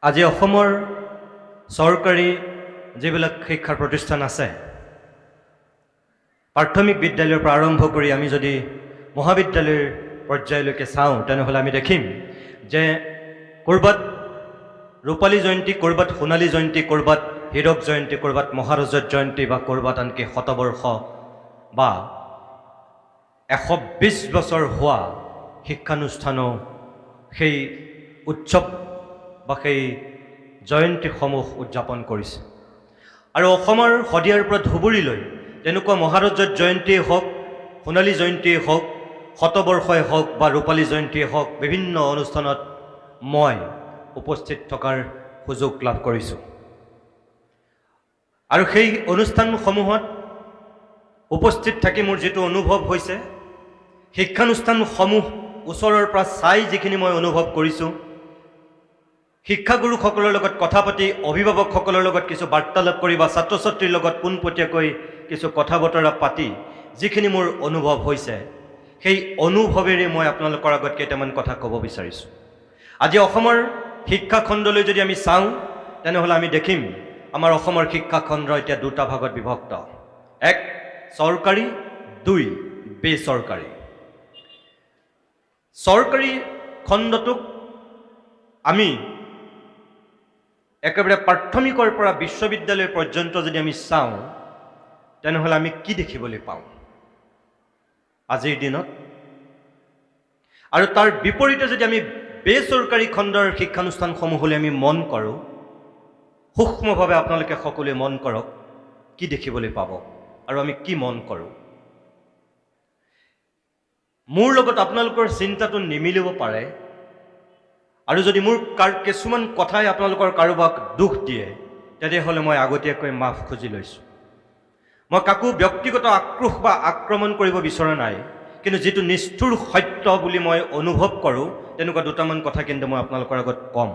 আজি অসমৰ চৰকাৰী যিবিলাক শিক্ষা প্ৰতিষ্ঠান আছে প্ৰাথমিক বিদ্যালয়ৰ পৰা আৰম্ভ কৰি আমি যদি মহাবিদ্যালয়ৰ পৰ্যায়লৈকে চাওঁ তেনেহ'লে আমি দেখিম যে কৰবাত ৰূপালী জয়ন্তী, কৰবাত সোণালী জয়ন্তী, কৰবাত হীৰক জয়ন্তী, কৰবাত মহাৰজত জয়ন্তী বা কৰবাত আনকি শতবৰ্ষ বা 120 বছৰ হোৱা শিক্ষানুষ্ঠানো সেই উৎসৱ বা সেই জয়ন্তীসমূহ উদযাপন কৰিছে। আৰু অসমৰ শদিয়াৰ পৰা ধুবুৰীলৈ তেনেকুৱা মহাৰজত জয়ন্তীয়ে হওক, সোণালী জয়ন্তীয়ে হওক, শতবৰ্ষই হওক বা ৰূপালী জয়ন্তীয়ে হওক, বিভিন্ন অনুষ্ঠানত মই উপস্থিত থকাৰ সুযোগ লাভ কৰিছোঁ। আৰু সেই অনুষ্ঠানসমূহত উপস্থিত থাকি মোৰ যিটো অনুভৱ হৈছে, শিক্ষানুষ্ঠানসমূহ ওচৰৰ পৰা চাই যিখিনি মই অনুভৱ কৰিছোঁ, শিক্ষাগুৰুসকলৰ লগত কথা পাতি, অভিভাৱকসকলৰ লগত কিছু বাৰ্তালাপ কৰি বা ছাত্ৰ ছাত্ৰীৰ লগত পোনপটীয়াকৈ কিছু কথা বতৰা পাতি যিখিনি মোৰ অনুভৱ হৈছে, সেই অনুভৱেৰে মই আপোনালোকৰ আগত কেইটামান কথা ক'ব বিচাৰিছোঁ। আজি অসমৰ শিক্ষাখণ্ডলৈ যদি আমি চাওঁ তেনেহ'লে আমি দেখিম আমাৰ অসমৰ শিক্ষাখণ্ড এতিয়া দুটা ভাগত বিভক্ত। এক চৰকাৰী, দুই বেচৰকাৰী। চৰকাৰী খণ্ডটোক আমি একেবাৰে প্ৰাথমিকৰ পৰা বিশ্ববিদ্যালয় পৰ্যন্ত যদি আমি চাওঁ তেনেহ'লে আমি কি দেখিবলৈ পাওঁ আজিৰ দিনত? আৰু তাৰ বিপৰীতে যদি আমি বেচৰকাৰী খণ্ডৰ শিক্ষানুষ্ঠানসমূহলৈ আমি মন কৰোঁ, সূক্ষ্মভাৱে আপোনালোকে সকলোৱে মন কৰক, কি দেখিবলৈ পাব আৰু আমি কি মন কৰোঁ। মোৰ লগত আপোনালোকৰ চিন্তাটো নিমিলিব পাৰে, আৰু যদি মোৰ কিছুমান কথাই আপোনালোকৰ কাৰোবাক দুখ দিয়ে তেতিয়াহ'লে মই আগতীয়াকৈ মাফ খুজি লৈছোঁ। মই কাকো ব্যক্তিগত আক্ৰোশ বা আক্ৰমণ কৰিব বিচৰা নাই, কিন্তু যিটো নিষ্ঠুৰ সত্য বুলি মই অনুভৱ কৰোঁ তেনেকুৱা দুটামান কথা কিন্তু মই আপোনালোকৰ আগত ক'ম।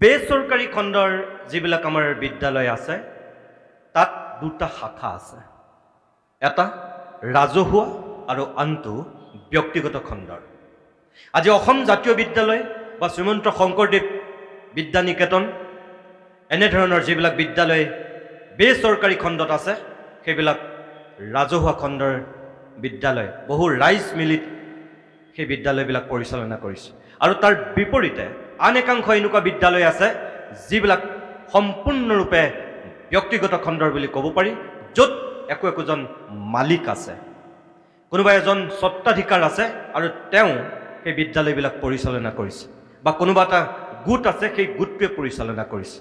বেচৰকাৰী খণ্ডৰ যিবিলাক আমাৰ বিদ্যালয় আছে তাত দুটা শাখা আছে, এটা ৰাজহুৱা আৰু আনটো ব্যক্তিগত খণ্ডৰ। আজি অসম জাতীয় বিদ্যালয় বা শ্ৰীমন্ত শংকৰদেৱ বিদ্যা নিকেতন এনেধৰণৰ যিবিলাক বিদ্যালয় বেচৰকাৰী খণ্ডত আছে সেইবিলাক ৰাজহুৱা খণ্ডৰ বিদ্যালয়, বহু ৰাইজ মিলি সেই বিদ্যালয়বিলাক পৰিচালনা কৰিছে। আৰু তাৰ বিপৰীতে আন একাংশ এনেকুৱা বিদ্যালয় আছে যিবিলাক সম্পূৰ্ণৰূপে ব্যক্তিগত খণ্ডৰ বুলি ক'ব পাৰি, য'ত একোজন মালিক আছে, কোনোবা এজন স্বত্বাধিকাৰ আছে আৰু তেওঁ সেই বিদ্যালয়বিলাক পৰিচালনা কৰিছে, বা কোনোবা এটা গোট আছে সেই গোটটোৱে পৰিচালনা কৰিছে।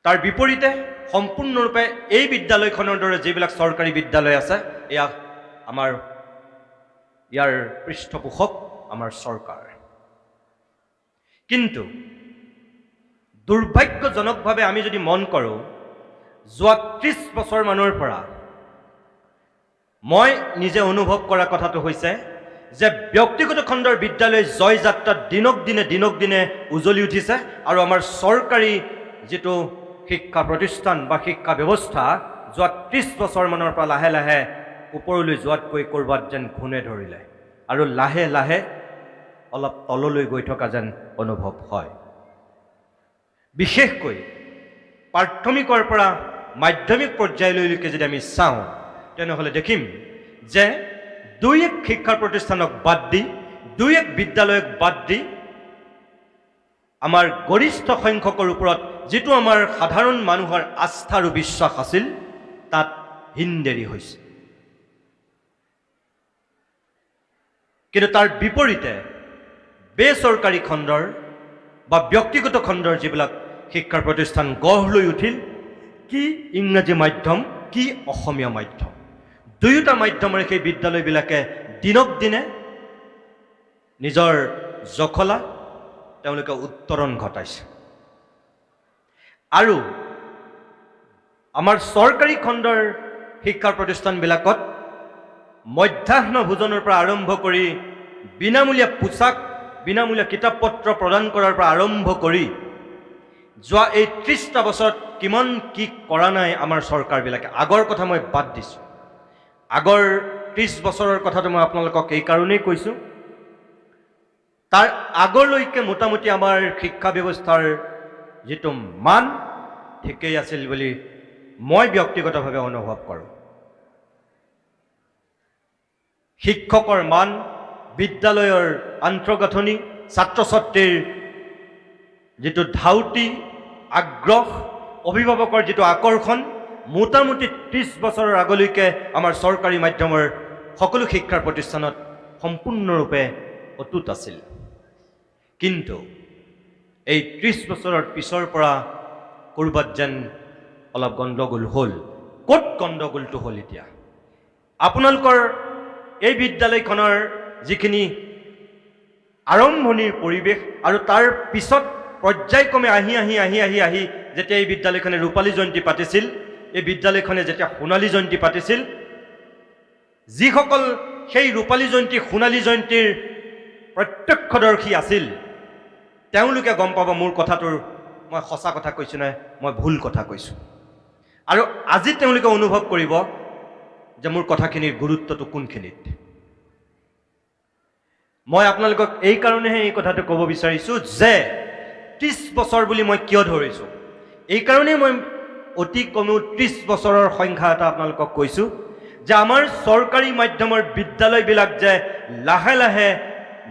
তাৰ বিপৰীতে সম্পূৰ্ণৰূপে এই বিদ্যালয়খনৰ দৰে যিবিলাক চৰকাৰী বিদ্যালয় আছে, এয়া আমাৰ ইয়াৰ পৃষ্ঠপোষক আমাৰ চৰকাৰ। কিন্তু দুৰ্ভাগ্যজনকভাৱে আমি যদি মন কৰোঁ, যোৱা 30 বছৰমানৰ পৰা মই নিজে অনুভৱ কৰা কথাটো হৈছে যে ব্যক্তিগত খণ্ডৰ বিদ্যালয় জয়যাত্ৰা দিনক দিনে উজলি উঠিছে, আৰু আমাৰ চৰকাৰী যিটো শিক্ষা প্ৰতিষ্ঠান বা শিক্ষা ব্যৱস্থা যোৱা 30 বছৰমানৰ পৰা লাহে লাহে ওপৰলৈ যোৱাতকৈ ক'ৰবাত যেন ঘূনে ধৰিলে আৰু লাহে লাহে অলপ তললৈ গৈ থকা যেন অনুভৱ হয়। বিশেষকৈ প্ৰাথমিকৰ পৰা মাধ্যমিক পৰ্যায়লৈকে যদি আমি চাওঁ তেনেহ'লে দেখিম যে দুই এক শিক্ষা প্ৰতিষ্ঠানক বাদ দি, দুই এক বিদ্যালয়ক বাদ দি আমাৰ গৰিষ্ঠ সংখ্যকৰ ওপৰত যিটো আমাৰ সাধাৰণ মানুহৰ আস্থা আৰু বিশ্বাস আছিল তাত হিনদেৰি হৈছে। কিন্তু তাৰ বিপৰীতে বেচৰকাৰী খণ্ডৰ বা ব্যক্তিগত খণ্ডৰ যিবিলাক শিক্ষা প্ৰতিষ্ঠান গঢ় লৈ উঠিল, কি ইংৰাজী মাধ্যম, কি অসমীয়া মাধ্যম, দুয়োটা মাধ্যমেৰে সেই বিদ্যালয়বিলাকে দিনক দিনে নিজৰ জখলা তেওঁলোকে উত্তৰণ ঘটাইছে। আৰু আমাৰ চৰকাৰী খণ্ডৰ শিক্ষা প্ৰতিষ্ঠানবিলাকত মধ্যাহ্ন ভোজনৰ পৰা আৰম্ভ কৰি বিনামূলীয়া পোছাক, বিনামূলীয়া কিতাপ পত্ৰ প্ৰদান কৰাৰ পৰা আৰম্ভ কৰি যোৱা এই 30টা বছৰত কিমান কি কৰা নাই আমাৰ চৰকাৰবিলাকে। আগৰ কথা মই বাদ দিছোঁ, আগৰ 30 বছৰৰ কথাটো মই আপোনালোকক এই কাৰণেই কৈছোঁ তাৰ আগলৈকে মোটামুটি আমাৰ শিক্ষা ব্যৱস্থাৰ যিটো মান ঠিকেই আছিল বুলি মই ব্যক্তিগতভাৱে অনুভৱ কৰোঁ। শিক্ষকৰ মান, বিদ্যালয়ৰ আন্তঃগাঁথনি, ছাত্ৰ ছাত্ৰীৰ যিটো ধাউতি, আগ্ৰহ, অভিভাৱকৰ যিটো আকৰ্ষণ, মোটামুটি 30 বছৰৰ আগলৈকে আমাৰ চৰকাৰী মাধ্যমৰ সকলো শিক্ষাৰ প্ৰতিষ্ঠানত সম্পূৰ্ণৰূপে অটুট আছিল। কিন্তু এই 30 বছৰৰ পিছৰ পৰা ক'ৰবাত যেন অলপ গণ্ডগোল হ'ল। ক'ত গণ্ডগোলটো হ'ল এতিয়া? আপোনালোকৰ এই বিদ্যালয়খনৰ যিখিনি আৰম্ভণিৰ পৰিৱেশ আৰু তাৰ পিছত পৰ্যায়ক্ৰমে আহি যেতিয়া এই বিদ্যালয়খনে ৰূপালী জয়ন্তী পাতিছিল, এই বিদ্যালয়খনে যেতিয়া সোণালী জয়ন্তী পাতিছিল, যিসকল সেই ৰূপালী জয়ন্তী, সোণালী জয়ন্তীৰ প্ৰত্যক্ষদৰ্শী আছিল, তেওঁলোকে গম পাব মোৰ কথাটোৰ মই সঁচা কথা কৈছোঁ নে মই ভুল কথা কৈছোঁ। আৰু আজি তেওঁলোকে অনুভৱ কৰিব যে মোৰ কথাখিনিৰ গুৰুত্বটো কোনখিনিত। মই আপোনালোকক এই কাৰণেহে এই কথাটো ক'ব বিচাৰিছোঁ যে 30 বছৰ বুলি মই কিয় ধৰিছোঁ, এই কাৰণেই মই অতি কমেও 30 বছৰৰ সংখ্যা এটা আপোনালোকক কৈছোঁ যে আমাৰ চৰকাৰী মাধ্যমৰ বিদ্যালয়বিলাক যে লাহে লাহে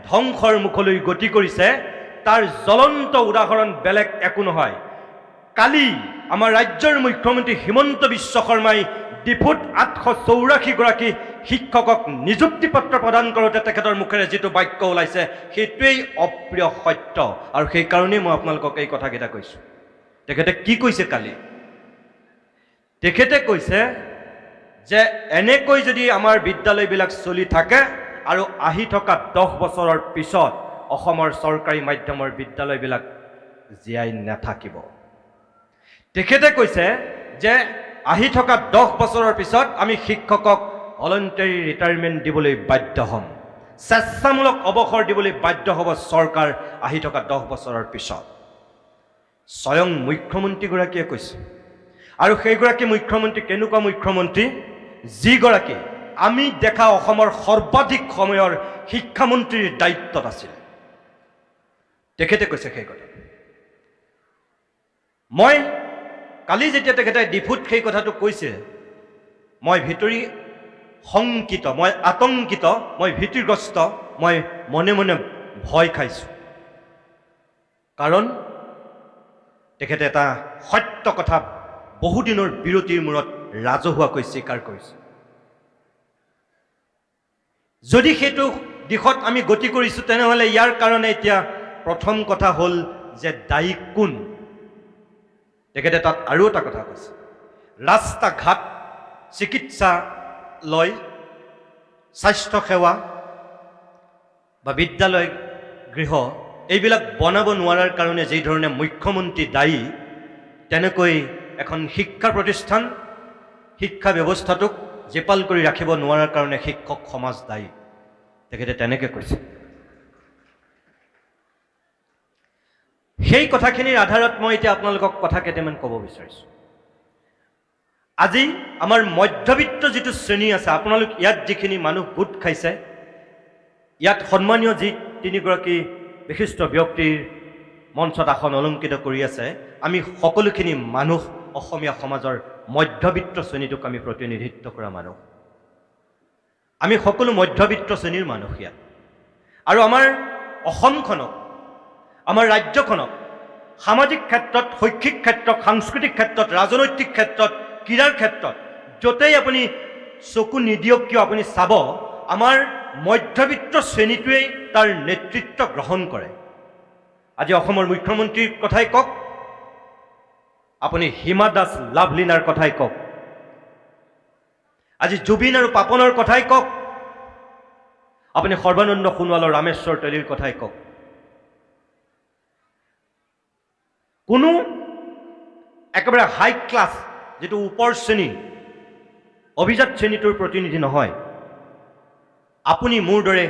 ধ্বংসৰ মুখলৈ গতি কৰিছে, তাৰ জ্বলন্ত উদাহৰণ বেলেগ একো নহয়। কালি আমাৰ ৰাজ্যৰ মুখ্যমন্ত্ৰী হিমন্ত বিশ্ব শৰ্মাই ডিফুত 884 গৰাকী শিক্ষকক নিযুক্তি পত্ৰ প্ৰদান কৰোঁতে তেখেতৰ মুখেৰে যিটো বাক্য ওলাইছে, সেইটোৱেই অপ্ৰিয় সত্য। আৰু সেইকাৰণেই মই আপোনালোকক এই কথাকেইটা কৈছোঁ। তেখেতে কি কৈছে কালি? তেখেতে কৈছে যে এনেকৈ যদি আমাৰ বিদ্যালয়বিলাক চলি থাকে আৰু আহি থকা 10 বছৰৰ পিছত অসমৰ চৰকাৰী মাধ্যমৰ বিদ্যালয়বিলাক জীয়াই নাথাকিব। তেখেতে কৈছে যে আহি থকা 10 বছৰৰ পিছত আমি শিক্ষকক ভলণ্টাৰী ৰিটায়াৰমেণ্ট দিবলৈ বাধ্য হ'ম, স্বেচ্ছামূলক অৱসৰ দিবলৈ বাধ্য হ'ব চৰকাৰ আহি থকা 10 বছৰৰ পিছত। স্বয়ং মুখ্যমন্ত্ৰীগৰাকীয়ে কৈছে। আৰু সেইগৰাকী মুখ্যমন্ত্ৰী কেনেকুৱা মুখ্যমন্ত্ৰী? যিগৰাকী আমি দেখা অসমৰ সৰ্বাধিক সময়ৰ শিক্ষামন্ত্ৰীৰ দায়িত্বত আছিল। তেখেতে কৈছে সেই কথা। মই কালি যেতিয়া তেখেতে ডিফুত সেই কথাটো কৈছে, মই ভিতৰি শংকিত, মই আতংকিত, মই ভীতিগ্ৰস্ত, মই মনে মনে ভয় খাইছোঁ। কাৰণ তেখেতে এটা সত্য কথা বহুদিনৰ বিৰতিৰ মূৰত ৰাজহুৱাকৈ স্বীকাৰ কৰিছে। যদি সেইটো দিশত আমি গতি কৰিছোঁ, তেনেহ'লে ইয়াৰ কাৰণে এতিয়া প্ৰথম কথা হ'ল যে দায়ী কোন? তেখেতে তাত আৰু এটা কথা কৈছে, ৰাস্তা ঘাট, চিকিৎসালয়, স্বাস্থ্যসেৱা বা বিদ্যালয় গৃহ এইবিলাক বনাব নোৱাৰাৰ কাৰণে যি ধৰণে মুখ্যমন্ত্ৰী দায়ী, তেনেকৈ এখন শিক্ষা প্ৰতিষ্ঠান, শিক্ষা ব্যৱস্থাটোক জেপাল কৰি ৰাখিব নোৱাৰাৰ কাৰণে শিক্ষক সমাজ দায়ী। তেখেতে তেনেকৈ কৈছে। সেই কথাখিনিৰ আধাৰত মই এতিয়া আপোনালোকক কথা কেইটামান ক'ব বিচাৰিছোঁ। আজি আমাৰ মধ্যবিত্ত যিটো শ্ৰেণী আছে, আপোনালোক ইয়াত যিখিনি মানুহ গোট খাইছে, ইয়াত সন্মানীয় যি 3গৰাকী বিশিষ্ট ব্যক্তিৰ মঞ্চত আসন অলংকৃত কৰি আছে, আমি সকলোখিনি মানুহ অসমীয়া সমাজৰ মধ্যবিত্ত শ্ৰেণীটোক আমি প্ৰতিনিধিত্ব কৰা মানুহ। আমি সকলো মধ্যবিত্ত শ্ৰেণীৰ মানুহ ইয়াত। আৰু আমাৰ অসমখনক, আমাৰ ৰাজ্যখনক সামাজিক ক্ষেত্ৰত, শৈক্ষিক ক্ষেত্ৰত, সাংস্কৃতিক ক্ষেত্ৰত, ৰাজনৈতিক ক্ষেত্ৰত, ক্ৰীড়াৰ ক্ষেত্ৰত য'তেই আপুনি চকু নিদিয়ক কিয় আপুনি চাব, আমাৰ মধ্যবিত্ত শ্ৰেণীটোৱেই তাৰ নেতৃত্ব গ্ৰহণ কৰে। আজি অসমৰ মুখ্যমন্ত্ৰীৰ কথাই কওক, আপুনি হিমা দাস লাভলীনাৰ কথাই কওক, আজি জুবিন আৰু পাপনৰ কথাই কওক, আপুনি সৰ্বানন্দ সোণোৱালৰ ৰামেশ্বৰ তেলীৰ কথাই কওক, কোনো একেবাৰে হাই ক্লাছ যিটো ওপৰ শ্ৰেণী, অভিজাত শ্ৰেণীটোৰ প্ৰতিনিধি নহয়। আপুনি মোৰ দৰে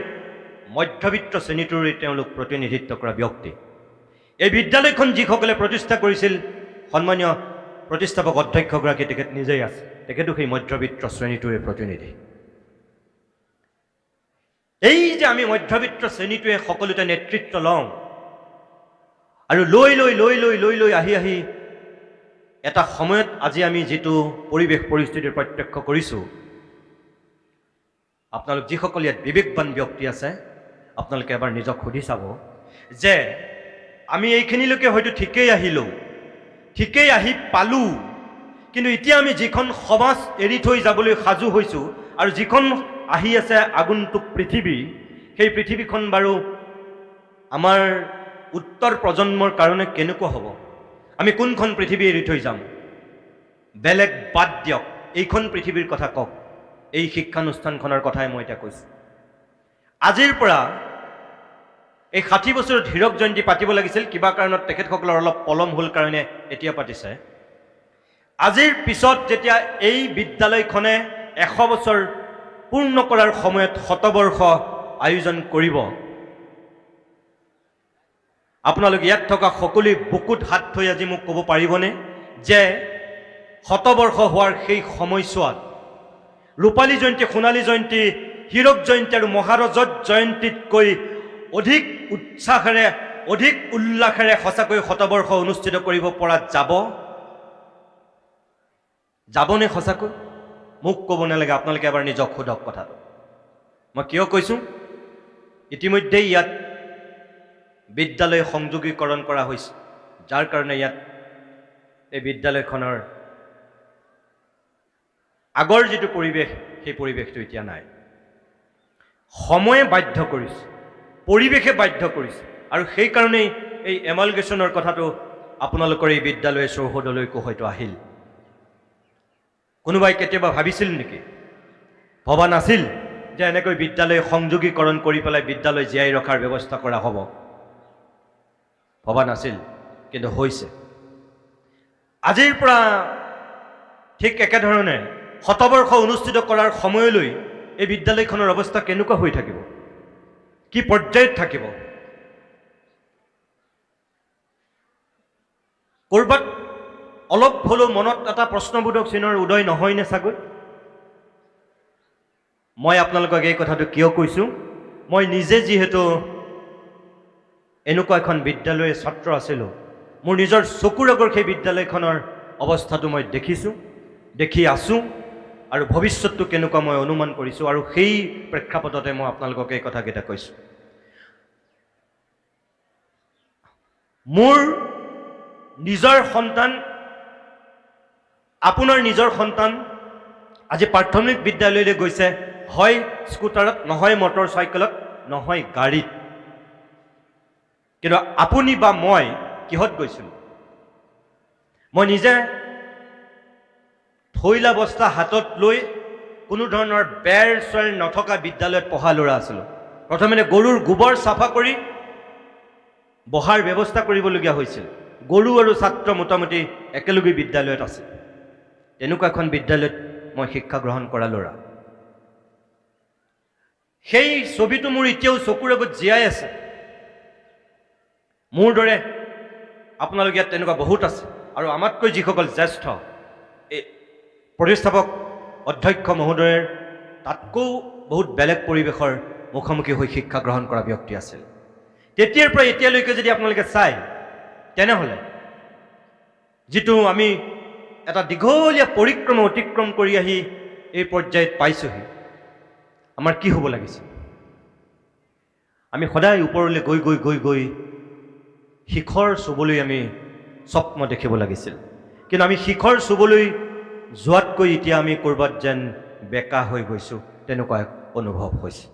মধ্যবিত্ত শ্ৰেণীটোৰে তেওঁলোক প্ৰতিনিধিত্ব কৰা ব্যক্তি। এই বিদ্যালয়খন যিসকলে প্ৰতিষ্ঠা কৰিছিল, সন্মানীয় প্ৰতিষ্ঠাপক অধ্যক্ষগৰাকী তেখেত নিজেই আছে, তেখেতো সেই মধ্যবিত্ত শ্ৰেণীটোৰে প্ৰতিনিধি। এই যে আমি মধ্যবিত্ত শ্ৰেণীটোৱে সকলোতে নেতৃত্ব লওঁ আৰু লৈ আহি এটা সময়ত আজি আমি যেটো পৰিৱেশ পৰিস্থিতিৰ প্ৰত্যক্ষ কৰিছোঁ আপোনালোক যিসকল ইয়াত বিবেকবান ব্যক্তি আছে আপোনালোকে এবাৰ নিজক সুধি চাব যে আমি এইখিনিলৈকে হয়তো ঠিকেই আহিলোঁ ঠিকেই আহি পালোঁ কিন্তু এতিয়া আমি যিখন সমাজ এৰি থৈ যাবলৈ সাজু হৈছোঁ আৰু যিখন আহি আছে আগন্তুক পৃথিৱী সেই পৃথিৱীখন বাৰু আমাৰ উত্তৰ প্ৰজন্মৰ কাৰণে কেনেকুৱা হ'ব আমি কোনখন পৃথিৱী এৰি থৈ যাম বেলেগ বাদ দিয়ক এইখন পৃথিৱীৰ কথা কওক এই শিক্ষানুষ্ঠানখনৰ কথাই মই এতিয়া কৈছোঁ আজিৰ পৰা এই 60 বছৰৰ হীৰক জয়ন্তী পাতিব লাগিছিল কিবা কাৰণত তেখেতসকলৰ অলপ পলম হ'ল কাৰণে এতিয়া পাতিছে আজিৰ পিছত যেতিয়া এই বিদ্যালয়খনে 100 বছৰ পূৰ্ণ কৰাৰ সময়ত শতবৰ্ষ আয়োজন কৰিব আপোনালোক ইয়াত থকা সকলোৱে বুকুত হাত থৈ আজি মোক ক'ব পাৰিবনে যে শতবৰ্ষ হোৱাৰ সেই সময়ছোৱাত ৰূপালী জয়ন্তী সোণালী জয়ন্তী হীৰক জয়ন্তী আৰু মহাৰজত জয়ন্তীতকৈ অধিক উৎসাহেৰে অধিক উল্লাসেৰে সঁচাকৈ শতবৰ্ষ অনুষ্ঠিত কৰিব পৰা যাবনে সঁচাকৈ মোক ক'ব নালাগে আপোনালোকে এবাৰ নিজক সোধক কথাটো মই কিয় কৈছোঁ ইতিমধ্যে ইয়াত বিদ্যালয় সংযোগীকৰণ কৰা হৈছে যাৰ কাৰণে ইয়াত এই বিদ্যালয়খনৰ আগৰ যেটো পৰিৱেশ সেই পৰিৱেশটো এতিয়া নাই সময়ে বাধ্য কৰিছে পৰিৱেশে বাধ্য কৰিছে আৰু সেই কাৰণেই এই এমালগেশ্যনৰ কথাটো আপোনালোকৰ এই বিদ্যালয়ৰ চৌহদলৈকো হয়তো আহিল কোনোবাই কেতিয়াবা ভাবিছিল নেকি ভবা নাছিল যে এনেকৈ বিদ্যালয় সংযোগীকৰণ কৰি পেলাই বিদ্যালয় জীয়াই ৰখাৰ ব্যৱস্থা কৰা হ'ব ভবা নাছিল কিন্তু হৈছে আজিৰ পৰা ঠিক একেধৰণে শতবৰ্ষ অনুষ্ঠিত কৰাৰ সময়লৈ এই বিদ্যালয়খনৰ অৱস্থা কেনেকুৱা হৈ থাকিব কি পৰ্যায়ত থাকিব কৰবাত অলপ হলেও মনত এটা প্ৰশ্নবোধক চিনৰ উদয় নহয় নে চাগৈ মই আপোনালোকক এই কথাটো কিয় কৈছোঁ মই নিজে যিহেতু এনেকুৱা এখন বিদ্যালয়ৰ ছাত্ৰ আছিলোঁ মোৰ নিজৰ চকুৰ আগৰ সেই বিদ্যালয়খনৰ অৱস্থাটো মই দেখিছোঁ দেখি আছোঁ আৰু ভৱিষ্যতটো কেনেকুৱা মই অনুমান কৰিছোঁ আৰু সেই প্ৰেক্ষাপটতে মই আপোনালোকক এই কথাকেইটা কৈছোঁ মোৰ নিজৰ সন্তান আপোনাৰ নিজৰ সন্তান আজি প্ৰাথমিক বিদ্যালয়লৈ গৈছে হয় স্কুটাৰত নহয় মটৰ চাইকেলত নহয় গাড়ীত কিন্তু আপুনি বা মই কিহত গৈছিলোঁ মই নিজে থৈলা বস্তা হাতত লৈ কোনো ধৰণৰ বেৰ চেৰ নথকা বিদ্যালয়ত পঢ়া ল'ৰা আছিলোঁ প্ৰথমে গৰুৰ গোবৰ চাফা কৰি বহাৰ ব্যৱস্থা কৰিবলগীয়া হৈছিল গৰু আৰু ছাত্ৰ মোটামুটি একেলগে বিদ্যালয়ত আছে তেনেকুৱা এখন বিদ্যালয়ত মই শিক্ষা গ্ৰহণ কৰা ল'ৰা সেই ছবিটো মোৰ এতিয়াও চকুৰ আগত জীয়াই আছে মোৰ দৰে আপোনালোক ইয়াত তেনেকুৱা বহুত আছে আৰু আমাতকৈ যিসকল জ্যেষ্ঠ এই প্ৰতিষ্ঠাপক অধ্যক্ষ মহোদয়ৰ তাতকৈ বহুত বেলেগ পৰিৱেশৰ মুখামুখি হৈ শিক্ষা গ্ৰহণ কৰা ব্যক্তি আছিল তেতিয়াৰ পৰা এতিয়ালৈকে যদি আপোনালোকে চাই তেনেহ'লে যিটো আমি এটা দীঘলীয়া পৰিক্ৰমা অতিক্ৰম কৰি আহি এই পৰ্যায়ত পাইছোহি আমাৰ কি হ'ব লাগিছিল আমি সদায় ওপৰলৈ গৈ শিখৰ চুবলৈ আমি স্বপ্ন দেখিব লাগিছিল কিন্তু আমি শিখৰ চুবলৈ যোৱাতকৈ এতিয়া আমি ক'ৰবাত যেন বেকা হৈ গৈছোঁ তেনেকুৱা অনুভৱ হৈছে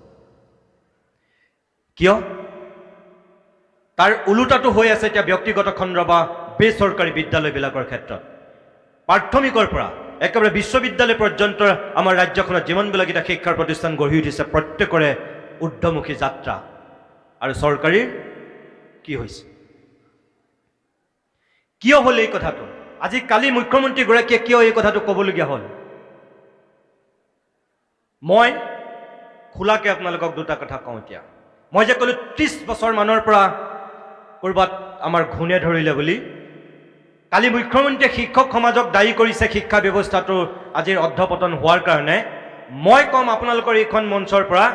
কিয় তাৰ ওলোটাটো হৈ আছে এতিয়া ব্যক্তিগত খণ্ড বা বেচৰকাৰী বিদ্যালয়বিলাকৰ ক্ষেত্ৰত প্ৰাথমিকৰ পৰা একেবাৰে বিশ্ববিদ্যালয় পৰ্যন্ত আমাৰ ৰাজ্যখনত যিমানবিলাক এটা শিক্ষাৰ প্ৰতিষ্ঠান গঢ়ি উঠিছে প্ৰত্যেকৰে ঊৰ্ধ্বমুখী যাত্ৰা আৰু চৰকাৰী কি হৈছে কিয় হ'ল এই কথাটো আজি কালি মুখ্যমন্ত্ৰীগৰাকীয়ে কিয় এই কথাটো ক'বলগীয়া হ'ল মই খোলাকে আপোনালোকক দুটা কথা কওঁ এতিয়া মই যে ক'লো 30 বছৰ মানৰ পৰা ক'ৰবাত আমাৰ ঘূণে ধৰিলে বুলি কালি মুখ্যমন্ত্ৰীয়ে শিক্ষক সমাজক দায়ী কৰিছে শিক্ষা ব্যৱস্থাটো আজিৰ অধপতন হোৱাৰ কাৰণে মই কম আপোনালোকৰ এইখন মঞ্চৰ পৰা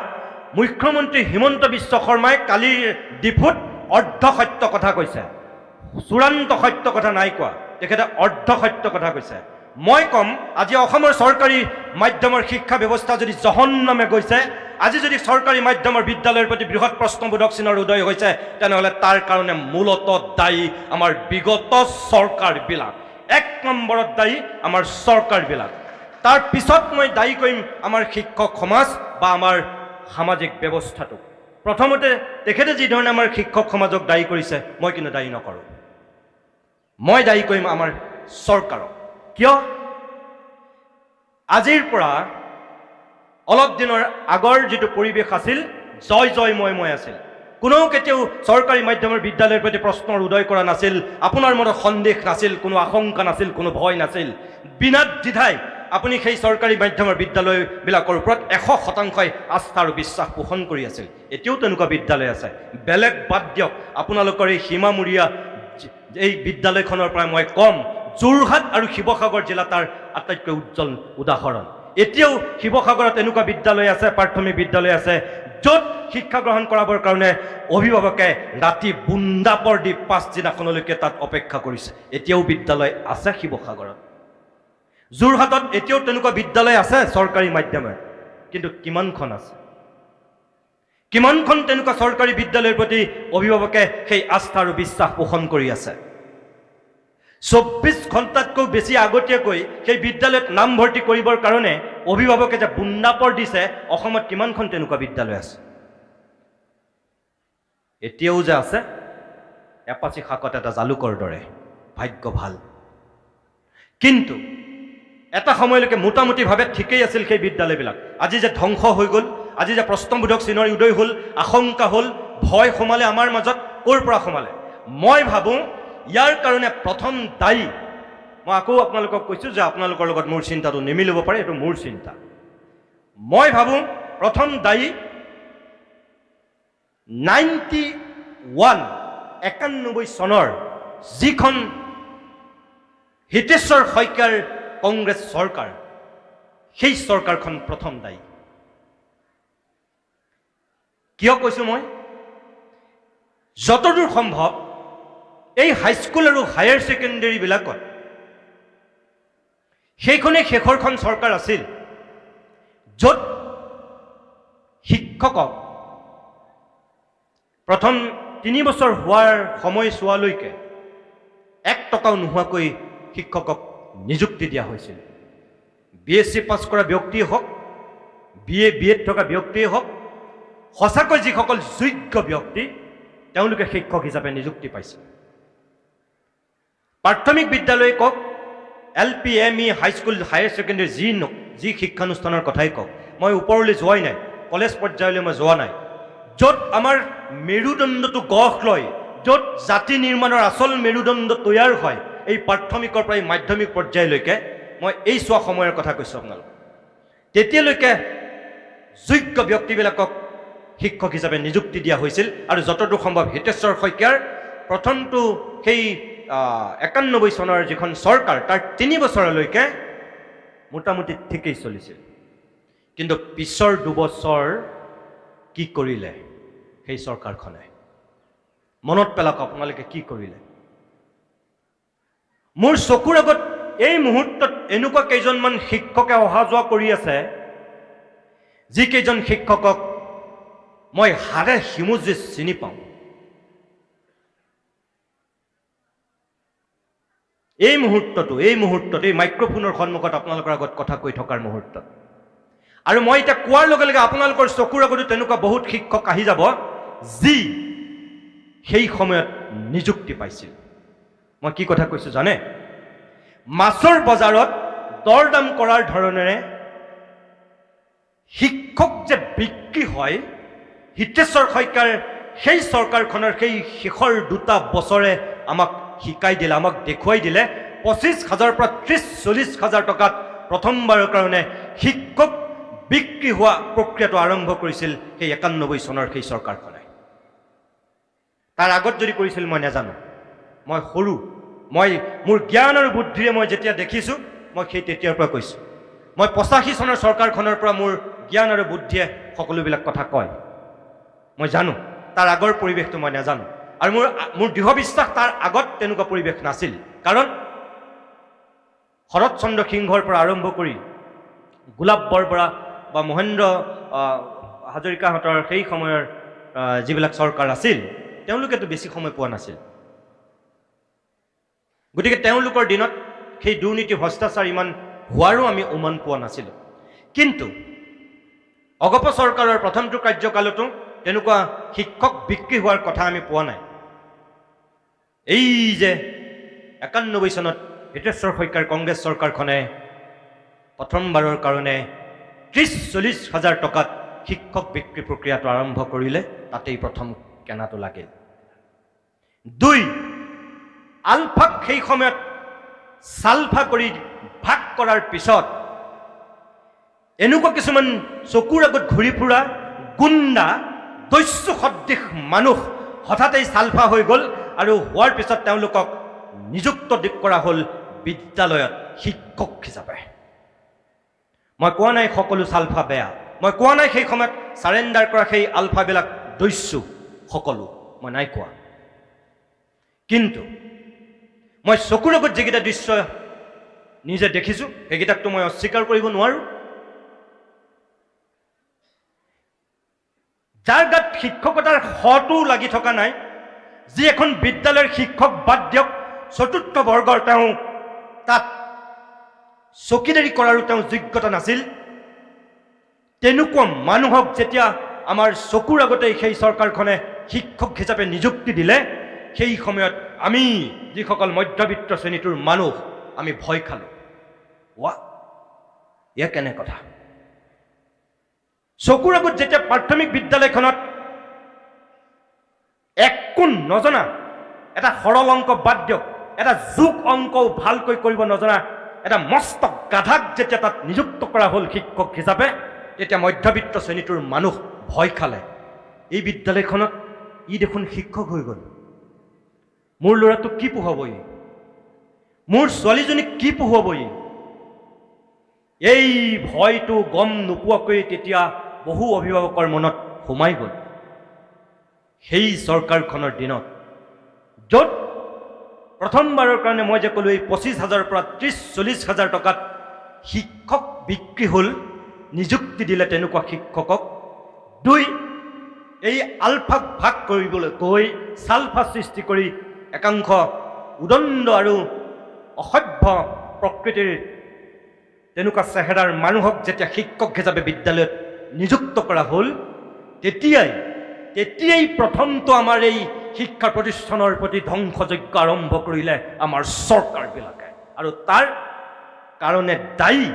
মুখ্যমন্ত্ৰী হিমন্ত বিশ্ব শৰ্মাই কালিৰ ডিফুত অৰ্ধ সত্য কথা কৈছে, চূড়ান্ত সত্য কথা নাই কোৱা, তেখেতে অৰ্ধ সত্য কথা কৈছে। মই কম আজি অসমৰ চৰকাৰী মাধ্যমৰ শিক্ষা ব্যৱস্থা যদি জহন্নামে গৈছে, আজি যদি চৰকাৰী মাধ্যমৰ বিদ্যালয়ৰ প্ৰতি বৃহৎ প্ৰশ্নবোধক চিনৰ উদয় হৈছে, তেনেহ'লে তাৰ কাৰণে মূলতঃ দায়ী আমাৰ বিগত চৰকাৰবিলাক। এক নম্বৰত দায়ী আমাৰ চৰকাৰবিলাক। তাৰ পিছত মই দায়ী কৰিম আমাৰ শিক্ষক সমাজ বা আমাৰ সামাজিক ব্যৱস্থাটোক। প্ৰথমতে তেখেতে যিধৰণে আমাৰ শিক্ষক সমাজক দায়ী কৰিছে, মই কিন্তু দায়ী নকৰোঁ। মই দায়ী কৰিম আমাৰ চৰকাৰক। কিয়? আজিৰ পৰা অলপ দিনৰ আগৰ যিটো পৰিৱেশ আছিল, জয় জয় মই আছিল। কোনেও কেতিয়াও চৰকাৰী মাধ্যমৰ বিদ্যালয়ৰ প্ৰতি প্ৰশ্নৰ উদয় কৰা নাছিল, আপোনাৰ মনত সন্দেহ নাছিল, কোনো আশংকা নাছিল, কোনো ভয় নাছিল। বিনা দ্বিধাই আপুনি সেই চৰকাৰী মাধ্যমৰ বিদ্যালয়বিলাকৰ ওপৰত 100% আস্থা আৰু বিশ্বাস পোষণ কৰি আছিল। এতিয়াও তেনেকুৱা বিদ্যালয় আছে, বেলেগ বাদ দিয়ক। আপোনালোকৰ এই সীমামূৰীয়া এই বিদ্যালয়খনৰ পৰা মই কম, যোৰহাট আৰু শিৱসাগৰ জিলা তাৰ আটাইতকৈ উজ্জ্বল উদাহৰণ। এতিয়াও শিৱসাগৰত এনেকুৱা বিদ্যালয় আছে, প্ৰাথমিক বিদ্যালয় আছে, য'ত শিক্ষা গ্ৰহণ কৰাবৰ কাৰণে অভিভাৱকে ৰাতি বুন্দাপৰ দি পাছদিনাখনলৈকে তাত অপেক্ষা কৰিছে। এতিয়াও বিদ্যালয় আছে শিৱসাগৰত। যোৰহাটত এতিয়াও তেনেকুৱা বিদ্যালয় আছে চৰকাৰী মাধ্যমৰ, কিন্তু কিমানখন আছে? কিমানখন তেনেকুৱা চৰকাৰী বিদ্যালয়ৰ প্ৰতি অভিভাৱকে সেই আস্থা আৰু বিশ্বাস পোষণ কৰি আছে? 24 ঘণ্টাতকৈ বেছি আগতীয়াকৈ সেই বিদ্যালয়ত নামভৰ্তি কৰিবৰ কাৰণে অভিভাৱকে যে বুন্দাপৰ দিছে, অসমত কিমানখন তেনেকুৱা বিদ্যালয় আছে? এতিয়াও যে আছে, এপাচি শাকত এটা জালুকৰ দৰে, ভাগ্য ভাল। কিন্তু এটা সময়লৈকে মোটামুটিভাৱে ঠিকেই আছিল সেই বিদ্যালয়বিলাক। আজি যে ধ্বংস হৈ গ'ল, আজি যে প্ৰশ্নবোধক চিনৰ উদয় হ'ল, আশংকা হ'ল, ভয় সোমালে আমাৰ মাজত, ক'ৰ পৰা সোমালে? মই ভাবোঁ ইয়াৰ কাৰণে প্ৰথম দায়ী, মই আকৌ আপোনালোকক কৈছোঁ যে আপোনালোকৰ লগত মোৰ চিন্তাটো নিমিলিব পাৰে, এইটো মোৰ চিন্তা। মই ভাবোঁ প্ৰথম দায়ী 91 চনৰ যিখন হিতেশ্বৰ শইকীয়াৰ কংগ্ৰেছ চৰকাৰ, সেই চৰকাৰখন প্ৰথম দায়ী। কিয় কৈছোঁ মই? যতদূৰ সম্ভৱ এই হাইস্কুল আৰু হায়াৰ ছেকেণ্ডেৰীবিলাকত সেইখনেই শেষৰখন চৰকাৰ আছিল য'ত শিক্ষকক প্ৰথম 3 বছৰ হোৱাৰ সময়ছোৱালৈকে 1 টকাও নোহোৱাকৈ শিক্ষকক নিযুক্তি দিয়া হৈছিল। BSc পাছ কৰা ব্যক্তিয়ে হওক, BA BEd থকা ব্যক্তিয়ে হওক, সঁচাকৈ যিসকল যোগ্য ব্যক্তি তেওঁলোকে শিক্ষক হিচাপে নিযুক্তি পাইছিল। প্ৰাথমিক বিদ্যালয় কওক, LP ME high school higher secondary যি শিক্ষানুষ্ঠানৰ কথাই কওক, মই ওপৰলৈ যোৱাই নাই, কলেজ পৰ্যায়লৈ মই যোৱা নাই। য'ত আমাৰ মেৰুদণ্ডটো গঢ় লয়, য'ত জাতি নিৰ্মাণৰ আচল মেৰুদণ্ড তৈয়াৰ হয়, এই প্ৰাথমিকৰ পৰা মাধ্যমিক পৰ্যায়লৈকে মই এই চোৱা সময়ৰ কথা কৈছোঁ আপোনালোক। তেতিয়ালৈকে যোগ্য ব্যক্তিবিলাকক শিক্ষক হিচাপে নিযুক্তি দিয়া হৈছিল। আৰু যতদূৰ সম্ভৱ হিতেশ্বৰ শইকীয়াৰ প্ৰথমটো সেই 91 চনৰ যিখন চৰকাৰ, তাৰ 3 বছৰলৈকে মোটামুটি ঠিকেই চলিছিল। কিন্তু পিছৰ 2 বছৰ কি কৰিলে সেই চৰকাৰখনে? মনত পেলাওক আপোনালোকে কি কৰিলে। মোৰ চকুৰ আগত এই মুহূৰ্তত এনেকুৱা কেইজনমান শিক্ষকে অহা যোৱা কৰি আছে, যিকেইজন শিক্ষকক মই হাড়ে হিমুজি চিনি পাওঁ। এই মুহূৰ্তত এই মাইক্ৰফোনৰ সন্মুখত আপোনালোকৰ আগত কথা কৈ থকাৰ মুহূৰ্তত, আৰু মই এতিয়া কোৱাৰ লগে লগে আপোনালোকৰ চকুৰ আগতো তেনেকুৱা বহুত শিক্ষক আহি যাব যি সেই সময়ত নিযুক্তি পাইছিল। মই কি কথা কৈছোঁ জানে? মাছৰ বজাৰত দৰ দাম কৰাৰ ধৰণেৰে শিক্ষক যে বিক্ৰী হয়, হিতেশ্বৰ শইকীয়াৰ সেই চৰকাৰখনৰ সেই শেষৰ 2টা বছৰে আমাক শিকাই দিলে, আমাক দেখুৱাই দিলে 25,000 পৰা 30-40,000 টকাত প্ৰথমবাৰৰ কাৰণে শিক্ষক বিক্ৰী হোৱা প্ৰক্ৰিয়াটো আৰম্ভ কৰিছিল সেই 91 চনৰ সেই চৰকাৰখনে। তাৰ আগত যদি কৰিছিল মই নাজানো, মই সৰু, মই মোৰ জ্ঞান আৰু বুদ্ধিৰে মই যেতিয়া দেখিছোঁ, মই সেই তেতিয়াৰ পৰা কৈছোঁ। মই 85 চনৰ চৰকাৰখনৰ পৰা মোৰ জ্ঞান আৰু বুদ্ধিয়ে সকলোবিলাক কথা কয়। মই জানো, তাৰ আগৰ পৰিৱেশটো মই নাজানো। আৰু মোৰ দৃঢ় বিশ্বাস তাৰ আগত তেনেকুৱা পৰিৱেশ নাছিল। কাৰণ শৰৎ চন্দ্ৰ সিংহৰ পৰা আৰম্ভ কৰি গোলাপ বৰবৰা বা মহেন্দ্ৰ হাজৰিকাহঁতৰ সেই সময়ৰ যিবিলাক চৰকাৰ আছিল, তেওঁলোকেতো বেছি সময় পোৱা নাছিল। গতিকে তেওঁলোকৰ দিনত সেই দুৰ্নীতি ভ্ৰষ্টাচাৰ ইমান হোৱাৰো আমি উমান পোৱা নাছিলোঁ। কিন্তু অগপ চৰকাৰৰ প্ৰথমটো কাৰ্যকালতো তেনেকুৱা শিক্ষক বিক্ৰী হোৱাৰ কথা আমি পোৱা নাই। এই যে 91 চনত হিতেশ্বৰ শইকীয়াৰ কংগ্ৰেছ চৰকাৰখনে প্ৰথমবাৰৰ কাৰণে 30-40 হাজাৰ টকাত শিক্ষক বিক্ৰী প্ৰক্ৰিয়াটো আৰম্ভ কৰিলে, তাতেই প্ৰথম কেনাটো লাগিল। 2, আলফাক সেই সময়ত চালফা কৰি ভাগ কৰাৰ পিছত এনেকুৱা কিছুমান চকুৰ আগত ঘূৰি ফুৰা গুণ্ডা দস্যু সদৃশ মানুহ হঠাতেই চালফা হৈ গ'ল, আৰু হোৱাৰ পিছত তেওঁলোকক নিযুক্ত কৰা হ'ল বিদ্যালয়ত শিক্ষক হিচাপে। মই কোৱা নাই সকলো চালফা বেয়া, মই কোৱা নাই সেই সময়ত চাৰেণ্ডাৰ কৰা সেই আলফাবিলাক দস্যু সকলো, মই নাই কোৱা। কিন্তু মই চকুৰ আগত যিকেইটা দৃশ্য নিজে দেখিছোঁ, সেইকেইটাকতো মই অস্বীকাৰ কৰিব নোৱাৰোঁ। যাৰ গাত শিক্ষকতাৰ শটো লাগি থকা নাই, যি এখন বিদ্যালয়ৰ শিক্ষক বাদ দিয়ক, চতুৰ্থ বৰ্গৰ তেওঁ তাত চকীদাৰী কৰাৰো তেওঁ যোগ্যতা নাছিল, তেনেকুৱা মানুহক যেতিয়া আমাৰ চকুৰ আগতে সেই চৰকাৰখনে শিক্ষক হিচাপে নিযুক্তি দিলে, সেই সময়ত আমি যিসকল মধ্যবিত্ত শ্ৰেণীটোৰ মানুহ আমি ভয় খালোঁ। এয়া কেনে কথা? চকুৰ আগত যেতিয়া প্ৰাথমিক বিদ্যালয়খনত একো নজনা, এটা সৰল অংক বাদ দিয়ক, এটা যোগ অংকও ভালকৈ কৰিব নজনা এটা মস্ত গাধাক যেতিয়া তাত নিযুক্ত কৰা হ'ল শিক্ষক হিচাপে, তেতিয়া মধ্যবিত্ত শ্ৰেণীটোৰ মানুহ ভয় খালে। এই বিদ্যালয়খনত ই দেখোন শিক্ষক হৈ গ'ল, মোৰ ল'ৰাটোক কি পঢ়াবই, মোৰ ছোৱালীজনীক কি পঢ়াবই? এই ভয়টো গম নোপোৱাকৈ তেতিয়া বহু অভিভাৱকৰ মনত সোমাই গ'ল। সেই চৰকাৰখনৰ দিনত য'ত প্ৰথমবাৰৰ কাৰণে মই যে ক'লোঁ এই 25,000 পৰা 30-40 হাজাৰ টকাত শিক্ষক বিক্ৰী হ'ল, নিযুক্তি দিলে তেনেকুৱা শিক্ষকক। 2, এই আলফাক ভাগ কৰিবলৈ গৈ চালফা সৃষ্টি কৰি একাংশ উদণ্ড আৰু অসভ্য প্ৰকৃতিৰ তেনেকুৱা চেহেৰাৰ মানুহক যেতিয়া শিক্ষক হিচাপে বিদ্যালয়ত নিযুক্ত কৰা হ'ল, তেতিয়াই প্ৰথমটো আমাৰ এই শিক্ষা প্ৰতিষ্ঠানৰ প্ৰতি ধ্বংসযজ্ঞ আৰম্ভ কৰিলে আমাৰ চৰকাৰবিলাকে। আৰু তাৰ কাৰণে দায়ী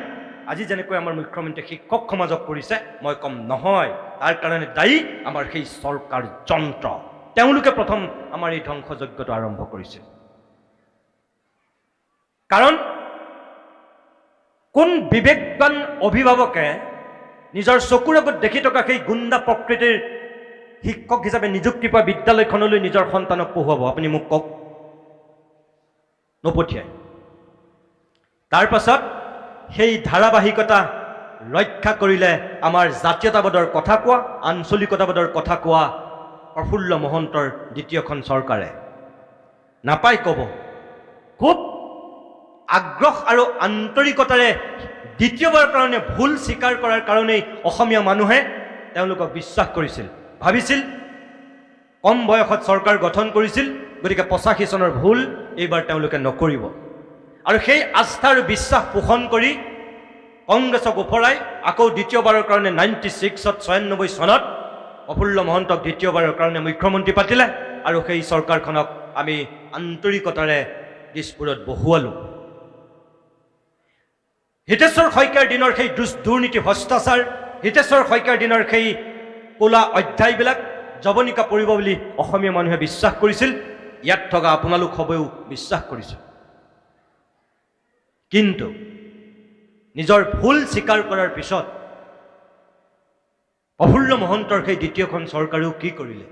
আজি যেনেকৈ আমাৰ মুখ্যমন্ত্ৰী শিক্ষক সমাজক কৰিছে, মই কম নহয়, তাৰ কাৰণে দায়ী আমাৰ সেই চৰকাৰ যন্ত্ৰ। তেওঁলোকে প্ৰথম আমাৰ এই ধ্বংসযজ্ঞটো আৰম্ভ কৰিছিল। কাৰণ কোন বিবেকবান অভিভাৱকে নিজৰ চকুৰ আগত দেখি থকা সেই গুণ্ডা প্ৰকৃতিৰ শিক্ষক হিচাপে নিযুক্তি পোৱা বিদ্যালয়খনলৈ নিজৰ সন্তানক পঢ়ুৱাব? আপুনি মোক কওক। নপঠিয়াই। তাৰ পাছত সেই ধাৰাবাহিকতা ৰক্ষা কৰিলে আমাৰ জাতীয়তাবাদৰ কথা কোৱা, আঞ্চলিকতাবাদৰ কথা কোৱা প্ৰফুল্ল মহন্তৰ দ্বিতীয়খন চৰকাৰে। নাপায় ক'ব, খুব আগ্ৰহ আৰু আন্তৰিকতাৰে দ্বিতীয়বাৰৰ কাৰণে ভুল স্বীকাৰ কৰাৰ কাৰণেই অসমীয়া মানুহে তেওঁলোকক বিশ্বাস কৰিছিল, ভাবিছিল কম বয়সত চৰকাৰ গঠন কৰিছিল, গতিকে 85 চনৰ ভুল এইবাৰ তেওঁলোকে নকৰিব। আৰু সেই আস্থা আৰু বিশ্বাস পোষণ কৰি কংগ্ৰেছক ওফৰাই আকৌ দ্বিতীয়বাৰৰ কাৰণে 96 চনত প্ৰফুল্ল মহন্তক দ্বিতীয়বাৰৰ কাৰণে মুখ্যমন্ত্ৰী পাতিলে, আৰু সেই চৰকাৰখনক আমি আন্তৰিকতাৰে দিছপুৰত বহুৱালোঁ। হিতেশ্বৰ শইকীয়াৰ দিনৰ সেই দুৰ্নীতি ভ্ৰষ্টাচাৰ, হিতেশ্বৰ শইকীয়াৰ দিনৰ সেই ক'লা অধ্যায়বিলাক জৱনিকা পৰিব বুলি অসমীয়া মানুহে বিশ্বাস কৰিছিল, ইয়াত থকা আপোনালোক সবেও বিশ্বাস কৰিছিল। কিন্তু নিজৰ ভুল স্বীকাৰ কৰাৰ পিছত প্ৰফুল্ল মহন্তৰ সেই দ্বিতীয়খন চৰকাৰেও কি কৰিলে?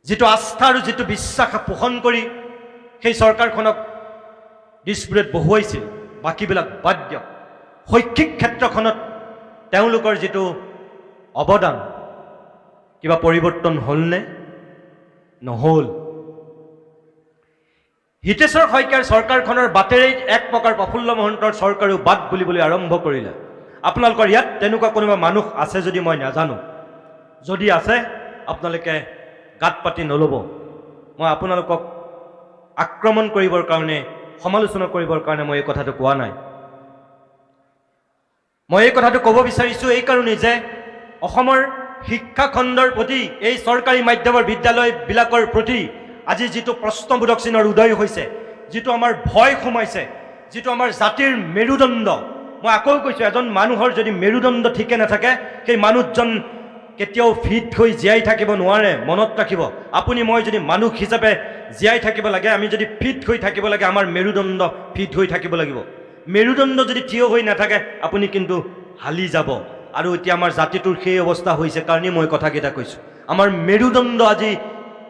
যিটো আস্থা আৰু যিটো বিশ্বাস পোষণ কৰি সেই চৰকাৰখনক দিছপুৰত বহুৱাইছিল, বাকীবিলাক বাদ দিয়ক, শৈক্ষিক ক্ষেত্ৰখনত তেওঁলোকৰ যিটো অৱদান, কিবা পৰিৱৰ্তন হ'লনে? নহ'ল। হিতেশ্বৰ শইকীয়াৰ চৰকাৰখনৰ বাটেৰে এক প্ৰকাৰ প্ৰফুল্ল মহন্তৰ চৰকাৰেও বাট বুলিবলৈ আৰম্ভ কৰিলে। আপোনালোকৰ ইয়াত তেনেকুৱা কোনোবা মানুহ আছে যদি মই নাজানো, যদি আছে আপোনালোকে গাত পাতি নল'ব। মই আপোনালোকক আক্ৰমণ কৰিবৰ কাৰণে, সমালোচনা কৰিবৰ কাৰণে মই এই কথাটো কোৱা নাই। মই এই কথাটো ক'ব বিচাৰিছোঁ এই কাৰণেই যে অসমৰ শিক্ষাখণ্ডৰ প্ৰতি, এই চৰকাৰী মাধ্যমৰ বিদ্যালয়বিলাকৰ প্ৰতি আজি যিটো প্ৰশ্নবোধক চিহ্নৰ উদয় হৈছে, যিটো আমাৰ ভয় সোমাইছে, যিটো আমাৰ জাতিৰ মেৰুদণ্ড, মই আকৌ কৈছোঁ, এজন মানুহৰ যদি মেৰুদণ্ড ঠিকে নাথাকে সেই মানুহজন কেতিয়াও ফিট হৈ জীয়াই থাকিব নোৱাৰে। মনত ৰাখিব, আপুনি মই যদি মানুহ হিচাপে জীয়াই থাকিব লাগে, আমি যদি ফিট হৈ থাকিব লাগে, আমাৰ মেৰুদণ্ড ফিট হৈ থাকিব লাগিব। মেৰুদণ্ড যদি থিয় হৈ নাথাকে আপুনি কিন্তু হালি যাব। আৰু এতিয়া আমাৰ জাতিটোৰ সেই অৱস্থা হৈছে কাৰণেই মই কথাকেইটা কৈছোঁ। আমাৰ মেৰুদণ্ড আজি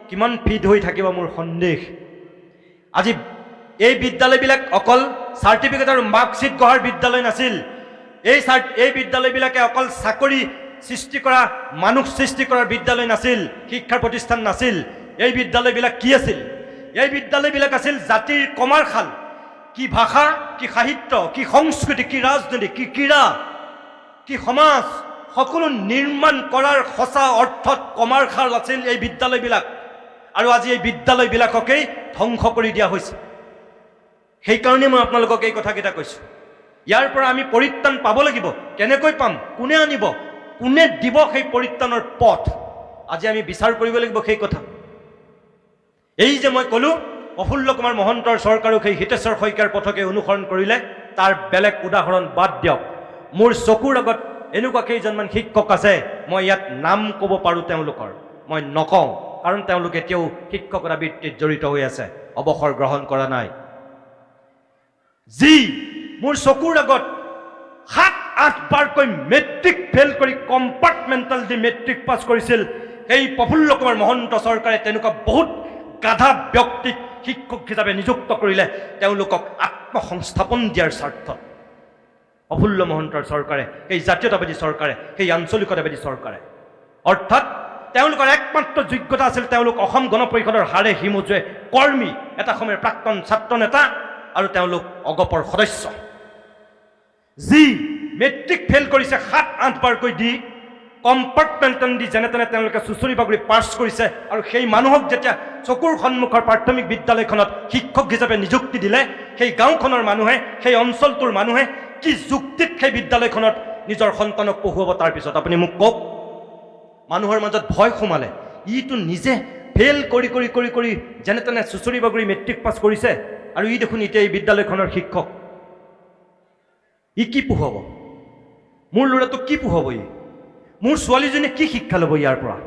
কিমান ফিট হৈ থাকিব মোৰ সন্দেহ। আজি এই বিদ্যালয়বিলাক অকল চাৰ্টিফিকেট আৰু মাৰ্কশ্বিট গঢ়াৰ বিদ্যালয় নাছিল। এই বিদ্যালয়বিলাকে অকল চাকৰি সৃষ্টি কৰা, মানুহ সৃষ্টি কৰাৰ বিদ্যালয় নাছিল, শিক্ষাৰ প্ৰতিষ্ঠান নাছিল। এই বিদ্যালয়বিলাক কি আছিল? এই বিদ্যালয়বিলাক আছিল জাতিৰ কমাৰশাল। কি ভাষা, কি সাহিত্য, কি সংস্কৃতি, কি ৰাজনীতি, কি ক্ৰীড়া, কি সমাজ, সকলো নিৰ্মাণ কৰাৰ সঁচা অৰ্থত কমাৰশাল আছিল এই বিদ্যালয়বিলাক। আৰু আজি এই বিদ্যালয়বিলাককেই ধ্বংস কৰি দিয়া হৈছে। সেইকাৰণে মই আপোনালোকক এই কথাকেইটা কৈছোঁ। ইয়াৰ পৰা আমি পৰিত্ৰাণ পাব লাগিব। কেনেকৈ পাম? কোনে আনিব? কোনে দিব সেই পৰিত্ৰাণৰ পথ? আজি আমি বিচাৰ কৰিব লাগিব সেই কথা। এই যে মই ক'লোঁ প্ৰফুল্ল কুমাৰ মহন্তৰ চৰকাৰেও সেই হিতেশ্বৰ শইকীয়াৰ পথকে অনুসৰণ কৰিলে, তাৰ বেলেগ উদাহৰণ বাদ দিয়ক। মোৰ চকুৰ আগত এনেকুৱা কেইজনমান শিক্ষক আছে, মই ইয়াত নাম ক'ব পাৰোঁ তেওঁলোকৰ, মই নকওঁ কাৰণ তেওঁলোকে এতিয়াও শিক্ষকতা বৃত্তিত জড়িত হৈ আছে, অৱসৰ গ্ৰহণ কৰা নাই। যি মোৰ চকুৰ আগত 7-8 বাৰকৈ মেট্ৰিক ফেইল কৰি কম্পাৰ্টমেণ্টেল দি মেট্ৰিক পাছ কৰিছিল, সেই প্ৰফুল্ল কুমাৰ মহন্ত চৰকাৰে তেনেকুৱা বহুত গাধা ব্যক্তিক শিক্ষক হিচাপে নিযুক্ত কৰিলে, তেওঁলোকক আত্মসংস্থাপন দিয়াৰ স্বাৰ্থত। প্ৰফুল্ল মহন্তৰ চৰকাৰে, সেই জাতীয়তাবাদী চৰকাৰে, সেই আঞ্চলিকতাবাদী চৰকাৰে, অৰ্থাৎ তেওঁলোকৰ একমাত্ৰ যোগ্যতা আছিল তেওঁলোক অসম গণ পৰিষদৰ হাড়ে হিমজুৱে কৰ্মী, এটা সময়ৰ প্ৰাক্তন ছাত্ৰ নেতা আৰু তেওঁলোক অগপৰ সদস্য। যি মেট্ৰিক ফেইল কৰিছে 7-8 বাৰকৈ দি, কম্পাৰ্টমেণ্টেল দি যেনে তেনে তেওঁলোকে চুচৰি বাগৰি পাছ কৰিছে, আৰু সেই মানুহক যেতিয়া চকুৰ সন্মুখৰ প্ৰাথমিক বিদ্যালয়খনত শিক্ষক হিচাপে নিযুক্তি দিলে, সেই গাঁওখনৰ মানুহে, সেই অঞ্চলটোৰ মানুহে কি যুক্তিত সেই বিদ্যালয়খনত নিজৰ সন্তানক পঢ়ুৱাব? তাৰপিছত আপুনি মোক কওক। মানুহৰ মাজত ভয় সোমালে। ইটো নিজে ফেইল কৰি কৰি কৰি কৰি যেনে তেনে চুচৰি বাগৰি মেট্ৰিক পাছ কৰিছে, আৰু ই দেখোন এতিয়া এই বিদ্যালয়খনৰ শিক্ষক। ই কি পঢ়ুৱাব? মোৰ ল'ৰাটোক কি পঢ়ুৱাব? মোৰ ছোৱালীজনীয়ে কি শিক্ষা ল'ব ইয়াৰ পৰা?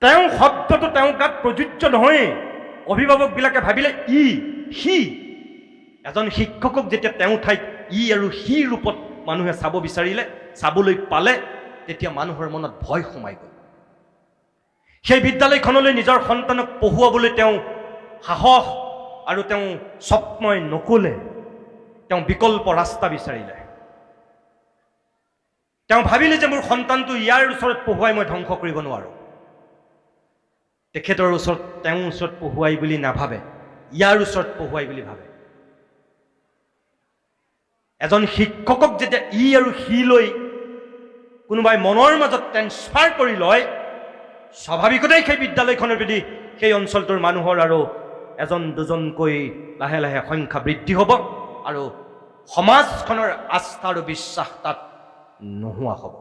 তেওঁ শব্দটো তেওঁ গাত প্ৰযোজ্য নহয়। অভিভাৱকবিলাকে ভাবিলে সি। এজন শিক্ষকক যেতিয়া তেওঁ ঠাইত ই আৰু সি ৰূপত মানুহে চাব বিচাৰিলে, চাবলৈ পালে, তেতিয়া মানুহৰ মনত ভয় সোমাই গ'ল। সেই বিদ্যালয়খনলৈ নিজৰ সন্তানক পঢ়ুৱাবলৈ তেওঁ সাহস আৰু তেওঁ স্বপ্নই নকলে, তেওঁ বিকল্প ৰাস্তা বিচাৰিলে। তেওঁ ভাবিলে যে মোৰ সন্তানটো ইয়াৰ ওচৰত পঢ়ুৱাই মই ধ্বংস কৰিব নোৱাৰোঁ। তেখেতৰ ওচৰত, তেওঁৰ ওচৰত পঢ়ুৱাই বুলি নাভাবে, ইয়াৰ ওচৰত পঢ়ুৱাই বুলি ভাবে। এজন শিক্ষকক যেতিয়া ই আৰু সি লৈ কোনোবাই মনৰ মাজত ট্ৰেন্সফাৰ কৰি লয়, স্বাভাৱিকতেই সেই বিদ্যালয়খনৰ প্ৰতি সেই অঞ্চলটোৰ মানুহৰ আৰু এজন দুজনকৈ লাহে লাহে সংখ্যা বৃদ্ধি হ'ব, আৰু সমাজখনৰ আস্থা আৰু বিশ্বাস তাত নোহোৱা হ'ব।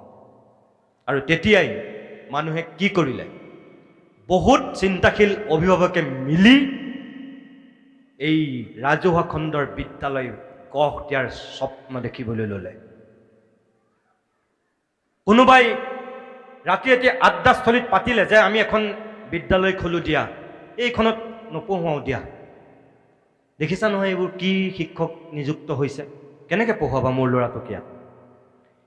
আৰু তেতিয়াই মানুহে কি কৰিলে? বহুত চিন্তাশীল অভিভাৱকে মিলি এই ৰাজহুৱা খণ্ডৰ বিদ্যালয় গঢ় দিয়াৰ স্বপ্ন দেখিবলৈ ল'লে। কোনোবাই ৰাতি ৰাতি আড্ডাস্থলীত পাতিলে যে আমি এখন বিদ্যালয় খোলো দিয়া, এইখনত নপঢ়ুৱাওঁ দিয়া। দেখিছা নহয় এইবোৰ কি শিক্ষক নিযুক্ত হৈছে, কেনেকৈ পঢ়ুৱাবা মোৰ ল'ৰাটোক ইয়াত?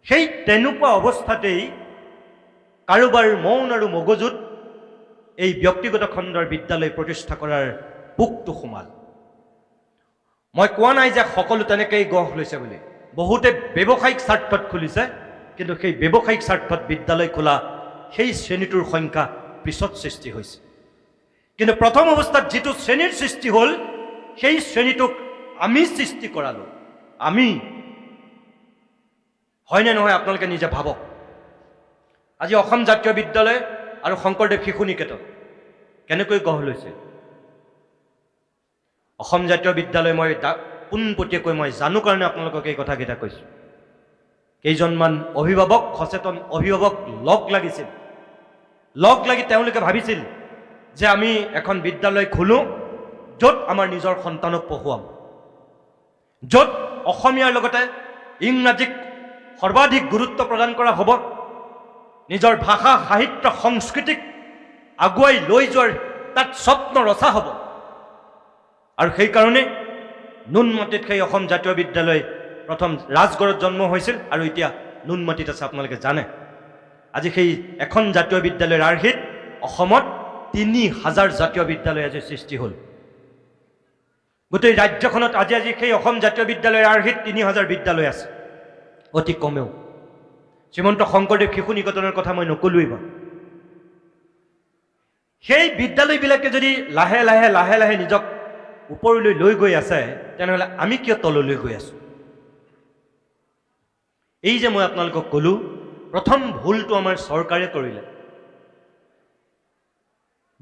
সেই তেনেকুৱা অৱস্থাতেই কাৰোবাৰ মৌন আৰু মগজুত এই ব্যক্তিগত খণ্ডৰ বিদ্যালয় প্ৰতিষ্ঠা কৰাৰ পোকটো সোমাল। মই কোৱা নাই যে সকলো তেনেকেই গঢ় লৈছে বুলি। বহুতে ব্যৱসায়িক স্বাৰ্থত খুলিছে, কিন্তু সেই ব্যৱসায়িক স্বাৰ্থত বিদ্যালয় খোলা সেই শ্ৰেণীটোৰ সংখ্যা পিছত সৃষ্টি হৈছে। কিন্তু প্ৰথম অৱস্থাত যিটো শ্ৰেণীৰ সৃষ্টি হ'ল সেই শ্ৰেণীটোক আমি সৃষ্টি কৰালোঁ। আমি হয়নে নহয় আপোনালোকে নিজে ভাবক। আজি অসম জাতীয় বিদ্যালয় আৰু শংকৰদেৱ শিশু নিকেতন কেনেকৈ গঢ় লৈছে? অসম জাতীয় বিদ্যালয় মই পোনপটীয়াকৈ মই জানো কাৰণে আপোনালোকক এই কথাকেইটা কৈছোঁ। কেইজনমান অভিভাৱক, সচেতন অভিভাৱক লগ লাগিছিল। লগ লাগি তেওঁলোকে ভাবিছিল যে আমি এখন বিদ্যালয় খোলোঁ য'ত আমাৰ নিজৰ সন্তানক পঢ়ুৱাম, য'ত অসমীয়াৰ লগতে ইংৰাজীক সৰ্বাধিক গুৰুত্ব প্ৰদান কৰা হ'ব, নিজৰ ভাষা সাহিত্য সংস্কৃতিক আগুৱাই লৈ যোৱাৰ তাত স্বপ্ন ৰচা হ'ব। আৰু সেইকাৰণে নুনমাটিত সেই অসম জাতীয় বিদ্যালয় প্ৰথম ৰাজগড়ত জন্ম হৈছিল আৰু এতিয়া নুনমাটিত আছে। আপোনালোকে জানে আজি সেই এখন জাতীয় বিদ্যালয়ৰ আৰ্হিত অসমত ৩,০০০ জাতীয় বিদ্যালয় আজি সৃষ্টি হ'ল। গোটেই ৰাজ্যখনত আজি সেই অসম জাতীয় বিদ্যালয়ৰ আৰ্হিত ৩,০০০ বিদ্যালয় আছে অতি কমেও। শ্ৰীমন্ত শংকৰদেৱ শিশু নিকেতনৰ কথা মই নকলোৱেই বাৰু। সেই বিদ্যালয়বিলাকে যদি লাহে লাহে লাহে লাহে নিজক ওপৰলৈ লৈ গৈ আছে, তেনেহ'লে আমি কিয় তললৈ গৈ আছোঁ? এই যে মই আপোনালোকক ক'লোঁ, প্ৰথম ভুলটো আমাৰ চৰকাৰে কৰিলে,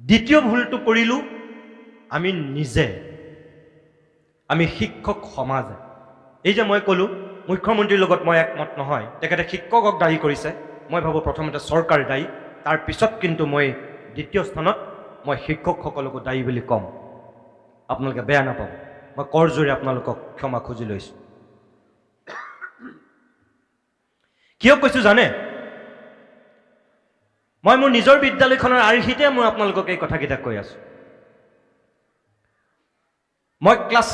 দ্বিতীয় ভুলটো কৰিলোঁ আমি নিজে, আমি শিক্ষক সমাজে। এই যে মই ক'লোঁ মুখ্যমন্ত্ৰীৰ লগত মই একমত নহয়, তেখেতে শিক্ষকক দায়ী কৰিছে। মই ভাবোঁ প্ৰথমতে চৰকাৰ দায়ী, তাৰ পিছত কিন্তু মই দ্বিতীয় স্থানত মই শিক্ষকসকলকো দায়ী বুলি ক'ম। আপোনালোকে বেয়া নাপাব, মই কৰজোৰে আপোনালোকক ক্ষমা খুজি লৈছোঁ। কিয় কৈছোঁ জানে? মই মোৰ নিজৰ বিদ্যালয়খনৰ আৰ্হিতে মই আপোনালোকক এই কথাকেইটা কৈ আছোঁ। মই ক্লাছ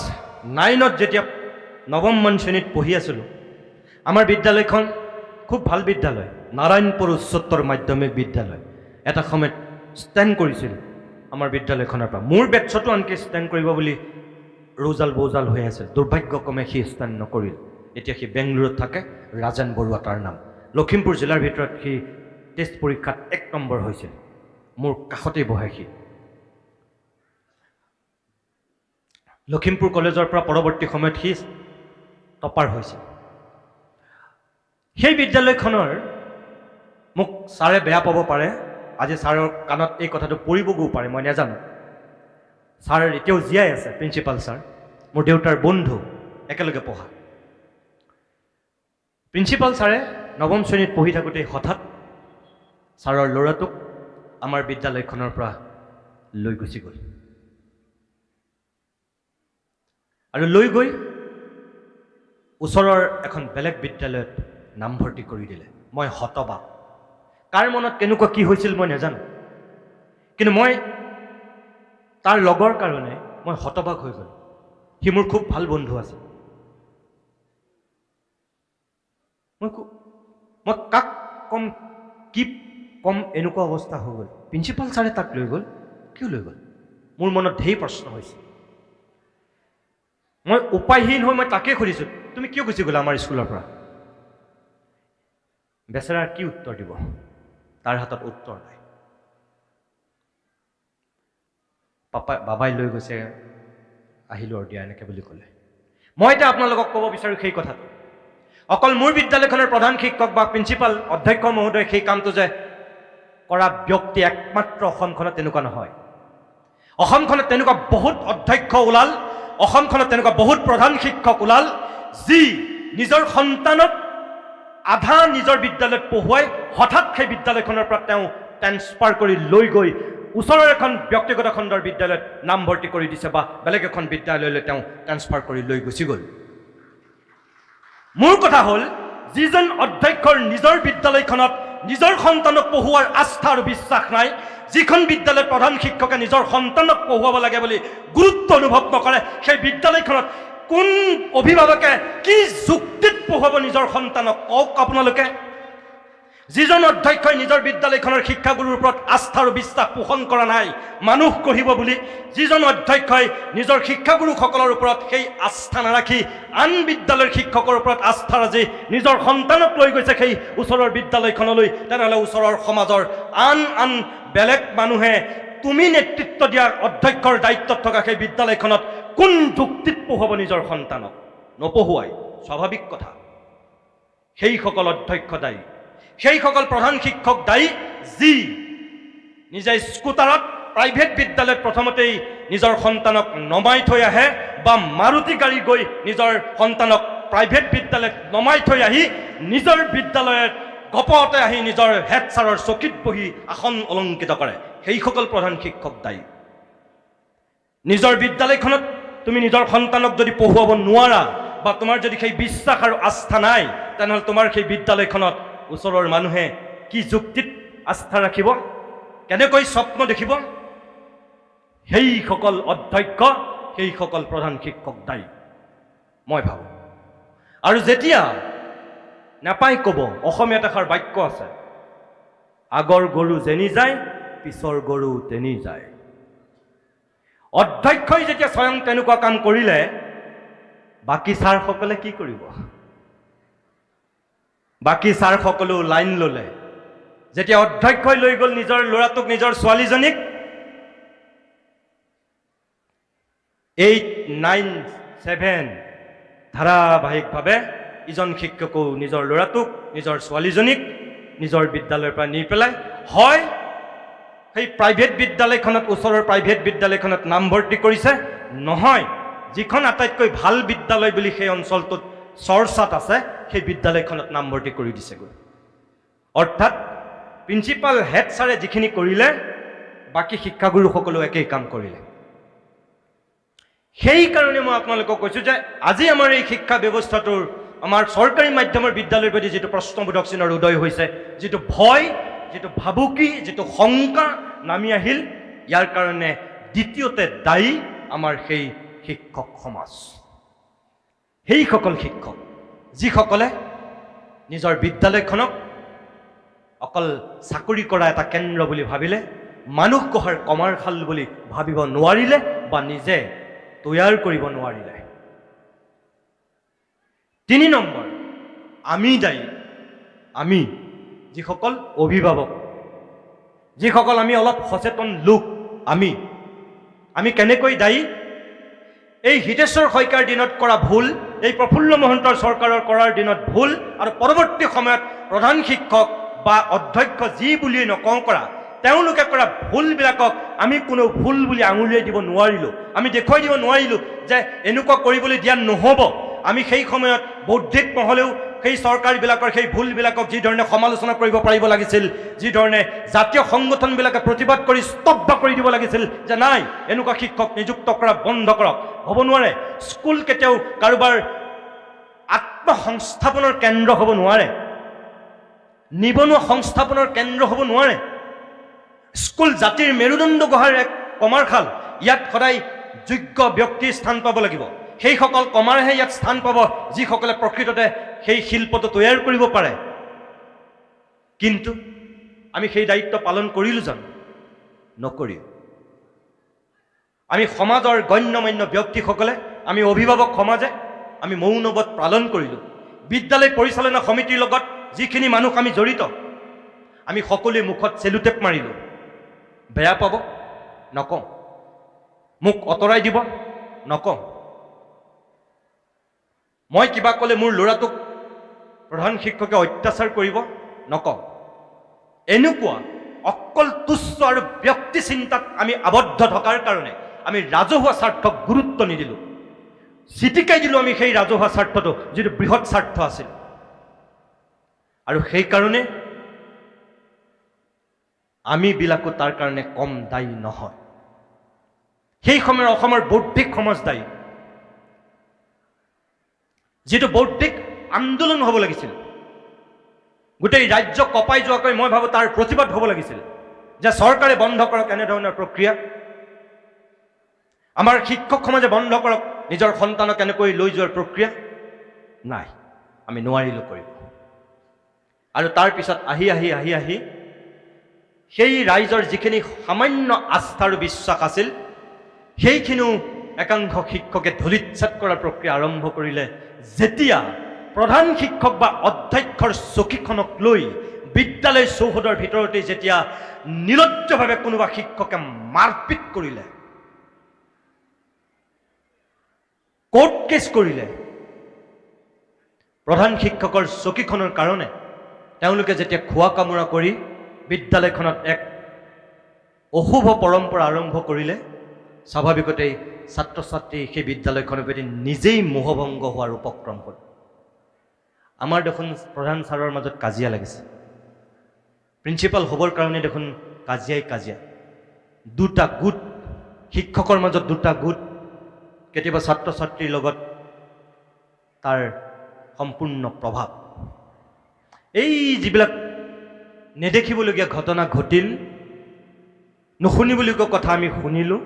9ত যেতিয়া নৱমমান শ্ৰেণীত পঢ়ি আছিলোঁ, আমাৰ বিদ্যালয়খন খুব ভাল বিদ্যালয়, নাৰায়ণপুৰ উচ্চতৰ মাধ্যমিক বিদ্যালয়। এটা সময়ত ষ্টেণ্ড কৰিছিল আমাৰ বিদ্যালয়খনৰ পৰা। মোৰ বেটছতো আনকি ষ্টেণ্ড কৰিব বুলি ৰৌজাল বৌজাল হৈ আছে। দুৰ্ভাগ্যক্ৰমে সি ষ্টেণ্ড নকৰিল। এতিয়া সি বেংগলুৰুত থাকে, ৰাজেন বৰুৱা তাৰ নাম। লখিমপুৰ জিলাৰ ভিতৰত সি টেষ্ট পৰীক্ষাত 1 নম্বৰ হৈছিল। মোৰ কাষতেই বহে সি। লখিমপুৰ কলেজৰ পৰা পৰৱৰ্তী সময়ত সি টপাৰ হৈছিল। সেই বিদ্যালয়খনৰ মোক ছাৰে বেয়া পাব পাৰে, আজি ছাৰৰ কাণত এই কথাটো পৰিবগৈও পাৰে, মই নাজানো। ছাৰ এতিয়াও জীয়াই আছে, প্ৰিন্সিপাল ছাৰ, মোৰ দেউতাৰ বন্ধু, একেলগে পঢ়া। প্ৰিন্সিপাল ছাৰে 9ম শ্ৰেণীত পঢ়ি থাকোঁতে হঠাৎ ছাৰৰ ল'ৰাটোক আমাৰ বিদ্যালয়খনৰ পৰা লৈ গুচি গ'ল। আৰু লৈ গৈ ওচৰৰ এখন বেলেগ বিদ্যালয়ত নামভৰ্তি কৰি দিলে। মই হতবাক। কাৰ মনত কেনেকুৱা কি হৈছিল মই নাজানো, কিন্তু মই তাৰ লগৰ কাৰণে মই হতবাক হৈ গ'লো। সি মোৰ খুব ভাল বন্ধু আছিল। মই কাক কম কি কম এনেকুৱা অৱস্থা হৈ গ'ল। প্ৰিন্সিপাল ছাৰে তাক লৈ গ'ল, কিয় লৈ গ'ল? মোৰ মনত ঢেৰ প্ৰশ্ন হৈছে। মই উপায়হীন হৈ মই তাকে সুধিছোঁ, তুমি কিয় গুচি গ'লা আমাৰ স্কুলৰ পৰা? বেচেৰাৰ কি উত্তৰ দিব? তাৰ হাতত উত্তৰ নাই। বাবাই লৈ গৈছে, আহিলোঁ আৰু দিয়া, এনেকৈ বুলি ক'লে। মই এতিয়া আপোনালোকক ক'ব বিচাৰোঁ সেই কথাটো, অকল মোৰ বিদ্যালয়খনৰ প্ৰধান শিক্ষক বা প্ৰিন্সিপাল অধ্যক্ষ মহোদয় সেই কামটো যে কৰা ব্যক্তি একমাত্ৰ অসমখনত তেনেকুৱা নহয়। অসমখনত তেনেকুৱা বহুত অধ্যক্ষ ওলাল, অসমখনত তেনেকুৱা বহুত প্ৰধান শিক্ষক ওলাল, যি নিজৰ সন্তানক আধা নিজৰ বিদ্যালয়ত পঢ়ুৱাই হঠাৎ সেই বিদ্যালয়খনৰ পৰা তেওঁ ট্ৰেন্সফাৰ কৰি লৈ গৈ ওচৰৰ এখন ব্যক্তিগত খণ্ডৰ বিদ্যালয়ত নামভৰ্তি কৰি দিছে বা বেলেগ এখন বিদ্যালয়লৈ তেওঁ ট্ৰেন্সফাৰ কৰি লৈ গুচি গ'ল। মোৰ কথা হ'ল, যিজন অধ্যক্ষৰ নিজৰ বিদ্যালয়খনত নিজৰ সন্তানক পঢ়ুৱাৰ আস্থা আৰু বিশ্বাস নাই, যিখন বিদ্যালয়ত প্ৰধান শিক্ষকে নিজৰ সন্তানক পঢ়ুৱাব লাগে বুলি গুৰুত্ব অনুভৱ নকৰে, সেই বিদ্যালয়খনত কোন অভিভাৱকে কি যুক্তিত পঢ়ুৱাব নিজৰ সন্তানক? কওক আপোনালোকে। যিজন অধ্যক্ষই নিজৰ বিদ্যালয়খনৰ শিক্ষাগুৰুৰ ওপৰত আস্থা আৰু বিশ্বাস পোষণ কৰা নাই মানুহ গঢ়িব বুলি, যিজন অধ্যক্ষই নিজৰ শিক্ষাগুৰুসকলৰ ওপৰত সেই আস্থা নাৰাখি আন বিদ্যালয়ৰ শিক্ষকৰ ওপৰত আস্থা ৰাখি নিজৰ সন্তানক লৈ গৈছে সেই ওচৰৰ বিদ্যালয়খনলৈ, তেনেহ'লে ওচৰৰ সমাজৰ আন বেলেগ মানুহে তুমি নেতৃত্ব দিয়া অধ্যক্ষৰ দায়িত্বত থকা সেই বিদ্যালয়খনত কোন যুক্তিত পঢ়াব নিজৰ সন্তানক? নপঢ়ুৱাই, স্বাভাৱিক কথা। সেইসকল অধ্যক্ষ দায়ী, সেইসকল প্ৰধান শিক্ষক দায়ী যি নিজে স্কুটাৰত প্ৰাইভেট বিদ্যালয়ত প্ৰথমতেই নিজৰ সন্তানক নমাই থৈ আহে, বা মাৰুতি গাড়ী গৈ নিজৰ সন্তানক প্ৰাইভেট বিদ্যালয়ত নমাই থৈ আহি নিজৰ বিদ্যালয়ত গপতে আহি নিজৰ হেড ছাৰৰ চকীত বহি আসন অলংকৃত কৰে। সেইসকল প্ৰধান শিক্ষক দায়ী। নিজৰ বিদ্যালয়খনত তুমি নিজৰ সন্তানক যদি পঢ়ুৱাব নোৱাৰা, বা তোমাৰ যদি সেই বিশ্বাস আৰু আস্থা নাই, তেনেহ'লে তোমাৰ সেই বিদ্যালয়খনত ওচৰৰ মানুহে কি যুক্তিত আস্থা ৰাখিব, কেনেকৈ স্বপ্ন দেখিব? সেইসকল অধ্যক্ষ, সেইসকল প্ৰধান শিক্ষক দায়ী মই ভাবোঁ। আৰু যেতিয়া নাপাই ক'ব, অসমীয়াত এষাৰ বাক্য আছে, আগৰ গৰু যেনি যায় পিছৰ গৰু তেনি যায়। অধ্যক্ষই যেতিয়া স্বয়ং তেনেকুৱা কাম কৰিলে, বাকী ছাৰসকলে কি কৰিব? বাকী ছাৰসকলেও লাইন ল'লে। যেতিয়া অধ্যক্ষই লৈ গ'ল নিজৰ ল'ৰাটোক, নিজৰ ছোৱালীজনীক 8, 9, 7 ধাৰাবাহিকভাৱে ইজন শিক্ষকো নিজৰ ল'ৰাটোক, নিজৰ ছোৱালীজনীক নিজৰ বিদ্যালয়ৰ পৰা নি পেলাই হয় সেই প্ৰাইভেট বিদ্যালয়খনত, ওচৰৰ প্ৰাইভেট বিদ্যালয়খনত নামভৰ্তি কৰিছে, নহয় যিখন আটাইতকৈ ভাল বিদ্যালয় বুলি সেই অঞ্চলটোত চৰ্চাত আছে, সেই বিদ্যালয়খনত নামভৰ্তি কৰি দিছেগৈ। অৰ্থাৎ প্ৰিন্সিপাল হেড ছাৰে যিখিনি কৰিলে, বাকী শিক্ষাগুৰুসকলেও একেই কাম কৰিলে। সেইকাৰণে মই আপোনালোকক কৈছোঁ যে আজি আমাৰ এই শিক্ষা ব্যৱস্থাটোৰ, আমাৰ চৰকাৰী মাধ্যমৰ বিদ্যালয়ৰ প্ৰতি যিটো প্ৰশ্নবোধক চিনৰ উদয় হৈছে, যিটো ভয়, যিটো ভাবুকি, যিটো শংকা নামি আহিল, ইয়াৰ কাৰণে দ্বিতীয়তে দায়ী আমাৰ সেই শিক্ষক সমাজ। সেইসকল শিক্ষক যিসকলে নিজৰ বিদ্যালয়খনক অকল চাকৰি কৰা এটা কেন্দ্ৰ বুলি ভাবিলে, মানুহ গঢ়াৰ কমাৰশাল বুলি ভাবিব নোৱাৰিলে, বা নিজে তৈয়াৰ কৰিব নোৱাৰিলে। 3 নম্বৰ, আমি দায়ী। আমি যিসকল অভিভাৱক, যিসকল আমি অলপ সচেতন লোক, আমি কেনেকৈ দায়ী? এই হিতেশ্বৰ শইকীয়াৰ দিনত কৰা ভুল, এই প্ৰফুল্ল মহন্তৰ চৰকাৰৰ কৰাৰ দিনত ভুল, আৰু পৰৱৰ্তী সময়ত প্ৰধান শিক্ষক বা অধ্যক্ষ যি বুলিয়েই নকওঁ কৰা, তেওঁলোকে কৰা ভুলবিলাকক আমি কোনো ভুল বুলি আঙুলিয়াই দিব নোৱাৰিলোঁ, আমি দেখুৱাই দিব নোৱাৰিলোঁ যে এনেকুৱা কৰিবলৈ দিয়া নহ'ব। আমি সেই সময়ত বৌদ্ধিক মহলেও সেই চৰকাৰবিলাকৰ সেই ভুলবিলাকক যিধৰণে সমালোচনা কৰিব পাৰিব লাগিছিল, যিধৰণে জাতীয় সংগঠনবিলাকে প্ৰতিবাদ কৰি স্তব্ধ কৰি দিব লাগিছিল যে নাই, এনেকুৱা শিক্ষক নিযুক্ত কৰা বন্ধ কৰক, হ'ব নোৱাৰে। স্কুল কেতিয়াও কাৰোবাৰ আত্মসংস্থাপনৰ কেন্দ্ৰ হ'ব নোৱাৰে, নিবনুৱা সংস্থাপনৰ কেন্দ্ৰ হ'ব নোৱাৰে। স্কুল জাতিৰ মেৰুদণ্ড গঢ়াৰ এক কমাৰশাল। ইয়াত সদায় যোগ্য ব্যক্তিৰ স্থান পাব লাগিব। সেইসকল কমাৰহে ইয়াত স্থান পাব যিসকলে প্ৰকৃততে সেই শিল্পটো তৈয়াৰ কৰিব পাৰে। কিন্তু আমি সেই দায়িত্ব পালন কৰিলোঁ জানো? নকৰি। আমি সমাজৰ গণ্যমান্য ব্যক্তিসকলে, আমি অভিভাৱক সমাজে আমি মৌনব্ৰত পালন কৰিলোঁ। বিদ্যালয় পৰিচালনা সমিতিৰ লগত যিখিনি মানুহ আমি জড়িত, আমি সকলোৱে মুখত চেলুটেপ মাৰিলোঁ। বেয়া পাব? নকওঁ। মোক অতৰাই দিব? নকওঁ। মই কিবা ক'লে মোৰ ল'ৰাটোক প্ৰধান শিক্ষকে অত্যাচাৰ কৰিব? নকওঁ। এনেকুৱা অকল তুচ্ছ আৰু ব্যক্তি চিন্তাত আমি আবদ্ধ থকাৰ কাৰণে আমি ৰাজহুৱা স্বাৰ্থক গুৰুত্ব নিদিলোঁ, চিটিকাই দিলোঁ আমি সেই ৰাজহুৱা স্বাৰ্থটো, যিটো বৃহৎ স্বাৰ্থ আছিল। আৰু সেইকাৰণে আমিবিলাকো তাৰ কাৰণে কম দায়ী নহয়। সেই সময়ৰ অসমৰ বৌদ্ধিক সমাজ দায়ী, যিটো বৌদ্ধিক আন্দোলন হ'ব লাগিছিল, গোটেই ৰাজ্য কঁপাই যোৱাকৈ মই ভাবোঁ তাৰ প্ৰতিবাদ হ'ব লাগিছিল যে চৰকাৰে বন্ধ কৰক এনেধৰণৰ প্ৰক্ৰিয়া, আমাৰ শিক্ষক সমাজে বন্ধ কৰক নিজৰ সন্তানক এনেকৈ লৈ যোৱাৰ প্ৰক্ৰিয়া। নাই, আমি নোৱাৰিলোঁ কৰিব। আৰু তাৰ পিছত আহি সেই ৰাইজৰ যিখিনি সামান্য আস্থা আৰু বিশ্বাস আছিল সেইখিনিও একাংশ শিক্ষকে ধূলিচ্ছাত কৰাৰ প্ৰক্ৰিয়া আৰম্ভ কৰিলে। যেতিয়া প্ৰধান শিক্ষক বা অধ্যক্ষৰ চকীখনক লৈ বিদ্যালয় চৌহদৰ ভিতৰতে যেতিয়া নিলজ্জভাৱে কোনোবা শিক্ষকে মাৰপিট কৰিলে, কোৰ্ট কেছ কৰিলে, প্ৰধান শিক্ষকৰ চকীখনৰ কাৰণে তেওঁলোকে যেতিয়া খোৱা কামোৰা কৰি বিদ্যালয়খনত এক অশুভ পৰম্পৰা আৰম্ভ কৰিলে, স্বাভাৱিকতেই ছাত্ৰ ছাত্ৰী সেই বিদ্যালয়খনৰ প্ৰতি নিজেই মোহভংগ হোৱাৰ উপক্ৰম হ'ল। আমাৰ দেখোন প্ৰধান ছাৰৰ মাজত কাজিয়া লাগিছে, প্ৰিন্সিপাল হ'বৰ কাৰণে দেখোন কাজিয়া, দুটা গোট, শিক্ষকৰ মাজত দুটা গোট, কেতিয়াবা ছাত্ৰ ছাত্ৰীৰ লগত তাৰ সম্পূৰ্ণ প্ৰভাৱ। এই যিবিলাক নেদেখিবলগীয়া ঘটনা ঘটিল, নুশুনিবলগীয়া কথা আমি শুনিলোঁ,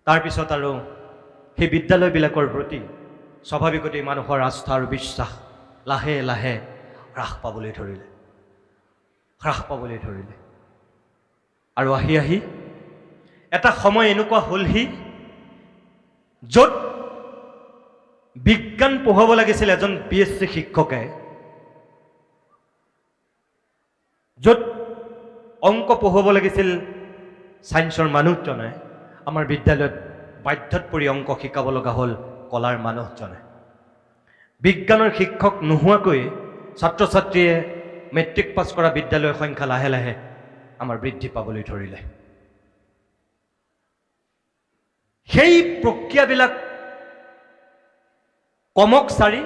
তাৰপিছত আৰু সেই বিদ্যালয়বিলাকৰ প্ৰতি স্বাভাৱিকতেই মানুহৰ আস্থা আৰু বিশ্বাস লাহে লাহে হ্ৰাস পাবলৈ ধৰিলে। আৰু আহি এটা সময় এনেকুৱা হ'লহি য'ত বিজ্ঞান পঢ়াব লাগিছিল এজন BSc শিক্ষকে, য'ত অংক পঢ়াব লাগিছিল ছায়েন্সৰ মানুহজনে, আমাৰ বিদ্যালয়ত বাধ্যত পৰি অংক শিকাব লগা হ'ল কলাৰ মানুহজনে। বিজ্ঞানৰ শিক্ষক নোহোৱাকৈ ছাত্ৰ ছাত্ৰীয়ে মেট্ৰিক পাছ কৰা বিদ্যালয়ৰ সংখ্যা লাহে লাহে আমাৰ বৃদ্ধি পাবলৈ ধৰিলে। সেই প্ৰক্ৰিয়াবিলাক কমক চাৰি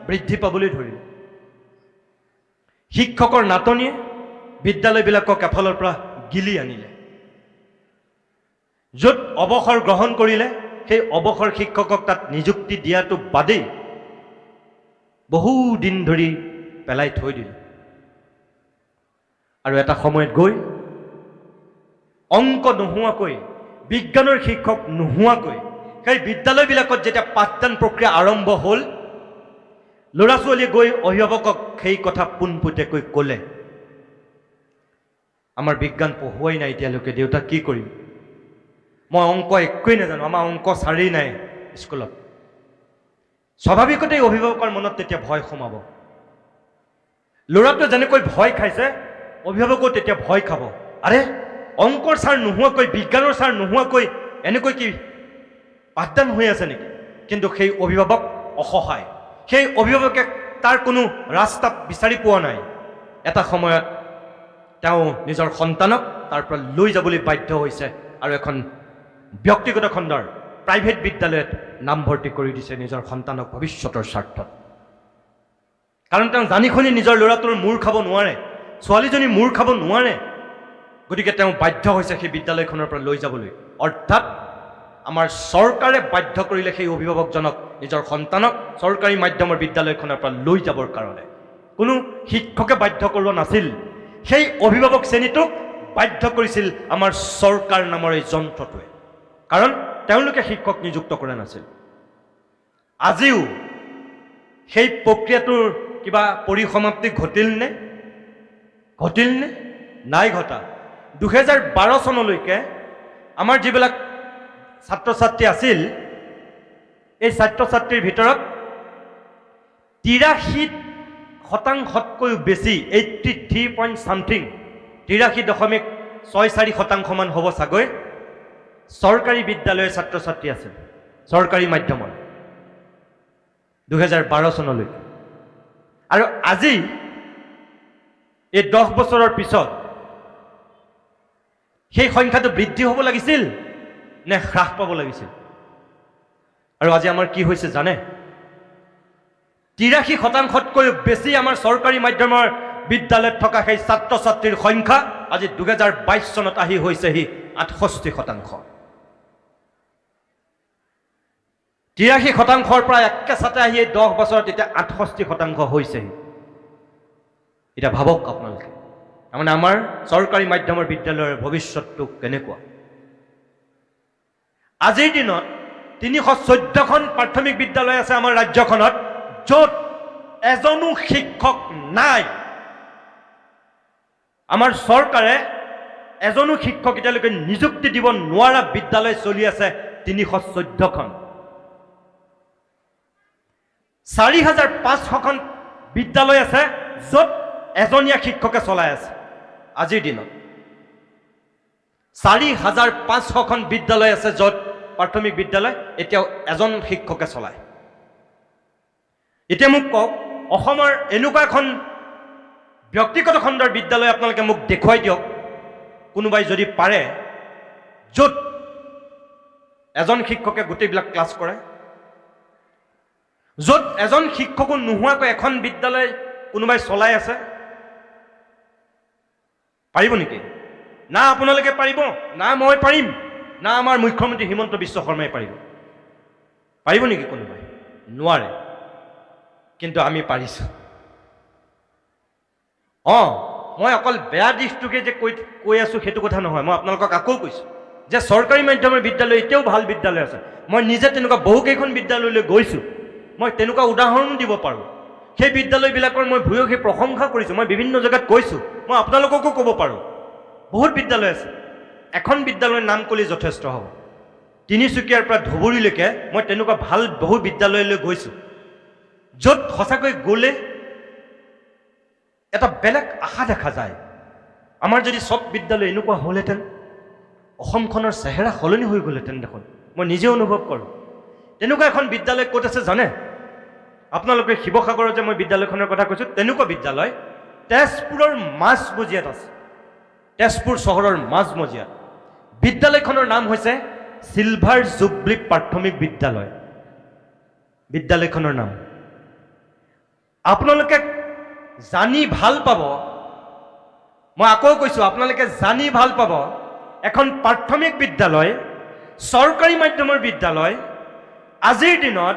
বৃদ্ধি পাবলৈ ধৰিলে। শিক্ষকৰ নাটনিয়ে বিদ্যালয়বিলাকক এফালৰ পৰা গিলি আনিলে। য'ত অৱসৰ গ্ৰহণ কৰিলে সেই অৱসৰ শিক্ষকক তাত নিযুক্তি দিয়াটো বাদেই বহু দিন ধৰি পেলাই থৈ দিলে। আৰু এটা সময়ত গৈ অংক নোহোৱাকৈ, বিজ্ঞানৰ শিক্ষক নোহোৱাকৈ সেই বিদ্যালয়বিলাকত যেতিয়া পাঠদান প্ৰক্ৰিয়া আৰম্ভ হ'ল, ল'ৰা ছোৱালীয়ে গৈ অভিভাৱকক সেই কথা পোনপটীয়াকৈ ক'লে, আমাৰ বিজ্ঞান পঢ়ুৱাই নাই এতিয়ালৈকে, দেউতা কি কৰিম, মই অংক একোৱেই নাজানো, আমাৰ অংক ছাৰেই নাই স্কুলত। স্বাভাৱিকতেই অভিভাৱকৰ মনত তেতিয়া ভয় সোমাব। ল'ৰাটোৱে যেনেকৈ ভয় খাইছে অভিভাৱকো তেতিয়া ভয় খাব। আৰে অংকৰ ছাৰ নোহোৱাকৈ, বিজ্ঞানৰ ছাৰ নোহোৱাকৈ এনেকৈ কি পাঠদান হৈ আছে নেকি? কিন্তু সেই অভিভাৱক অসহায়, সেই অভিভাৱকে তাৰ কোনো ৰাস্তা বিচাৰি পোৱা নাই। এটা সময়ত তেওঁ নিজৰ সন্তানক তাৰ পৰা লৈ যাবলৈ বাধ্য হৈছে আৰু এখন ব্যক্তিগত খণ্ডৰ প্ৰাইভেট বিদ্যালয়ত নামভৰ্তি কৰি দিছে নিজৰ সন্তানক ভৱিষ্যতৰ স্বাৰ্থত। কাৰণ তেওঁ জানি শুনি নিজৰ ল'ৰাটোৰ মূৰ খাব নোৱাৰে, ছোৱালীজনী মূৰ খাব নোৱাৰে, গতিকে তেওঁ বাধ্য হৈছে সেই বিদ্যালয়খনৰ পৰা লৈ যাবলৈ। অৰ্থাৎ আমাৰ চৰকাৰে বাধ্য কৰিলে সেই অভিভাৱকজনক নিজৰ সন্তানক চৰকাৰী মাধ্যমৰ বিদ্যালয়খনৰ পৰা লৈ যাবৰ কাৰণে। কোনো শিক্ষকে বাধ্য কৰোৱা নাছিল, সেই অভিভাৱক শ্ৰেণীটোক বাধ্য কৰিছিল আমাৰ চৰকাৰ নামৰ এই যন্ত্ৰটোৱে, কাৰণ তেওঁলোকে শিক্ষক নিযুক্ত কৰা নাছিল। আজিও সেই প্ৰক্ৰিয়াটোৰ কিবা পৰিসমাপ্তি ঘটিলনে? নাই ঘটা। 2012 চনলৈকে আমাৰ যিবিলাক ছাত্ৰ ছাত্ৰী আছিল, এই ছাত্ৰ ছাত্ৰীৰ ভিতৰত 83%তকৈও বেছি, 83 পইণ্ট ছামথিং, 83.64% মান হ'ব চাগৈ, চৰকাৰী বিদ্যালয়ৰ ছাত্ৰ ছাত্ৰী আছিল, চৰকাৰী মাধ্যমৰ 2012 চনলৈকে। আৰু আজি এই 10 বছৰৰ পিছত সেই সংখ্যাটো বৃদ্ধি হ'ব লাগিছিল নে হ্ৰাস পাব লাগিছিল? আৰু আজি আমাৰ কি হৈছে জানে? 83%তকৈও বেছি আমাৰ চৰকাৰী মাধ্যমৰ বিদ্যালয়ত থকা সেই ছাত্ৰ ছাত্ৰীৰ সংখ্যা আজি 2022 চনত আহি হৈছেহি 68%। 83%ৰ পৰা একেচাতে আহি 10 বছৰত এতিয়া 68% হৈছেহি। এতিয়া ভাবক আপোনালোকে, তাৰমানে আমাৰ চৰকাৰী মাধ্যমৰ বিদ্যালয়ৰ ভৱিষ্যতটো কেনেকুৱা? আজিৰ দিনত 314খন প্ৰাথমিক বিদ্যালয় আছে আমাৰ ৰাজ্যখনত, য'ত এজনো শিক্ষক নাই। আমাৰ চৰকাৰে এজনো শিক্ষক এতিয়ালৈকে নিযুক্তি দিব নোৱাৰা বিদ্যালয় চলি আছে ৩১৪খন। ৪৫০০খন বিদ্যালয় আছে য'ত এজনীয়া শিক্ষকে চলাই আছে আজিৰ দিনত। ৪৫০০খন বিদ্যালয় আছে য'ত প্ৰাথমিক বিদ্যালয় এতিয়াও এজন শিক্ষকে চলায়। এতিয়া মোক কওক, অসমৰ এনেকুৱা এখন ব্যক্তিগত খণ্ডৰ বিদ্যালয় আপোনালোকে মোক দেখুৱাই দিয়ক, কোনোবাই যদি পাৰে, য'ত এজন শিক্ষকে গোটেইবিলাক ক্লাছ কৰে, য'ত এজন শিক্ষকো নোহোৱাকৈ এখন বিদ্যালয় কোনোবাই চলাই আছে। পাৰিব নেকি? না আপোনালোকে পাৰিব, না মই পাৰিম, না আমাৰ মুখ্যমন্ত্ৰী হিমন্ত বিশ্ব শৰ্মাই পাৰিব। পাৰিব নেকি কোনোবাই? নোৱাৰে। কিন্তু আমি পাৰিছোঁ। মই অকল বেয়া দিশটোকে যে কৈ আছোঁ সেইটো কথা নহয়, মই আপোনালোকক আকৌ কৈছোঁ যে চৰকাৰী মাধ্যমৰ বিদ্যালয় এতিয়াও ভাল বিদ্যালয় আছে। মই নিজে তেনেকুৱা বহুকেইখন বিদ্যালয়লৈ গৈছোঁ, মই তেনেকুৱা উদাহৰণ দিব পাৰোঁ। সেই বিদ্যালয়বিলাকৰ মই ভূয়সী প্ৰশংসা কৰিছোঁ, মই বিভিন্ন জেগাত কৈছোঁ, মই আপোনালোককো ক'ব পাৰোঁ। বহুত বিদ্যালয় আছে, এখন বিদ্যালয়ৰ নাম ক'লেই যথেষ্ট হ'ব। তিনিচুকীয়াৰ পৰা ধুবুৰীলৈকে মই তেনেকুৱা ভাল বহু বিদ্যালয়লৈ গৈছোঁ, য'ত সঁচাকৈ গ'লে এটা বেলেগ আশা দেখা যায়। আমাৰ যদি চব বিদ্যালয় এনেকুৱা হ'লহেঁতেন, অসমখনৰ চেহেৰা সলনি হৈ গ'লহেঁতেন দেখোন। মই নিজে অনুভৱ কৰোঁ। তেনেকুৱা এখন বিদ্যালয় ক'ত আছে জানে? আপোনালোকে শিৱসাগৰৰ যে মই বিদ্যালয়খনৰ কথা কৈছোঁ, তেনেকুৱা বিদ্যালয় তেজপুৰৰ মাজমজিয়াত আছে। তেজপুৰ চহৰৰ মাজমজিয়াত বিদ্যালয়খনৰ নাম হৈছে চিলভাৰ জুবলি প্ৰাথমিক বিদ্যালয়। বিদ্যালয়খনৰ নাম আপোনালোকে জানি ভাল পাব। মই আকৌ কৈছোঁ, আপোনালোকে জানি ভাল পাব, এখন প্ৰাথমিক বিদ্যালয়, চৰকাৰী মাধ্যমৰ বিদ্যালয়, আজিৰ দিনত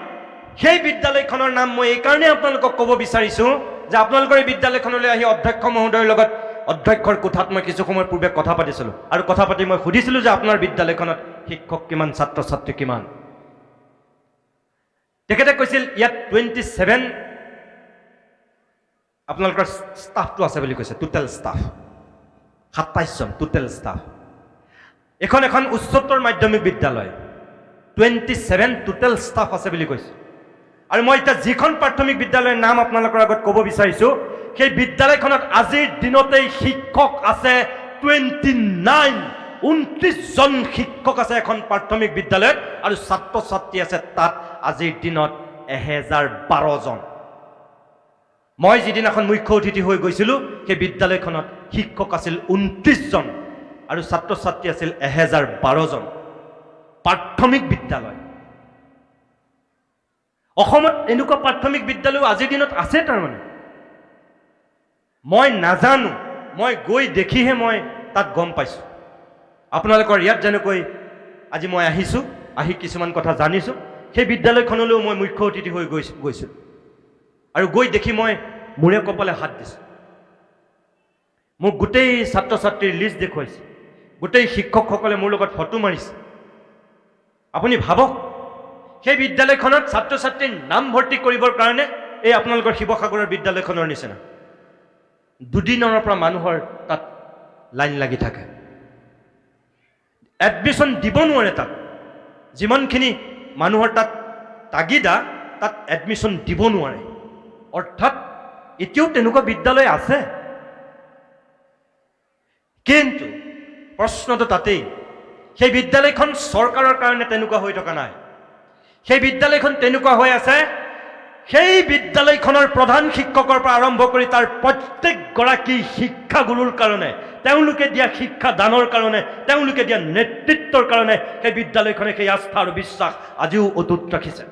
সেই বিদ্যালয়খনৰ নাম মই এইকাৰণে আপোনালোকক ক'ব বিচাৰিছোঁ যে আপোনালোকৰ এই বিদ্যালয়খনলৈ আহি অধ্যক্ষ মহোদয়ৰ লগত অধ্যক্ষৰ কোঠাত মই কিছু সময় পূৰ্বে কথা পাতিছিলোঁ, আৰু কথা পাতি মই সুধিছিলোঁ যে আপোনাৰ বিদ্যালয়খনত শিক্ষক কিমান, ছাত্ৰ ছাত্ৰী কিমান। তেখেতে কৈছিল ইয়াত 27 আপোনালোকৰ ষ্টাফটো আছে বুলি কৈছে, টোটেল ষ্টাফ 27 জন টোটেল ষ্টাফ। এখন উচ্চতৰ মাধ্যমিক বিদ্যালয়, 27 টোটেল ষ্টাফ আছে বুলি কৈছে। আৰু মই এতিয়া যিখন প্ৰাথমিক বিদ্যালয়ৰ নাম আপোনালোকৰ আগত ক'ব বিচাৰিছোঁ, সেই বিদ্যালয়খনত আজিৰ দিনতেই শিক্ষক আছে 29 জন শিক্ষক আছে এখন প্ৰাথমিক বিদ্যালয়ত, আৰু ছাত্ৰ ছাত্ৰী আছে তাত আজিৰ দিনত 1012 জন। মই যিদিনাখন মুখ্য অতিথি হৈ গৈছিলোঁ, সেই বিদ্যালয়খনত শিক্ষক আছিল 29 জন আৰু ছাত্ৰ ছাত্ৰী আছিল 1012 জন। প্ৰাথমিক বিদ্যালয় অসমত এনেকুৱা প্ৰাথমিক বিদ্যালয় আজিৰ দিনত আছে। তাৰমানে মই নাজানো, মই গৈ দেখিহে মই তাত গম পাইছোঁ। আপোনালোকৰ ইয়াত যেনেকৈ আজি মই আহিছোঁ, আহি কিছুমান কথা জানিছোঁ, সেই বিদ্যালয়খনলৈও মই মুখ্য অতিথি হৈ গৈছোঁ, আৰু গৈ দেখি মই মূৰে কপালে হাত দিছোঁ। মোক গোটেই ছাত্ৰ ছাত্ৰীৰ লিষ্ট দেখুৱাইছে, গোটেই শিক্ষকসকলে মোৰ লগত ফটো মাৰিছে। আপুনি ভাবক, সেই বিদ্যালয়খনত ছাত্ৰ ছাত্ৰীৰ নাম ভৰ্তি কৰিবৰ কাৰণে এই আপোনালোকৰ শিৱসাগৰৰ বিদ্যালয়খনৰ নিচিনা দুদিনৰ পৰা মানুহৰ তাত লাইন লাগি থাকে। এডমিশ্যন দিব নোৱাৰে তাত, যিমানখিনি মানুহৰ তাত তাগিদা, তাত এডমিশ্যন দিব নোৱাৰে। অৰ্থাৎ এতিয়াও তেনেকুৱা বিদ্যালয় আছে। কিন্তু প্ৰশ্নটো তাতেই, সেই বিদ্যালয়খন চৰকাৰৰ কাৰণে তেনেকুৱা হৈ থকা নাই। সেই বিদ্যালয়খন তেনেকুৱা হৈ আছে, সেই বিদ্যালয়খনৰ প্ৰধান শিক্ষকৰ পৰা আৰম্ভ কৰি তাৰ প্ৰত্যেকগৰাকী শিক্ষাগুৰুৰ কাৰণে, তেওঁলোকে দিয়া শিক্ষা দানৰ কাৰণে, তেওঁলোকে দিয়া নেতৃত্বৰ কাৰণে সেই বিদ্যালয়খনে সেই আস্থা আৰু বিশ্বাস আজিও অটুট ৰাখিছে।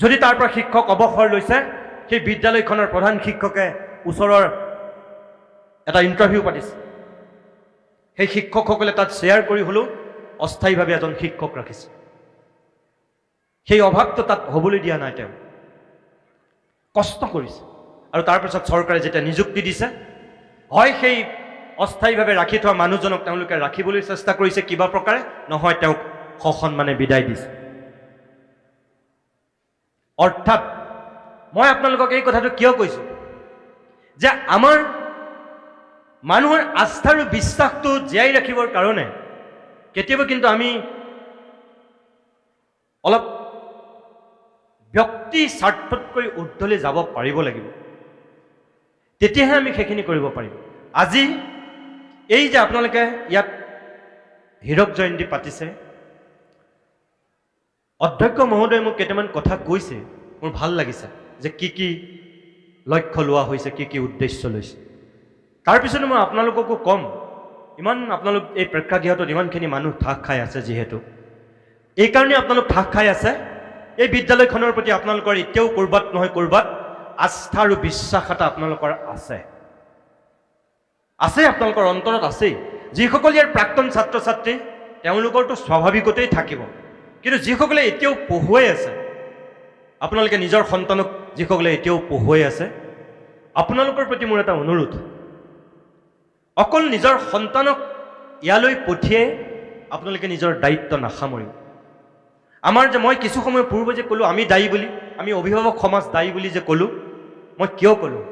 যদি তাৰ পৰা শিক্ষক অৱসৰ লৈছে, সেই বিদ্যালয়খনৰ প্ৰধান শিক্ষকে ওচৰৰ এটা ইণ্টাৰভিউ পাতিছে। সেই শিক্ষকসকলে তাত শ্বেয়াৰ কৰি হ'লেও অস্থায়ীভাৱে এজন শিক্ষক ৰাখিছে। সেই অভাৱটো তাত হ'বলৈ দিয়া নাই। তেওঁ কষ্ট কৰিছে, আৰু তাৰপিছত চৰকাৰে যেতিয়া নিযুক্তি দিছে, হয় সেই অস্থায়ীভাৱে ৰাখি থোৱা মানুহজনক তেওঁলোকে ৰাখিবলৈ চেষ্টা কৰিছে কিবা প্ৰকাৰে, নহয় তেওঁক সসন্মানে বিদায় দিছে। অৰ্থাৎ মই আপোনালোকক এই কথাটো কিয় কৈছোঁ যে আমাৰ মানুহৰ আস্থা আৰু বিশ্বাসটো জীয়াই ৰাখিবৰ কাৰণে কেতিয়াবা কিন্তু আমি অলপ ব্যক্তি স্বাৰ্থতকৈ ঊৰ্ধলৈ যাব পাৰিব লাগিব, তেতিয়াহে আমি সেইখিনি কৰিব পাৰিম। আজি এই যে আপোনালোকে ইয়াত হীৰক জয়ন্তী পাতিছে, অধ্যক্ষ মহোদয়ে মোক কেইটামান কথা কৈছে, মোৰ ভাল লাগিছে যে কি কি লক্ষ্য লোৱা হৈছে, কি কি উদ্দেশ্য লৈছে। তাৰপিছতো মই আপোনালোককো ক'ম, ইমান আপোনালোক এই প্ৰেক্ষাগৃহটোত ইমানখিনি মানুহ ঠাক খাই আছে, যিহেতু এইকাৰণে আপোনালোক ঠাক খাই আছে, এই বিদ্যালয়খনৰ প্ৰতি আপোনালোকৰ এতিয়াও ক'ৰবাত নহয় ক'ৰবাত আস্থা আৰু বিশ্বাস এটা আপোনালোকৰ আছে, আপোনালোকৰ অন্তৰত আছেই। যিসকল ইয়াৰ প্ৰাক্তন ছাত্ৰ ছাত্ৰী তেওঁলোকৰতো স্বাভাৱিকতেই থাকিব, কিন্তু যিসকলে এতিয়াও পঢ়ুৱাই আছে, আপোনালোকে নিজৰ সন্তানক যিসকলে এতিয়াও পঢ়ুৱাই আছে, আপোনালোকৰ প্ৰতি মোৰ এটা অনুৰোধ, অকল নিজৰ সন্তানক ইয়ালৈ পঠিয়াই আপোনালোকে নিজৰ দায়িত্ব নাসামৰিব। আমাৰ যে মই কিছু সময় পূৰ্বে যে ক'লোঁ আমি দায়ী বুলি, আমি অভিভাৱক সমাজ দায়ী বুলি যে ক'লোঁ, মই কিয় ক'লোঁ?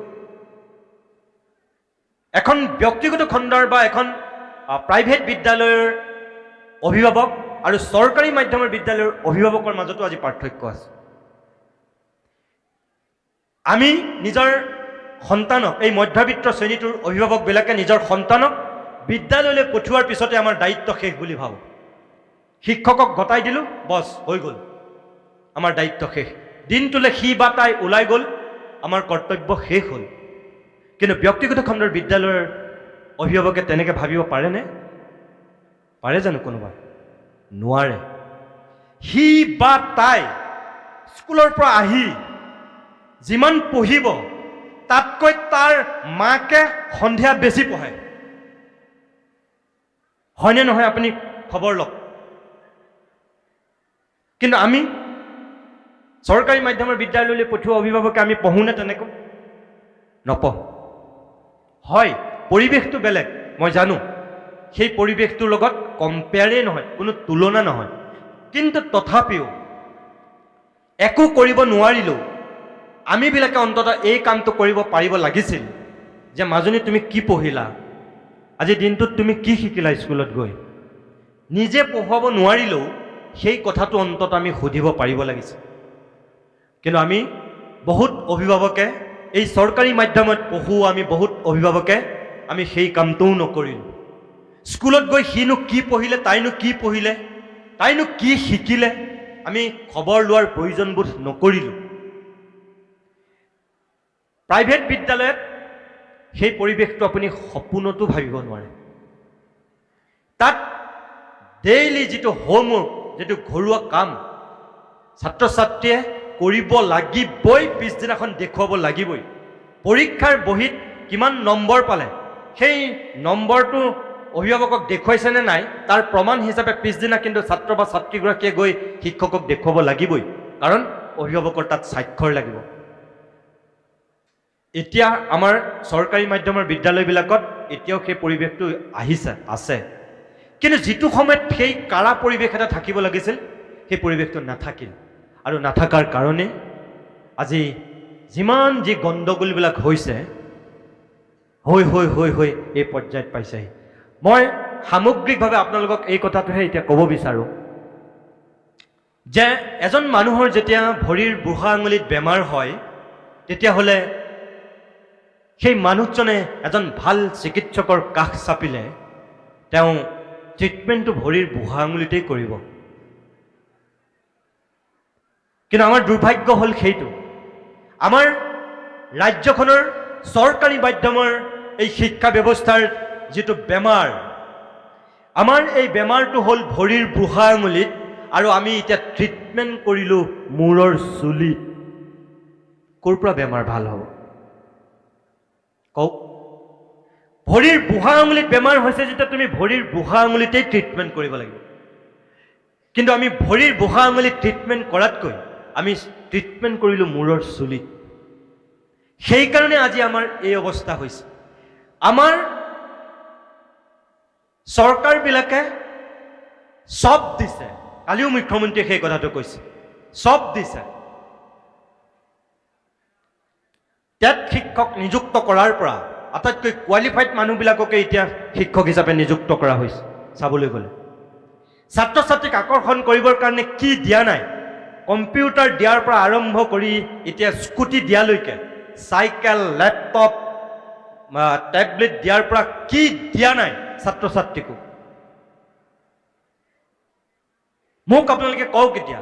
এখন ব্যক্তিগত খণ্ডৰ বা এখন প্ৰাইভেট বিদ্যালয়ৰ অভিভাৱক আৰু চৰকাৰী মাধ্যমৰ বিদ্যালয়ৰ অভিভাৱকৰ মাজতো আজি পাৰ্থক্য আছে। আমি নিজৰ সন্তানক, এই মধ্যবিত্ত শ্ৰেণীটোৰ অভিভাৱকবিলাকে নিজৰ সন্তানক বিদ্যালয়লৈ পঠিওৱাৰ পিছতে আমাৰ দায়িত্ব শেষ বুলি ভাবোঁ। শিক্ষকক গতাই দিলোঁ, বছ হৈ গ'ল, আমাৰ দায়িত্ব শেষ। দিনটোলৈ সি বা তাই ওলাই গ'ল, আমাৰ কৰ্তব্য শেষ হ'ল। কিন্তু ব্যক্তিগত খণ্ডৰ বিদ্যালয়ৰ অভিভাৱকে তেনেকৈ ভাবিব পাৰেনে? পাৰে জানো কোনোবা? নোৱাৰে। সি বা তাই স্কুলৰ পৰা আহি যিমান পঢ়িব তাতকৈ তাৰ মাকে সন্ধিয়া বেছি পঢ়ে, হয়নে নহয়? আপুনি খবৰ লওক। কিন্তু আমি চৰকাৰী মাধ্যমৰ বিদ্যালয়লৈ পঠিওৱা অভিভাৱকে আমি পঢ়োঁনে তেনেকৈ? নপঢ়োঁ। হয়, পৰিৱেশটো বেলেগ, মই জানো, সেই পৰিৱেশটোৰ লগত কম্পেয়াৰেই নহয়, কোনো তুলনা নহয়। কিন্তু তথাপিও একো কৰিব নোৱাৰিলেও আমিবিলাকে অন্ততঃ এই কামটো কৰিব পাৰিব লাগিছিল যে মাজনী তুমি কি পঢ়িলা, আজি দিনটোত তুমি কি শিকিলা স্কুলত গৈ। নিজে পঢ়ুৱাব নোৱাৰিলেও সেই কথাটো অন্ততঃ আমি সুধিব পাৰিব লাগিছিল। কিন্তু আমি বহুত অভিভাৱকে, এই চৰকাৰী মাধ্যমত পঢ়োৱা আমি বহুত অভিভাৱকে আমি সেই কামটোও নকৰিলোঁ। স্কুলত গৈ সিনো কি পঢ়িলে, তাইনো কি পঢ়িলে, তাইনো কি শিকিলে, আমি খবৰ লোৱাৰ প্ৰয়োজনবোধ নকৰিলোঁ। প্ৰাইভেট বিদ্যালয়ত সেই পৰিৱেশটো আপুনি সপোনতো ভাবিব নোৱাৰে। তাত ডেইলি যিটো হোমৱৰ্ক, যিটো ঘৰুৱা কাম ছাত্ৰ ছাত্ৰীয়ে কৰিব লাগিবই, পিছদিনাখন দেখুৱাব লাগিবই। পৰীক্ষাৰ বহীত কিমান নম্বৰ পালে, সেই নম্বৰটো অভিভাৱকক দেখুৱাইছেনে নাই তাৰ প্ৰমাণ হিচাপে পিছদিনা কিন্তু ছাত্ৰ বা ছাত্ৰীগৰাকীয়ে গৈ শিক্ষকক দেখুৱাব লাগিবই, কাৰণ অভিভাৱকৰ তাত স্বাক্ষৰ লাগিব। এতিয়া আমাৰ চৰকাৰী মাধ্যমৰ বিদ্যালয়বিলাকত এতিয়াও সেই পৰিৱেশটো আছে, কিন্তু যিটো সময়ত সেই কাৰা পৰিৱেশ এটা থাকিব লাগিছিল সেই পৰিৱেশটো নাথাকিল। আৰু নাথাকাৰ কাৰণে আজি যিমান যি গণ্ডগোলবিলাক হৈছে, হৈ এই পৰ্যায়ত পাইছেহি। মই সামগ্ৰিকভাৱে আপোনালোকক এই কথাটোহে এতিয়া ক'ব বিচাৰোঁ যে এজন মানুহৰ যেতিয়া ভৰিৰ বুঢ়া আঙুলিত বেমাৰ হয়, তেতিয়াহ'লে সেই মানুহজনে এজন ভাল চিকিৎসকৰ কাষ চাপিলে তেওঁ ট্ৰিটমেণ্টটো ভৰিৰ বুঢ়া আঙুলিতেই কৰিব। কিন্তু আমাৰ দুৰ্ভাগ্য হ'ল সেইটো, আমাৰ ৰাজ্যখনৰ চৰকাৰী মাধ্যমৰ এই শিক্ষা ব্যৱস্থাৰ যিটো বেমাৰ, আমাৰ এই বেমাৰটো হ'ল ভৰিৰ বুঢ়া আঙুলিত, আৰু আমি এতিয়া ট্ৰিটমেণ্ট কৰিলোঁ মূৰৰ চুলিত। ক'ৰ পৰা বেমাৰ ভাল হ'ব কওক? ভৰিৰ বুঢ়া আঙুলিত বেমাৰ হৈছে যেতিয়া তুমি ভৰিৰ বুঢ়া আঙুলিতেই ট্ৰিটমেণ্ট কৰিব লাগিব। কিন্তু আমি ভৰিৰ বুঢ়া আঙুলিত ট্ৰিটমেণ্ট কৰাতকৈ আমি ট্ৰিটমেণ্ট কৰিলোঁ মূৰৰ চুলিত। সেইকাৰণে আজি আমাৰ এই অৱস্থা হৈছে। আমাৰ চৰকাৰবিলাকে চব দিছে, কালিও মুখ্যমন্ত্ৰীয়ে সেই কথাটো কৈছে, চব দিছে। টেট শিক্ষক নিযুক্ত কৰাৰ পৰা আটাইতকৈ কোৱালিফাইড মানুহবিলাককে এতিয়া শিক্ষক হিচাপে নিযুক্ত কৰা হৈছে চাবলৈ গ'লে ছাত্ৰ ছাত্ৰীক আকৰ্ষণ কৰিবৰ কাৰণে কি দিয়া নাই কম্পিউটাৰ দিয়াৰ পৰা আৰম্ভ কৰি এতিয়া স্কুটি দিয়ালৈকে চাইকেল লেপটপ টেবলেট দিয়াৰ পৰা কি দিয়া নাই ছাত্ৰ ছাত্ৰীকো মোক আপোনালোকে কওক এতিয়া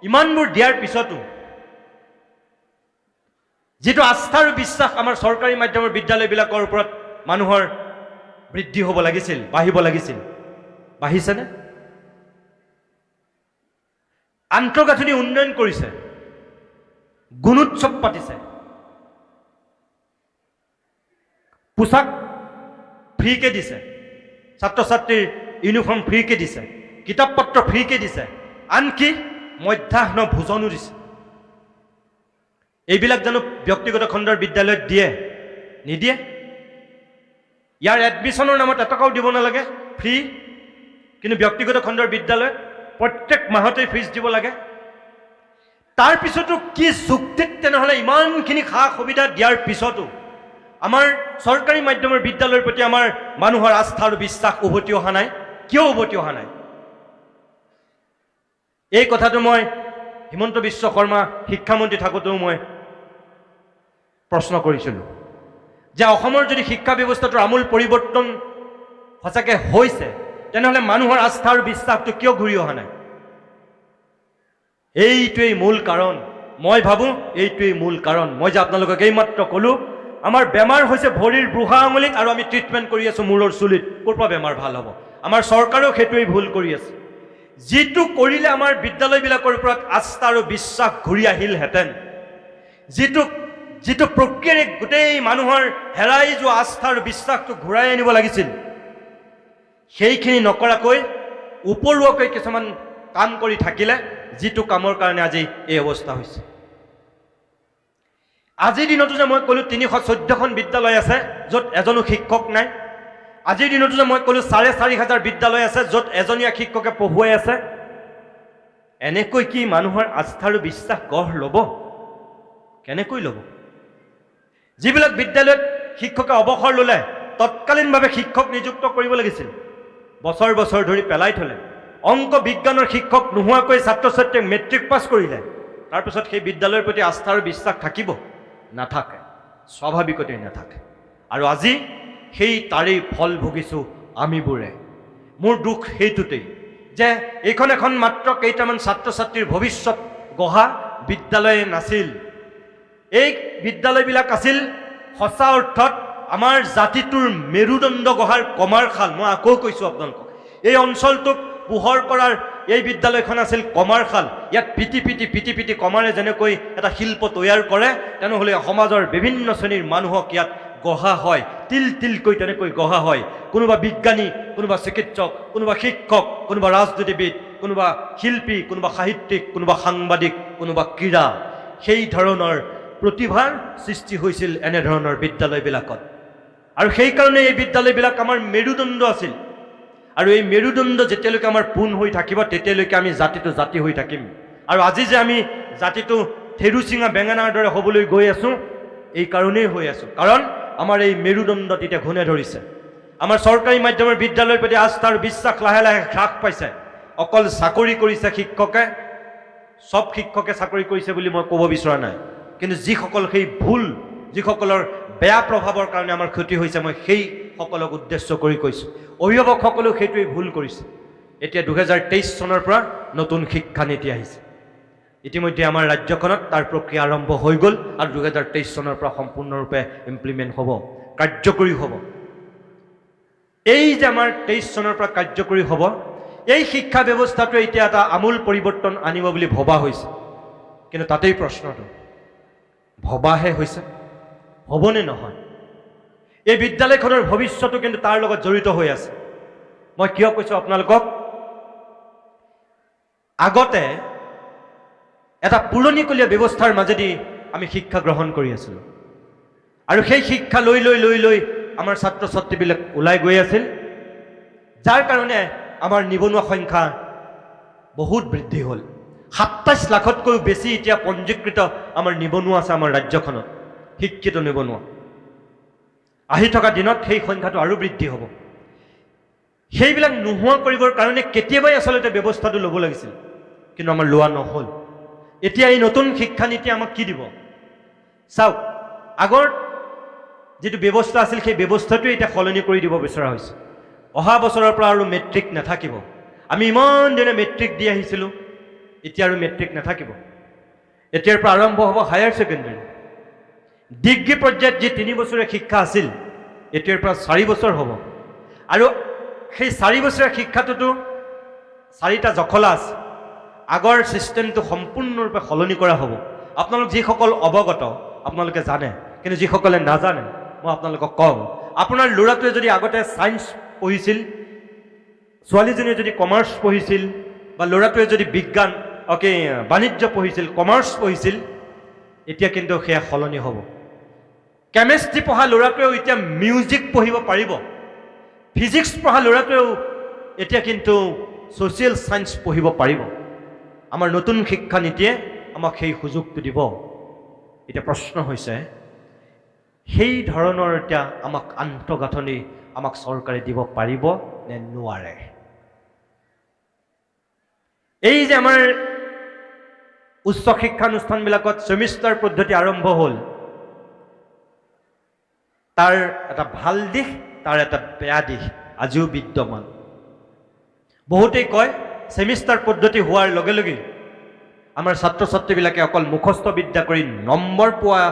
ইমানবোৰ দিয়াৰ পিছতো যেটো আস্থা আৰু বিশ্বাস আমাৰ চৰকাৰী মাধ্যমৰ বিদ্যালয়বিলাকৰ ওপৰত মানুহৰ বৃদ্ধি হ'ব লাগিছিল বাঢ়িব লাগিছিল বাঢ়িছেনে আন্তঃগাঁথনি উন্নয়ন কৰিছে গুণোৎসৱ পাতিছে পোছাক ফ্ৰীকে দিছে ছাত্ৰ ছাত্ৰীৰ ইউনিফৰ্ম ফ্ৰীকে দিছে কিতাপ পত্ৰ ফ্ৰীকে দিছে আনকি মধ্যাহ্ন ভোজনো দিছে এইবিলাক জানো ব্যক্তিগত খণ্ডৰ বিদ্যালয়ত দিয়ে নিদিয়ে ইয়াৰ এডমিশ্যনৰ নামত এটকাও দিব নালাগে ফ্ৰী কিন্তু ব্যক্তিগত খণ্ডৰ বিদ্যালয়ত প্ৰত্যেক মাহতেই ফিজ দিব লাগে তাৰ পিছতো কি যুক্তিত তেনেহ'লে ইমানখিনি সা সুবিধা দিয়াৰ পিছতো আমাৰ চৰকাৰী মাধ্যমৰ বিদ্যালয়ৰ প্ৰতি আমাৰ মানুহৰ আস্থা আৰু বিশ্বাস উভতি অহা নাই কিয় উভতি অহা নাই এই কথাটো মই হিমন্ত বিশ্ব শৰ্মা শিক্ষামন্ত্ৰী থাকোঁতেও মই প্ৰশ্ন কৰিছিলোঁ যে অসমৰ যদি শিক্ষা ব্যৱস্থাটোৰ আমূল পৰিৱৰ্তন সঁচাকৈ হৈছে তেনেহ'লে মানুহৰ আস্থা আৰু বিশ্বাসটো কিয় ঘূৰি অহা নাই এইটোৱেই মূল কাৰণ মই ভাবোঁ এইটোৱেই মূল কাৰণ মই যে আপোনালোকক এইমাত্ৰ ক'লোঁ আমাৰ বেমাৰ হৈছে ভৰিৰ বুঢ়া আঙুলিত আৰু আমি ট্ৰিটমেণ্ট কৰি আছোঁ মূৰৰ চুলিত ক'ৰ পৰা বেমাৰ ভাল হ'ব আমাৰ চৰকাৰেও সেইটোৱেই ভুল কৰি আছে যিটো কৰিলে আমাৰ বিদ্যালয়বিলাকৰ ওপৰত আস্থা আৰু বিশ্বাস ঘূৰি আহিলহেঁতেন যিটো প্ৰক্ৰিয়াৰে গোটেই মানুহৰ হেৰাই যোৱা আস্থা আৰু বিশ্বাসটো ঘূৰাই আনিব লাগিছিল সেইখিনি নকৰাকৈ উপৰুৱাকৈ কিছুমান কাম কৰি থাকিলে যিটো কামৰ কাৰণে আজি এই অৱস্থা হৈছে আজিৰ দিনতো যে মই ক'লোঁ ৩১৪খন বিদ্যালয় আছে য'ত এজনো শিক্ষক নাই আজিৰ দিনতো যে মই ক'লোঁ ৪,৫০০ বিদ্যালয় আছে য'ত এজনীয়া শিক্ষকে পঢ়ুৱাই আছে এনেকৈ কি মানুহৰ আস্থা আৰু বিশ্বাস গঢ় ল'ব কেনেকৈ ল'ব যিবিলাক বিদ্যালয়ত শিক্ষকে অৱসৰ ল'লে তৎকালীনভাৱে শিক্ষক নিযুক্ত কৰিব লাগিছিল বছৰ বছৰ ধৰি পেলাই থ'লে অংক বিজ্ঞানৰ শিক্ষক নোহোৱাকৈ ছাত্ৰ ছাত্ৰীয়ে মেট্ৰিক পাছ কৰিলে তাৰপিছত সেই বিদ্যালয়ৰ প্ৰতি আস্থা আৰু বিশ্বাস থাকিব নাথাকে স্বাভাৱিকতেই নাথাকে আৰু আজি সেই তাৰেই ফল ভুগিছোঁ আমিবোৰে মোৰ দুখ সেইটোতেই যে এইখন এখন মাত্ৰ কেইটামান ছাত্ৰ ছাত্ৰীৰ ভৱিষ্যত গঢ়া বিদ্যালয় নাছিল এই বিদ্যালয়বিলাক আছিল সঁচা অৰ্থত আমাৰ জাতিটোৰ মেৰুদণ্ড গঢ়াৰ কমাৰশাল মই আকৌ কৈছোঁ আপোনালোকক এই অঞ্চলটোক পোহৰ কৰাৰ এই বিদ্যালয়খন আছিল কমাৰশাল ইয়াত পিটি পিটি কমাৰে যেনেকৈ এটা শিল্প তৈয়াৰ কৰে তেনেহ'লে সমাজৰ বিভিন্ন শ্ৰেণীৰ মানুহক ইয়াত গঢ়া হয় তিল তিলকৈ তেনেকৈ গঢ়া হয় কোনোবা বিজ্ঞানী কোনোবা চিকিৎসক কোনোবা শিক্ষক কোনোবা ৰাজনীতিবিদ কোনোবা শিল্পী কোনোবা সাহিত্যিক কোনোবা সাংবাদিক কোনোবা ক্ৰীড়া সেই ধৰণৰ প্ৰতিভাৰ সৃষ্টি হৈছিল এনেধৰণৰ বিদ্যালয়বিলাকত আৰু সেইকাৰণে এই বিদ্যালয়বিলাক আমাৰ মেৰুদণ্ড আছিল আৰু এই মেৰুদণ্ড যেতিয়ালৈকে আমাৰ পোন হৈ থাকিব তেতিয়ালৈকে আমি জাতিটো জাতি হৈ থাকিম আৰু আজি যে আমি জাতিটো থেৰুচিঙা বেঙেনাৰ দৰে হ'বলৈ গৈ আছোঁ এই কাৰণেই হৈ আছোঁ কাৰণ আমাৰ এই মেৰুদণ্ড তেতিয়া ঘূনে ধৰিছে আমাৰ চৰকাৰী মাধ্যমৰ বিদ্যালয়ৰ প্ৰতি আস্থা আৰু বিশ্বাস লাহে লাহে হ্ৰাস পাইছে অকল চাকৰি কৰিছে শিক্ষকে সব শিক্ষকে চাকৰি কৰিছে বুলি মই ক'ব বিচৰা নাই কিন্তু যিসকল সেই ভুল যিসকলৰ বেয়া প্ৰভাৱৰ কাৰণে আমাৰ ক্ষতি হৈছে মই সেই সকলক উদ্দেশ্য কৰি কৈছোঁ অভিভাৱকসকলেও সেইটোৱেই ভুল কৰিছে এতিয়া 2023 চনৰ পৰা নতুন শিক্ষানীতি আহিছে ইতিমধ্যে আমাৰ ৰাজ্যখনত তাৰ প্ৰক্ৰিয়া আৰম্ভ হৈ গ'ল আৰু 2023 চনৰ পৰা সম্পূৰ্ণৰূপে ইমপ্লিমেণ্ট হ'ব কাৰ্যকৰী হ'ব এই যে আমাৰ 23 চনৰ পৰা কাৰ্যকৰী হ'ব এই শিক্ষা ব্যৱস্থাটোৱে এতিয়া এটা আমূল পৰিৱৰ্তন আনিব বুলি ভবা হৈছে কিন্তু তাতেই প্ৰশ্নটো ভবাহে হৈছে হ'বনে নহয় এই বিদ্যালয়খনৰ ভৱিষ্যতো কিন্তু তাৰ লগত জড়িত হৈ আছে মই কিয় কৈছোঁ আপোনালোকক আগতে এটা পুৰণিকলীয়া ব্যৱস্থাৰ মাজেদি আমি শিক্ষা গ্ৰহণ কৰি আছিলোঁ আৰু সেই শিক্ষা লৈ আমাৰ ছাত্ৰ ছাত্ৰীবিলাক ওলাই গৈ আছিল যাৰ কাৰণে আমাৰ নিবনুৱা সংখ্যা বহুত বৃদ্ধি হ'ল 27 লাখতকৈও বেছি এতিয়া পঞ্জীকৃত আমাৰ নিবনুৱা আছে আমাৰ ৰাজ্যখনত শিক্ষিত নিবনুৱা আহি থকা দিনত সেই সংখ্যাটো আৰু বৃদ্ধি হ'ব সেইবিলাক নোহোৱা কৰিবৰ কাৰণে কেতিয়াবাই আচলতে ব্যৱস্থাটো ল'ব লাগিছিল কিন্তু আমাৰ লোৱা নহ'ল এতিয়া এই নতুন শিক্ষানীতি আমাক কি দিব চাওক আগৰ যেটো ব্যৱস্থা আছিল সেই ব্যৱস্থাটো এটা সলনি কৰি দিব বিচৰা হৈছে অহা বছৰৰ পৰা আৰু মেট্ৰিক নাথাকিব আমি ইমান দিনে মেট্ৰিক দি আহিছিলোঁ এতিয়া আৰু মেট্ৰিক নাথাকিব এতিয়াৰ পৰা আৰম্ভ হ'ব হায়াৰ সেকেন্ডাৰী ডিগ্ৰী পৰ্যায়ত যি 3 বছৰীয়া শিক্ষা আছিল এতিয়াৰ পৰা 4 বছৰ হ'ব আৰু সেই 4 বছৰীয়া শিক্ষাটোতো 4টা জখলা আছে আগৰ সিস্টেমটো সম্পূৰ্ণৰূপে সলনি কৰা হ'ব আপোনালোক যিসকল অৱগত আপোনালোকে জানে কিন্তু যিসকলে নাজানে মই আপোনালোকক কম আপোনাৰ ল'ৰাটোৱে যদি আগতে সায়েন্স পঢ়িছিল ছোৱালীজনীয়ে যদি কমাৰ্চ পঢ়িছিল বা ল'ৰাটোৱে যদি বিজ্ঞান বাণিজ্য পঢ়িছিল কমাৰ্চ পঢ়িছিল এতিয়া কিন্তু সেয়া সলনি হ'ব কেমিষ্ট্ৰি পঢ়া ল'ৰাটোৱেও এতিয়া মিউজিক পঢ়িব পাৰিব ফিজিক্স পঢ়া ল'ৰাটোৱেও এতিয়া কিন্তু সোশ্যাল সায়েন্স পঢ়িব পাৰিব আমাৰ নতুন শিক্ষা নীতিয়ে আমাক সেই সুযোগটো দিব এতিয়া প্ৰশ্ন হৈছে সেই ধৰণৰ এতিয়া আমাক আন্তঃগাঁথনি আমাক চৰকাৰে দিব পাৰিব নে নোৱাৰে এই যে আমাৰ উচ্চ শিক্ষানুষ্ঠানবিলাকত সেমিষ্টাৰ পদ্ধতি আৰম্ভ হ'ল তাৰ এটা ভাল দিশ তাৰ এটা বেয়া দিশ আজিও বিদ্যমান বহুতেই কয় সেমিষ্টাৰ পদ্ধতি হোৱাৰ লগে লগে আমাৰ ছাত্ৰ ছাত্ৰীবিলাকে অকল মুখস্থ বিদ্যা কৰি নম্বৰ পোৱা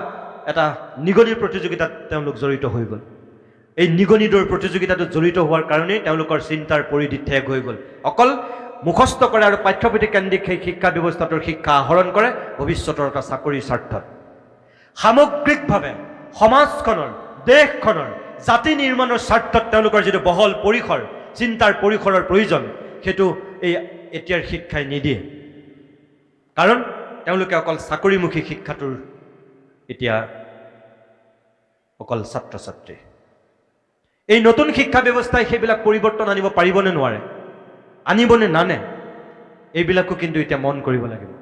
এটা নিগনিৰ প্ৰতিযোগিতাত তেওঁলোক জড়িত হৈ গ'ল এই নিগনিৰ প্ৰতিযোগিতাটো জড়িত হোৱাৰ কাৰণে তেওঁলোকৰ চিন্তাৰ পৰিধি ঠেক হৈ গ'ল অকল মুখস্থ কৰে আৰু পাঠ্যপুথি কেন্দ্ৰিক সেই শিক্ষা ব্যৱস্থাটোৰ শিক্ষা আহৰণ কৰে ভৱিষ্যতৰ এটা চাকৰিৰ স্বাৰ্থত সামগ্ৰিকভাৱে সমাজখনৰ দেশখনৰ জাতি নিৰ্মাণৰ স্বাৰ্থত তেওঁলোকৰ যিটো বহল পৰিসৰ চিন্তাৰ পৰিসৰৰ প্ৰয়োজন সেইটো এই এতিয়াৰ শিক্ষাই নিদিয়ে কাৰণ তেওঁলোকে অকল চাকৰিমুখী শিক্ষাটোৰ এতিয়া অকল ছাত্ৰ ছাত্ৰী এই নতুন শিক্ষা ব্যৱস্থাই সেইবিলাক পৰিৱৰ্তন আনিব পাৰিবনে নোৱাৰে আনিবনে নানে এইবিলাকো কিন্তু এতিয়া মন কৰিব লাগিব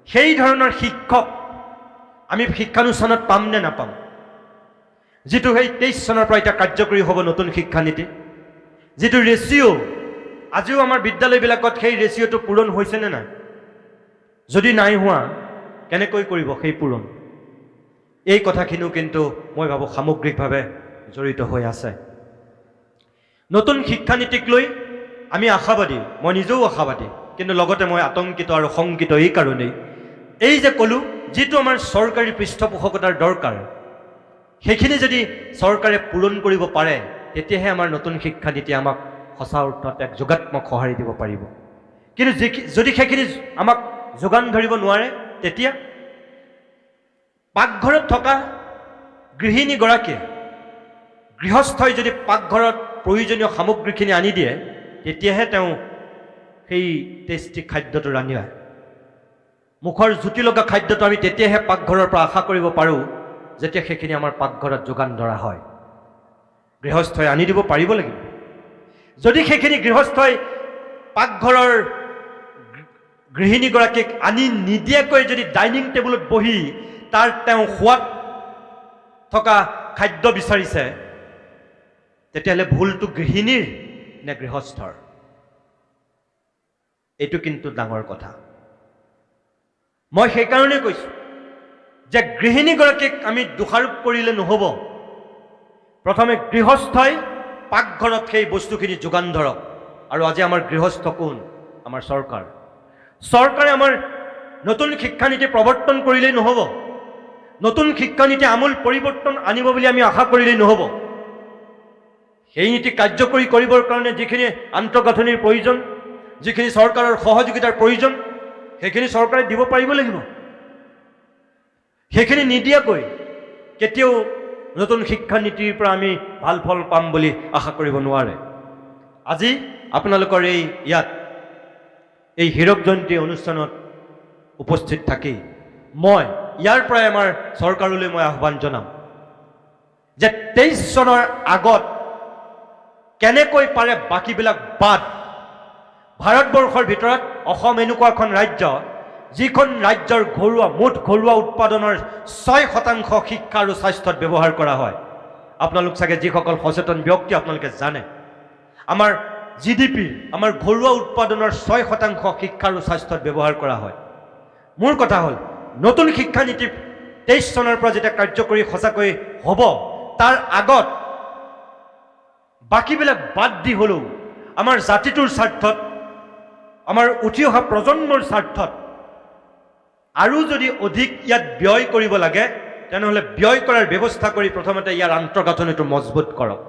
সেই ধৰণৰ শিক্ষক আমি শিক্ষানুষ্ঠানত পাম নে নাপাম যেটো সেই 23 চনৰ পৰা এটা কাৰ্যকৰী হ'ব নতুন শিক্ষানীতি যেটো ৰেশিও আজিও আমাৰ বিদ্যালয়বিলাকত সেই ৰেশিওটো পূৰণ হৈছে নে নাই যদি নাই হোৱা কেনেকৈ কৰিব সেই পূৰণ এই কথাখিনিও কিন্তু মই ভাবো সামগ্ৰিকভাৱে জড়িত হৈ আছে নতুন শিক্ষানীতিক লৈ আমি আশাবাদী মই নিজেও আশাবাদী কিন্তু লগতে মই আতংকিত আৰু শংকিত এই কাৰণেই এই যে কলো যেটো আমাৰ চৰকাৰী পৃষ্ঠপোষকতাৰ দৰকাৰ সেইখিনি যদি চৰকাৰে পূৰণ কৰিব পাৰে তেতিয়াহে আমাৰ নতুন শিক্ষানীতি আমাক সঁচা অৰ্থত এক যোগাত্মক সঁহাৰি দিব পাৰিব কিন্তু যদি সেইখিনি আমাক যোগান ধৰিব নোৱাৰে তেতিয়া পাকঘৰত থকা গৃহিণীগৰাকীয়ে গৃহস্থই যদি পাকঘৰত প্ৰয়োজনীয় সামগ্ৰীখিনি আনি দিয়ে তেতিয়াহে তেওঁ সেই টেষ্টি খাদ্যটো ৰান্ধিব মুখৰ জুতি লগা খাদ্যটো আমি তেতিয়াহে পাকঘৰৰ পৰা আশা কৰিব পাৰোঁ যেতিয়া সেইখিনি আমাৰ পাকঘৰত যোগান ধৰা হয় গৃহস্থই আনি দিব পাৰিব লাগিব যদি সেইখিনি গৃহস্থই পাকঘৰৰ গৃহিণীগৰাকীক আনি নিদিয়াকৈ যদি ডাইনিং টেবুলত বহি তাৰ তেওঁ সোৱাদ থকা খাদ্য বিচাৰিছে তেতিয়াহ'লে ভুলটো গৃহিণীৰ নে গৃহস্থৰ এইটো কিন্তু ডাঙৰ কথা মই সেইকাৰণে কৈছোঁ যে গৃহিণীগৰাকীক আমি দোষাৰোপ কৰিলে নহ'ব প্ৰথমে গৃহস্থই পাকঘৰত সেই বস্তুখিনি যোগান ধৰক আৰু আজি আমাৰ গৃহস্থ কোন আমাৰ চৰকাৰে আমাৰ নতুন শিক্ষানীতি প্ৰৱৰ্তন কৰিলেই নহ'ব নতুন শিক্ষানীতি আমূল পৰিৱৰ্তন আনিব বুলি আমি আশা কৰিলেই নহ'ব সেই নীতি কাৰ্যকৰী কৰিবৰ কাৰণে যিখিনি আন্তঃগাঁথনিৰ প্ৰয়োজন যিখিনি চৰকাৰৰ সহযোগিতাৰ প্ৰয়োজন সেইখিনি চৰকাৰে দিব পাৰিব লাগিব সেইখিনি নিদিয়াকৈ কেতিয়াও নতুন শিক্ষানীতিৰ পৰা আমি ভাল ফল পাম বুলি আশা কৰিব নোৱাৰে আজি আপোনালোকৰ ইয়াত এই হীৰক জয়ন্তী অনুষ্ঠানত উপস্থিত থাকি মই ইয়াৰ পৰাই আমাৰ চৰকাৰলৈ মই আহ্বান জনাম যে 23 চনৰ আগত কেনেকৈ পাৰে বাকিবিলাক বাদ ভাৰতবৰ্ষৰ ভিতৰত অসম এনেকুৱা এখন ৰাজ্য যিখন ৰাজ্যৰ মুঠ ঘৰুৱা উৎপাদনৰ 6% শিক্ষা আৰু স্বাস্থ্যত ব্যৱহাৰ কৰা হয়। আপোনালোক চাগে যিসকল সচেতন ব্যক্তি আপোনালোকে জানে আমাৰ জিডিপিৰ আমাৰ ঘৰুৱা উৎপাদনৰ 6% শিক্ষা আৰু স্বাস্থ্যত ব্যৱহাৰ কৰা হয়। মোৰ কথা হ'ল নতুন শিক্ষা নীতি 23 চনৰ পৰা যেতিয়া কাৰ্যকৰী সঁচাকৈ হ'ব তাৰ আগত বাকীবিলাক বাদ দি হ'লেও আমাৰ জাতিটোৰ স্বাৰ্থত আমাৰ উঠি অহা প্ৰজন্মৰ স্বাৰ্থত আৰু যদি অধিক ইয়াত ব্যয় কৰিব লাগে তেনেহ'লে ব্যয় কৰাৰ ব্যৱস্থা কৰি প্ৰথমতে ইয়াৰ আন্তঃগাঁথনিটো মজবুত কৰক।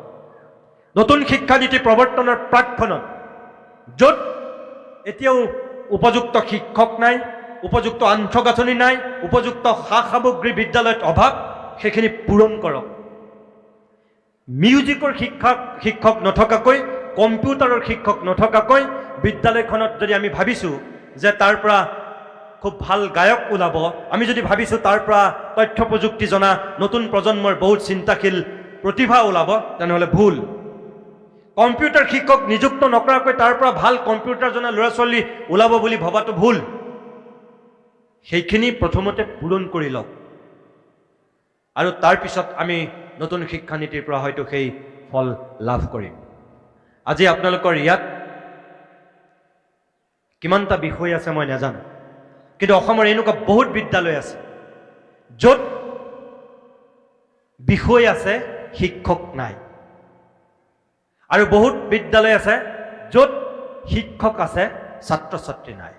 নতুন শিক্ষা নীতি প্ৰৱৰ্তনৰ প্ৰাকখনত য'ত এতিয়াও উপযুক্ত শিক্ষক নাই, উপযুক্ত আন্তঃগাঁথনি নাই, উপযুক্ত সা সামগ্ৰী বিদ্যালয়ত অভাৱ, সেইখিনি পূৰণ কৰক। মিউজিকৰ শিক্ষক নথকাকৈ, কম্পিউটাৰৰ শিক্ষক নথকাকৈ বিদ্যালয়খনত যদি আমি ভাবিছোঁ যে তাৰ পৰা খুব ভাল গায়ক ওলাব, আমি যদি ভাবিছোঁ তাৰ পৰা তথ্য প্ৰযুক্তি জনা নতুন প্ৰজন্মৰ বহুত চিন্তাশীল প্ৰতিভা ওলাব, তেনেহ'লে ভুল। কম্পিউটাৰ শিক্ষক নিযুক্ত নকৰাকৈ তাৰ পৰা ভাল কম্পিউটাৰ জনা ল'ৰা ছোৱালী ওলাব বুলি ভবাটো ভুল। সেইখিনি প্ৰথমতে পূৰণ কৰি লওক আৰু তাৰপিছত আমি নতুন শিক্ষানীতিৰ পৰা হয়তো সেই ফল লাভ কৰিম। আজি আপোনালোকৰ ইয়াত কিমানটা বিষয় আছে মই নাজানো, কিন্তু অসমৰ এনেকুৱা বহুত বিদ্যালয় আছে য'ত বিষয় আছে শিক্ষক নাই, আৰু বহুত বিদ্যালয় আছে য'ত শিক্ষক আছে ছাত্ৰ ছাত্ৰী নাই।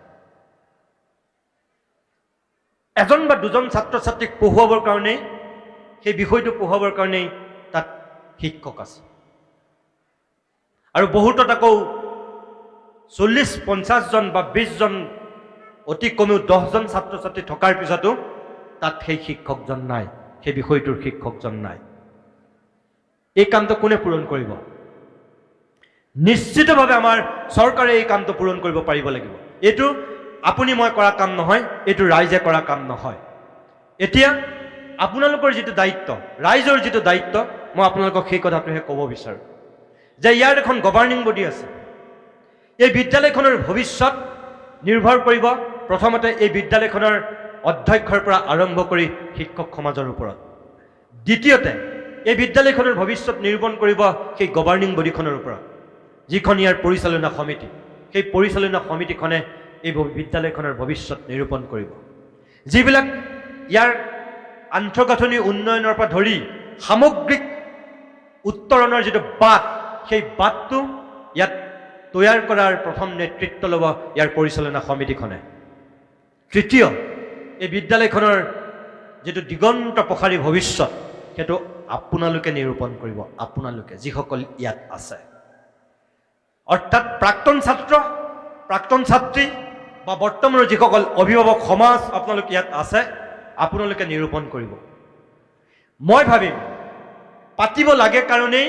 এজন বা দুজন ছাত্ৰ ছাত্ৰীক পঢ়ুৱাবৰ কাৰণেই, সেই বিষয়টো পঢ়ুৱাবৰ কাৰণেই তাত শিক্ষক আছে, আৰু বহুতত আকৌ 40-50 জন বা 20 জন অতি কমেও 10 জন ছাত্ৰ ছাত্ৰী থকাৰ পিছতো তাত সেই শিক্ষকজন নাই, সেই বিষয়টোৰ শিক্ষকজন নাই। এই কামটো কোনে পূৰণ কৰিব? নিশ্চিতভাৱে আমাৰ চৰকাৰে এই কামটো পূৰণ কৰিব পাৰিব লাগিব। এইটো আপুনি মই কৰা কাম নহয়, এইটো ৰাইজে কৰা কাম নহয়। এতিয়া আপোনালোকৰ যিটো দায়িত্ব, ৰাইজৰ যিটো দায়িত্ব, মই আপোনালোকক সেই কথাটোহে ক'ব বিচাৰোঁ যে ইয়াৰ এখন গভাৰ্ণিং বডি আছে। এই বিদ্যালয়খনৰ ভৱিষ্যত নিৰ্ভৰ কৰিব প্ৰথমতে এই বিদ্যালয়খনৰ অধ্যক্ষৰ পৰা আৰম্ভ কৰি শিক্ষক সমাজৰ ওপৰত। দ্বিতীয়তে এই বিদ্যালয়খনৰ ভৱিষ্যত নিৰূপণ কৰিব সেই গভাৰ্ণিং বডিখনৰ ওপৰত, যিখন ইয়াৰ পৰিচালনা সমিতি। সেই পৰিচালনা সমিতিখনে এই বিদ্যালয়খনৰ ভৱিষ্যত নিৰূপণ কৰিব। যিবিলাক ইয়াৰ আন্তঃগাঁথনি উন্নয়নৰ পৰা ধৰি সামগ্ৰিক উত্তৰণৰ যিটো বাট, সেই বাটটো ইয়াত তৈয়াৰ কৰাৰ প্ৰথম নেতৃত্ব ল'ব ইয়াৰ পৰিচালনা সমিতিখনে। তৃতীয়, এই বিদ্যালয়খনৰ যিটো দিগন্ত প্ৰসাৰী ভৱিষ্যত, সেইটো আপোনালোকে নিৰূপণ কৰিব, আপোনালোকে যিসকল ইয়াত আছে। অৰ্থাৎ প্ৰাক্তন ছাত্ৰ, প্ৰাক্তন ছাত্ৰী বা বৰ্তমানৰ যিসকল অভিভাৱক সমাজ আপোনালোক ইয়াত আছে, আপোনালোকে নিৰূপণ কৰিব। মই ভাবিম পাতিব লাগে কাৰণেই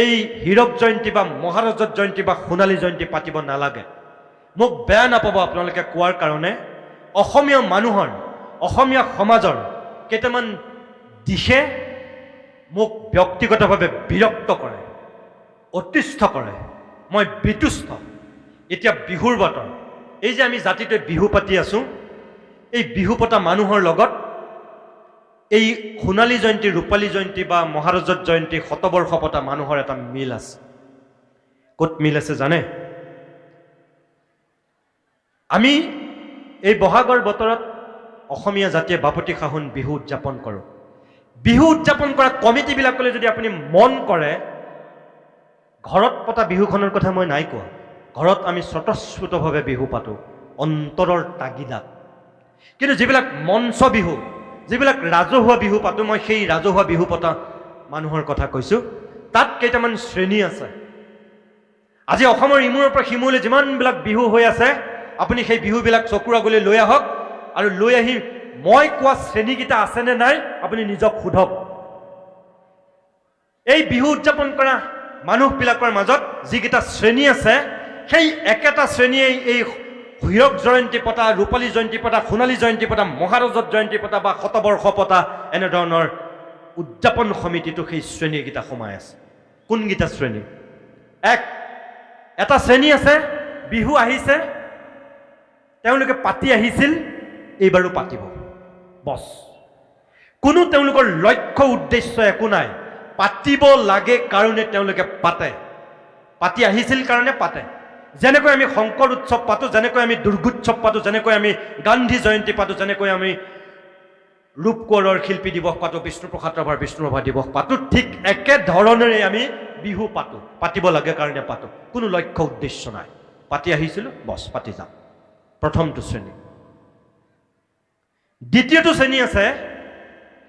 এই হীৰক জয়ন্তী বা মহাৰজত জয়ন্তী বা সোণালী জয়ন্তী পাতিব নালাগে। মোক বেয়া নাপাব আপোনালোকে কোৱাৰ কাৰণে। অসমীয়া মানুহৰ, অসমীয়া সমাজৰ কেইটামান দিশে মোক ব্যক্তিগতভাৱে বিৰক্ত কৰে, অতিষ্ঠ কৰে, মই বিতুষ্ট। এতিয়া বিহুৰ বতৰ, এই যে আমি জাতিটোৱে বিহু পাতি আছোঁ, এই বিহু পতা মানুহৰ লগত এই সোণালী জয়ন্তী, ৰূপালী জয়ন্তী বা মহাৰজত জয়ন্তী, শতবৰ্ষ পতা মানুহৰ এটা মিল আছে। ক'ত মিল আছে জানে? আমি এই বহাগৰ বতৰত অসমীয়া জাতিয়ে বাপতি সাহোন বিহু উদযাপন কৰোঁ। বিহু উদযাপন কৰা কমিটিবিলাকলৈ যদি আপুনি মন কৰে, ঘৰত পতা বিহুখনৰ কথা মই নাই কোৱা। ঘৰত আমি স্বতঃস্ফূৰ্তভাৱে বিহু পাতোঁ, অন্তৰৰ তাগিদাত। কিন্তু যিবিলাক মঞ্চ বিহু, যিবিলাক ৰাজহুৱা বিহু পাতোঁ, মই সেই ৰাজহুৱা বিহু পতা মানুহৰ কথা কৈছোঁ। তাত কেইটামান শ্ৰেণী আছে। আজি অসমৰ ইমূৰৰ পৰা সিমূৰলৈ যিমানবিলাক বিহু হৈ আছে, আপুনি সেই বিহুবিলাক চকুৰ আগলৈ লৈ আহক, আৰু লৈ আহি মই কোৱা শ্ৰেণীকেইটা আছেনে নাই আপুনি নিজক সোধক। এই বিহু উদযাপন কৰা মানুহবিলাকৰ মাজত যিকেইটা শ্ৰেণী আছে, সেই একেটা শ্ৰেণীয়ে এই হীৰক জয়ন্তী পতা, ৰূপালী জয়ন্তী পতা, সোণালী জয়ন্তী পতা, মহাৰজত জয়ন্তী পতা বা শতবৰ্ষ পতা এনেধৰণৰ উদযাপন সমিতিটো সেই শ্ৰেণীকেইটা সোমাই আছে। কোনকেইটা শ্ৰেণী? এটা শ্ৰেণী আছে, বিহু আহিছে, তেওঁলোকে পাতি আহিছিল, এইবাৰো পাতিব বছ কোনো তেওঁলোকৰ লক্ষ্য উদ্দেশ্য একো নাই পাতিব লাগে কাৰণে তেওঁলোকে পাতি আহিছিল কাৰণে পাতে যেনেকৈ আমি শংকৰ উৎসৱ পাতো যেনেকৈ আমি দুৰ্গোৎসৱ পাতো যেনেকৈ আমি গান্ধী জয়ন্তী পাতো যেনেকৈ আমি ৰূপকোঁৱৰৰ শিল্পী দিৱস পাতো বিষ্ণুপ্ৰসাদ ৰাভাৰ বিষ্ণুৰাভা দিৱস পাতো ঠিক একে ধৰণেৰে আমি বিহু পাতিব লাগে কাৰণে পাতো কোনো লক্ষ্য উদ্দেশ্য নাই পাতি আহিছিলো বছ পাতি যাম প্ৰথমটো শ্ৰেণী দ্বিতীয়টো শ্ৰেণী আছে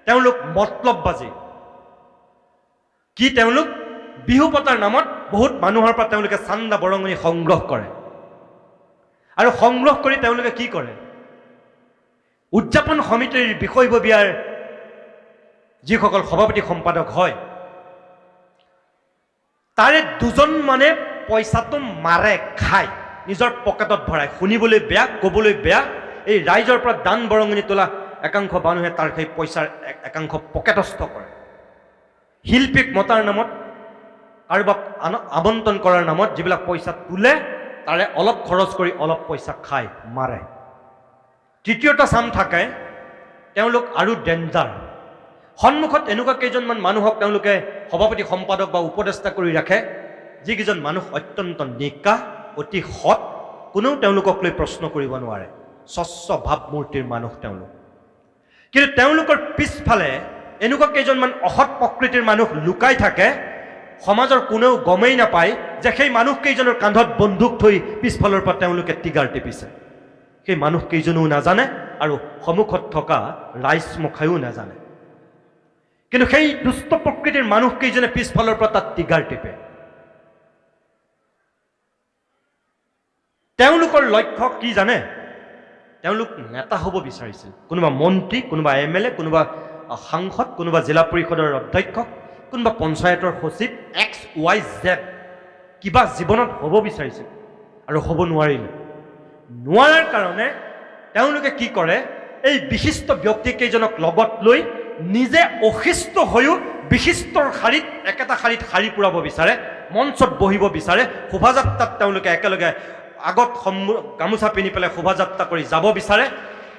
তেওঁলোক মতলববাজি কি তেওঁলোক বিহু পতাৰ নামত বহুত মানুহৰ পৰা তেওঁলোকে চান্দা বৰঙণি সংগ্ৰহ কৰে আৰু সংগ্ৰহ কৰি তেওঁলোকে কি কৰে উদযাপন সমিতিৰ বিষয়ববীয়াৰ যিসকল সভাপতি সম্পাদক হয় তাৰে দুজন মানে পইচাটো মাৰে খায় নিজৰ পকেটত ভৰাই শুনিবলৈ বেয়া ক'বলৈ বেয়া এই ৰাইজৰ পৰা দান বৰঙণি তোলা একাংশ মানুহে তাৰ সেই পইচাৰ একাংশ পকেটস্থ কৰে শিল্পীক মতাৰ নামত কাৰোবাক আমন্ত্ৰণ কৰাৰ নামত যিবিলাক পইচা তোলে তাৰে অলপ খৰচ কৰি অলপ পইচা খায় মাৰে তৃতীয়টা চাম থাকে তেওঁলোক আৰু ডেঞ্জাৰ সন্মুখত এনেকুৱা কেইজনমান মানুহক তেওঁলোকে সভাপতি সম্পাদক বা উপদেষ্টা কৰি ৰাখে যিকেইজন মানুহ অত্যন্ত নিকা অতি সৎ কোনেও তেওঁলোকক লৈ প্ৰশ্ন কৰিব নোৱাৰে স্বচ্ছ ভাৱমূৰ্তিৰ মানুহ তেওঁলোক কিন্তু তেওঁলোকৰ পিছফালে এনেকুৱা কেইজনমান অসৎ প্ৰকৃতিৰ মানুহ লুকাই থাকে সমাজৰ কোনেও গমেই নাপায় যে সেই মানুহকেইজনৰ কান্ধত বন্দুক থৈ পিছফালৰ পৰা তেওঁলোকে টিগাৰ টিপিছে সেই মানুহকেইজনেও নাজানে আৰু সন্মুখত থকা ৰাইজমখায়ো নাজানে কিন্তু সেই দুষ্ট প্ৰকৃতিৰ মানুহকেইজনে পিছফালৰ পৰা তাত টিগাৰ টিপে তেওঁলোকৰ লক্ষ্য কি জানে তেওঁলোক নেতা হ'ব বিচাৰিছিল কোনোবা মন্ত্ৰী কোনোবা এমএলএ কোনোবা সাংসদ কোনোবা জিলা পৰিষদৰ অধ্যক্ষ কোনোবা পঞ্চায়তৰ সচিব XYZ কিবা জীৱনত হ'ব বিচাৰিছিল আৰু হ'ব নোৱাৰাৰ কাৰণে তেওঁলোকে কি কৰে এই বিশিষ্ট ব্যক্তিকেইজনক লগত লৈ নিজে অশিষ্ট হৈও বিশিষ্টৰ শাৰীত একেটা শাৰীত শাৰী পুৰাব বিচাৰে মঞ্চত বহিব বিচাৰে শোভাযাত্ৰাত তেওঁলোকে একেলগে আগত গামোচা পিন্ধি পেলাই শোভাযাত্ৰা কৰি যাব বিচাৰে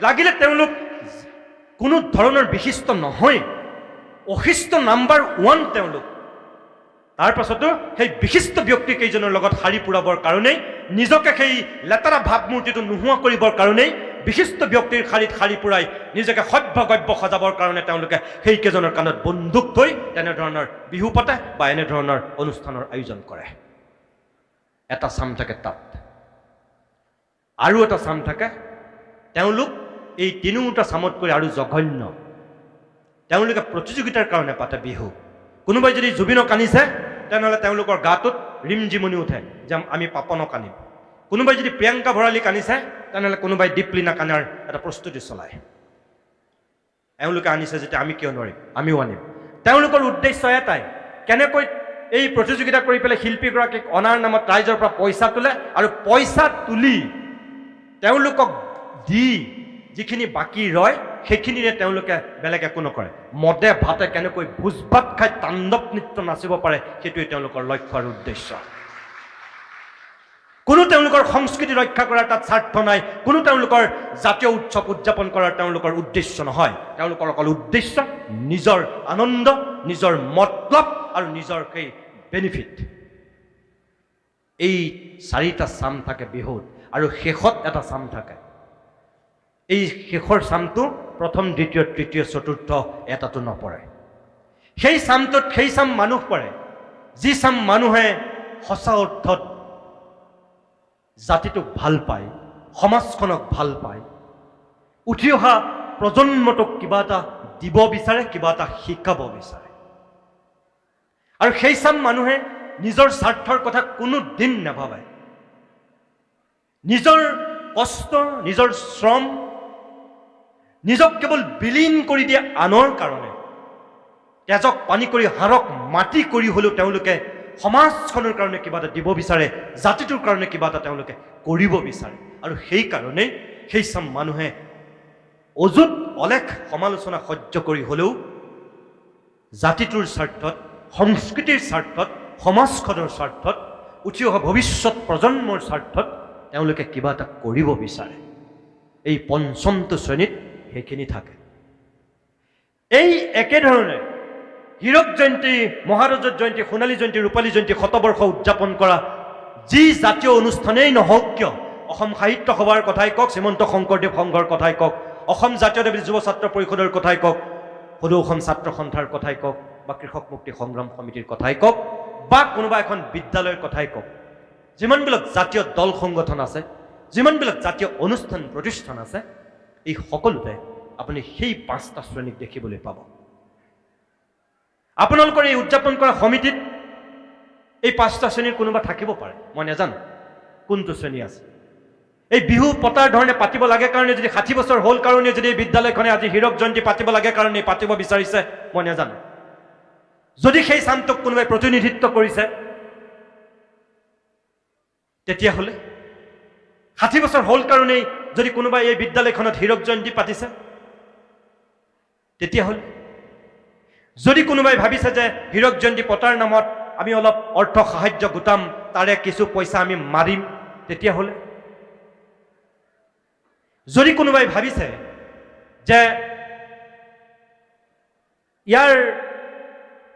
লাগিলে তেওঁলোক কোনো ধৰণৰ বিশিষ্ট নহয় অশিষ্ট নাম্বাৰ 1 তেওঁলোক তাৰ পাছতো সেই বিশিষ্ট ব্যক্তিকেইজনৰ লগত শাৰী পুৰাবৰ কাৰণেই নিজকে সেই লেতেৰা ভাৱমূৰ্তিটো নোহোৱা কৰিবৰ কাৰণেই বিশিষ্ট ব্যক্তিৰ শাৰীত শাৰী পুৰাই নিজকে সভ্য গব্য সজাবৰ কাৰণে তেওঁলোকে সেই কেইজনৰ কাণত বন্দুক থৈ তেনেধৰণৰ বিহু পাতে বা এনেধৰণৰ অনুষ্ঠানৰ আয়োজন কৰে এটা চাম থাকে তাত আৰু এটা চাম থাকে তেওঁলোক এই তিনিওটা চামতকৈ আৰু জঘন্য তেওঁলোকে প্ৰতিযোগিতাৰ কাৰণে পাতে বিহু কোনোবাই যদি জুবিনক আনিছে তেনেহ'লে তেওঁলোকৰ গাটোত ৰিমজিমনি উঠে যে আমি পাপনক আনিম কোনোবাই যদি প্ৰিয়ংকা ভৰালীক আনিছে তেনেহ'লে কোনোবাই দীপলিনাক আনাৰ এটা প্ৰস্তুতি চলায় এওঁলোকে আনিছে যেতিয়া আমি কিয় নোৱাৰিম আমিও আনিম তেওঁলোকৰ উদ্দেশ্য এটাই কেনেকৈ এই প্ৰতিযোগিতা কৰি পেলাই শিল্পীগৰাকীক অনাৰ নামত ৰাইজৰ পৰা পইচা তোলে আৰু পইচা তুলি তেওঁলোকক দি যিখিনি বাকী ৰয় সেইখিনিৰে তেওঁলোকে বেলেগ একো নকৰে মদে ভাতে কেনেকৈ ভোজ ভাত খাই তাণ্ডৱ নৃত্য নাচিব পাৰে সেইটোৱে তেওঁলোকৰ লক্ষ্য আৰু উদ্দেশ্য কোনো তেওঁলোকৰ সংস্কৃতি ৰক্ষা কৰাৰ তাত স্বাৰ্থ নাই কোনো তেওঁলোকৰ জাতীয় উৎসৱ উদযাপন কৰাৰ তেওঁলোকৰ উদ্দেশ্য নহয় তেওঁলোকৰ অকল উদ্দেশ্য নিজৰ আনন্দ নিজৰ মতলব আৰু নিজৰ সেই বেনিফিট এই চাৰিটা চাম থাকে বিহুত আৰু শেষত এটা চাম থাকে এই শেষৰ চামটো প্ৰথম দ্বিতীয় তৃতীয় চতুৰ্থ এটাটো নপৰে সেই চামটোত সেই চাম মানুহ পৰে যি চাম মানুহে সঁচা অৰ্থত জাতিটোক ভাল পায় সমাজখনক ভাল পায় উঠি অহা প্ৰজন্মটোক কিবা এটা দিব বিচাৰে কিবা এটা শিকাব বিচাৰে আৰু সেই চাম মানুহে নিজৰ স্বাৰ্থৰ কথা কোনো দিন নাভাবে নিজৰ কষ্ট নিজৰ শ্ৰম নিজক কেৱল বিলীন কৰি দিয়ে আনৰ কাৰণে তেজক পানী কৰি হাড়ক মাটি কৰি হ'লেও তেওঁলোকে সমাজখনৰ কাৰণে কিবা এটা দিব বিচাৰে জাতিটোৰ কাৰণে কিবা এটা তেওঁলোকে কৰিব বিচাৰে আৰু সেই কাৰণেই সেই চাম মানুহে অযুত অলেখ সমালোচনা সহ্য কৰি হ'লেও জাতিটোৰ স্বাৰ্থত সংস্কৃতিৰ স্বাৰ্থত সমাজখনৰ স্বাৰ্থত উঠি অহা ভৱিষ্যত প্ৰজন্মৰ স্বাৰ্থত তেওঁলোকে কিবা এটা কৰিব বিচাৰে এই পঞ্চমটো শ্ৰেণীত সেইখিনি থাকে। এই একেধৰণে হীৰক জয়ন্তী, মহাৰজত জয়ন্তী, সোণালী জয়ন্তী, ৰূপালী জয়ন্তী, শতবৰ্ষ উদযাপন কৰা যি জাতীয় অনুষ্ঠানেই নহওক কিয়, অসম সাহিত্য সভাৰ কথাই কওক, শ্ৰীমন্ত শংকৰদেৱ সংঘৰ কথাই কওক, অসম জাতীয়তাবাদী যুৱ ছাত্ৰ পৰিষদৰ কথাই কওক, সদৌ অসম ছাত্ৰ সন্থাৰ কথাই কওক, বা কৃষক মুক্তি সংগ্ৰাম সমিতিৰ কথাই কওক, বা কোনোবা এখন বিদ্যালয়ৰ কথাই কওক, যিমানবিলাক জাতীয় দল সংগঠন আছে, যিমানবিলাক জাতীয় অনুষ্ঠান প্ৰতিষ্ঠান আছে, এই সকলোতে আপুনি সেই 5টা শ্ৰেণীক দেখিবলৈ পাব। আপোনালোকৰ এই উদযাপন কৰা সমিতিত এই 5টা শ্ৰেণীৰ কোনোবা থাকিব পাৰে, মই নাজানো কোনটো শ্ৰেণী আছে। এই বিহু পতাৰ ধৰণে পাতিব লাগে কাৰণে, যদি 60 বছৰ হ'ল কাৰণে যদি এই বিদ্যালয়খনে আজি হীৰক জয়ন্তী পাতিব লাগে কাৰণে পাতিব বিচাৰিছে, মই নাজানো। যদি সেই চামটোক কোনোবাই প্ৰতিনিধিত্ব কৰিছে, তেতিয়াহ'লে 60 বছৰ হ'ল কাৰণেই যদি কোনোবাই এই বিদ্যালয়খনত হীৰক জয়ন্তী পাতিছে, তেতিয়াহ'লে যদি কোনোবাই ভাবিছে যে হীৰক জয়ন্তী পতাৰ নামত আমি অলপ অৰ্থ সাহায্য গোটাম, তাৰে কিছু পইচা আমি মাৰিম, তেতিয়াহ'লে যদি কোনোবাই ভাবিছে যে ইয়াৰ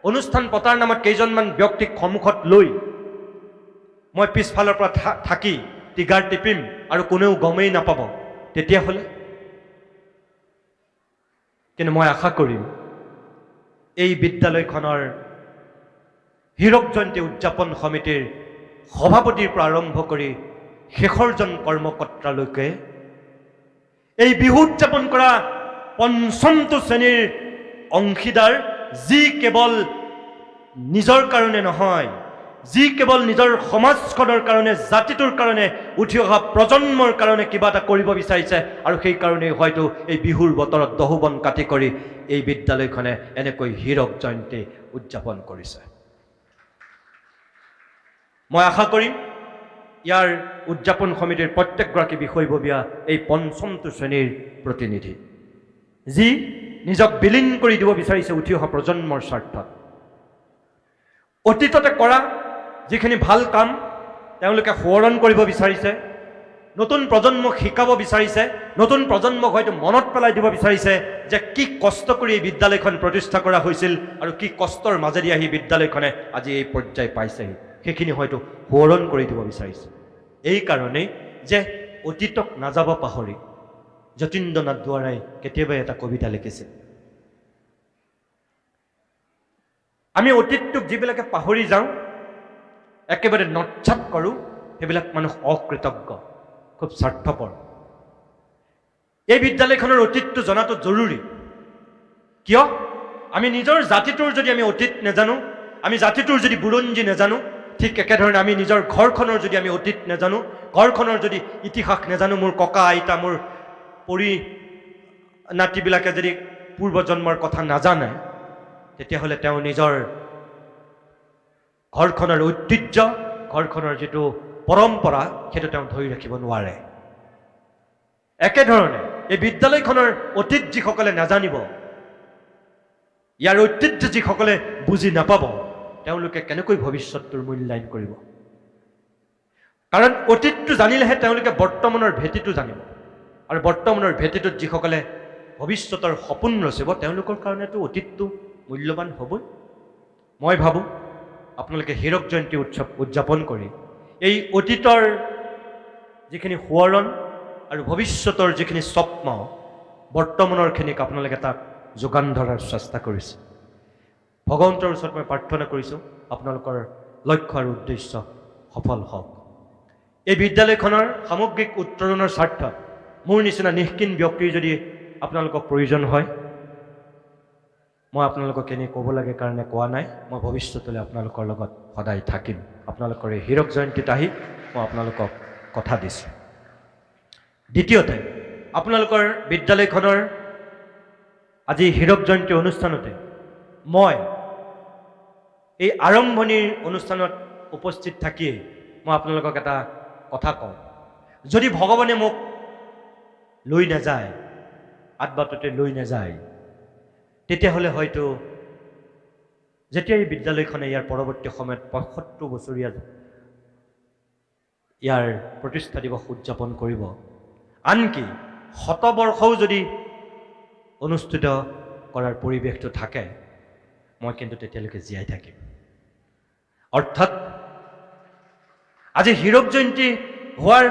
অনুষ্ঠান পতাৰ নামত কেইজনমান ব্যক্তিক সন্মুখত লৈ মই পিছফালৰ পৰা থাকি টিগাৰ টিপিম আৰু কোনেও গমেই নাপাব, তেতিয়াহ'লে কিন্তু মই আশা কৰিম এই বিদ্যালয়খনৰ হীৰক জয়ন্তী উদযাপন সমিতিৰ সভাপতিৰ পৰা আৰম্ভ কৰি শেষৰজন কৰ্মকৰ্তালৈকে এই বিহু উদযাপন কৰা 5মটো শ্ৰেণীৰ অংশীদাৰ, যি কেৱল নিজৰ কাৰণে নহয়, যি কেৱল নিজৰ সমাজখনৰ কাৰণে, জাতিটোৰ কাৰণে, উঠি অহা প্ৰজন্মৰ কাৰণে কিবা এটা কৰিব বিচাৰিছে, আৰু সেইকাৰণেই হয়তো এই বিহুৰ বতৰত দহুবন কাটি কৰি এই বিদ্যালয়খনে এনেকৈ হীৰক জয়ন্তী উদযাপন কৰিছে। মই আশা কৰিম ইয়াৰ উদযাপন সমিতিৰ প্ৰত্যেকগৰাকী বিষয়ববীয়া এই 5মটো শ্ৰেণীৰ প্ৰতিনিধি, যি নিজক বিলীন কৰি দিব বিচাৰিছে উঠি অহা প্ৰজন্মৰ স্বাৰ্থত। অতীততে কৰা যিখিনি ভাল কাম তেওঁলোকে সোঁৱৰণ কৰিব বিচাৰিছে, নতুন প্ৰজন্মক শিকাব বিচাৰিছে, নতুন প্ৰজন্মক হয়তো মনত পেলাই দিব বিচাৰিছে যে কি কষ্ট কৰি এই বিদ্যালয়খন প্ৰতিষ্ঠা কৰা হৈছিল আৰু কি কষ্টৰ মাজেদি আহি বিদ্যালয়খনে আজি এই পৰ্যায় পাইছেহি, সেইখিনি হয়তো সোঁৱৰণ কৰি দিব বিচাৰিছে। এই কাৰণেই যে অতীতক নাযাব পাহৰি যতীন্দ্ৰনাথ দুৱৰাই কেতিয়াবা এটা কবিতা লিখিছিল, আমি অতীতটোক যিবিলাকে পাহৰি যাওঁ, একেবাৰে নচ্ছাপ কৰোঁ, সেইবিলাক মানুহ অকৃতজ্ঞ, খুব স্বাৰ্থপৰ। এই বিদ্যালয়খনৰ অতীতটো জনাটো জৰুৰী। কিয়? আমি নিজৰ জাতিটোৰ যদি আমি অতীত নাজানো, আমি জাতিটোৰ যদি বুৰঞ্জী নাজানো, ঠিক একেধৰণে আমি নিজৰ ঘৰখনৰ যদি আমি অতীত নাজানো, ঘৰখনৰ যদি ইতিহাস নাজানো, মোৰ ককা আইতা, মোৰ নাতিবিলাকে যদি পূৰ্বজন্মৰ কথা নাজানে, তেতিয়াহ'লে তেওঁ নিজৰ ঘৰখনৰ ঐতিহ্য, ঘৰখনৰ যিটো পৰম্পৰা, সেইটো তেওঁ ধৰি ৰাখিব নোৱাৰে। একেধৰণে এই বিদ্যালয়খনৰ অতীত যিসকলে নাজানিব, ইয়াৰ ঐতিহ্য যিসকলে বুজি নাপাব, তেওঁলোকে কেনেকৈ ভৱিষ্যতটোৰ মূল্যায়ন কৰিব? কাৰণ অতীতটো জানিলেহে তেওঁলোকে বৰ্তমানৰ ভেটিটো জানিব, আৰু বৰ্তমানৰ ভেটিটোত যিসকলে ভৱিষ্যতৰ সপোন ৰচিব, তেওঁলোকৰ কাৰণেতো অতীতটো মূল্যৱান হ'বই। মই ভাবোঁ আপোনালোকে হীৰক জয়ন্তী উৎসৱ উদযাপন কৰি এই অতীতৰ যিখিনি সোঁৱৰণ আৰু ভৱিষ্যতৰ যিখিনি স্বপ্ন, বৰ্তমানৰখিনিক আপোনালোকে তাক যোগান ধৰাৰ চেষ্টা কৰিছে। ভগৱন্তৰ ওচৰত মই প্ৰাৰ্থনা কৰিছোঁ আপোনালোকৰ লক্ষ্য আৰু উদ্দেশ্য সফল হওক। এই বিদ্যালয়খনৰ সামগ্ৰিক উত্তৰণৰ স্বাৰ্থত মোৰ নিচিনা নিষ্কিন ব্যক্তিৰ যদি আপোনালোকক প্ৰয়োজন হয়, মই আপোনালোকক এনেই ক'ব লাগে কাৰণে কোৱা নাই, মই ভৱিষ্যতলৈ আপোনালোকৰ লগত সদায় থাকিম। আপোনালোকৰ এই হীৰক জয়ন্তীত আহি মই আপোনালোকক কথা দিছোঁ। দ্বিতীয়তে, আপোনালোকৰ বিদ্যালয়খনৰ আজি হীৰক জয়ন্তী অনুষ্ঠানতে মই এই আৰম্ভণিৰ অনুষ্ঠানত উপস্থিত থাকিয়েই মই আপোনালোকক এটা কথা কওঁ। যদি ভগৱানে মোক লৈ নাযায়, আদবাটতে লৈ নাযায়, তেতিয়াহ'লে হয়তো যেতিয়া এই বিদ্যালয়খনে ইয়াৰ পৰৱৰ্তী সময়ত ৭৫ বছৰীয়া ইয়াৰ প্ৰতিষ্ঠা দিৱস উদযাপন কৰিব, আনকি শতবৰ্ষও যদি অনুষ্ঠিত কৰাৰ পৰিৱেশটো থাকে, মই কিন্তু তেতিয়ালৈকে জীয়াই থাকিম। অৰ্থাৎ আজি হীৰক জয়ন্তী হোৱাৰ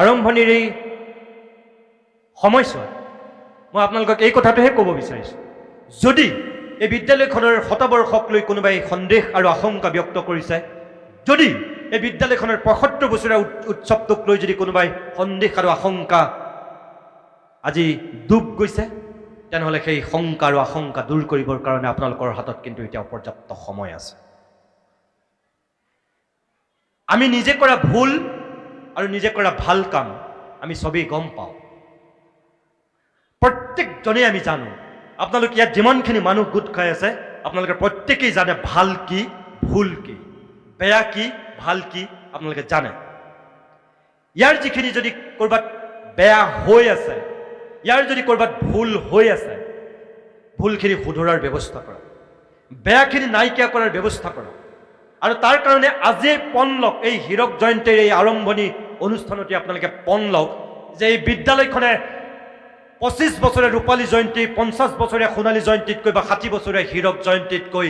আৰম্ভণিৰ এই সময়ছোৱাত মই আপোনালোকক এই কথাটোহে ক'ব বিচাৰিছোঁ, যদি এই বিদ্যালয়খনৰ শতবৰ্ষক লৈ কোনোবাই সন্দেহ আৰু আশংকা ব্যক্ত কৰিছে, যদি এই বিদ্যালয়খনৰ ৭৫ বছৰীয়া উৎসৱটোক লৈ যদি কোনোবাই সন্দেহ আৰু আশংকা আজি ডুব গৈছে, তেনেহ'লে সেই শংকা আৰু আশংকা দূৰ কৰিবৰ কাৰণে আপোনালোকৰ হাতত কিন্তু এতিয়া পৰ্যাপ্ত সময় আছে। আমি নিজে কৰা ভুল আৰু নিজে কৰা ভাল কাম আমি চবেই গম পাওঁ, প্ৰত্যেকজনেই আমি জানো। আপোনালোকে ইয়াত যিমানখিনি মানুহ গোট খাই আছে, আপোনালোকে প্ৰত্যেকেই জানে ভাল কি ভুল কি, বেয়া কি ভাল কি আপোনালোকে জানে। ইয়াৰ যিখিনি যদি ক'ৰবাত বেয়া হৈ আছে, ইয়াৰ যদি ক'ৰবাত ভুল হৈ আছে, ভুলখিনি শুধৰাৰ ব্যৱস্থা কৰক, বেয়াখিনি নাইকিয়া কৰাৰ ব্যৱস্থা কৰক। আৰু তাৰ কাৰণে আজিয়ে পণ লওক, এই হীৰক জয়ন্তীৰ এই আৰম্ভণি অনুষ্ঠানতে আপোনালোকে পণ লওক যে এই বিদ্যালয়খনে ২৫ বছৰীয়া ৰূপালী জয়ন্তী, ৫০ বছৰীয়া সোণালী জয়ন্তীতকৈ বা ৬০ বছৰীয়া হীৰক জয়ন্তীতকৈ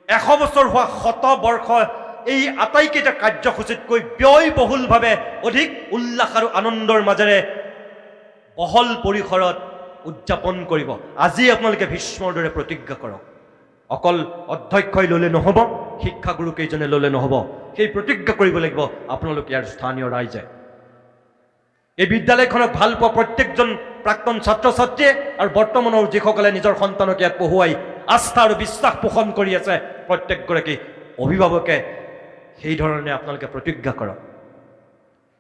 ১০০ বছৰ হোৱা শতবৰ্ষ এই আটাইকেইটা কাৰ্যসূচীতকৈ ব্যয়বহুলভাৱে অধিক উল্লাস আৰু আনন্দৰ মাজেৰে বহল পৰিসৰত উদযাপন কৰিব। আজি আপোনালোকে ভীষ্মৰ দৰে প্ৰতিজ্ঞা কৰক। অকল অধ্যক্ষই ল'লে নহ'ব, শিক্ষাগুৰুকেইজনে ল'লে নহ'ব, সেই প্ৰতিজ্ঞা কৰিব লাগিব আপোনালোকে ইয়াৰ স্থানীয় ৰাইজে। এই বিদ্যালয়খনক ভাল পোৱা প্ৰত্যেকজন প্ৰাক্তন ছাত্ৰ ছাত্ৰীয়ে আৰু বৰ্তমানৰ যিসকলে নিজৰ সন্তানক ইয়াত পঢ়ুৱাই আস্থা আৰু বিশ্বাস পোষণ কৰি আছে, প্ৰত্যেকগৰাকী অভিভাৱকে সেই ধৰণে আপোনালোকে প্ৰতিজ্ঞা কৰক।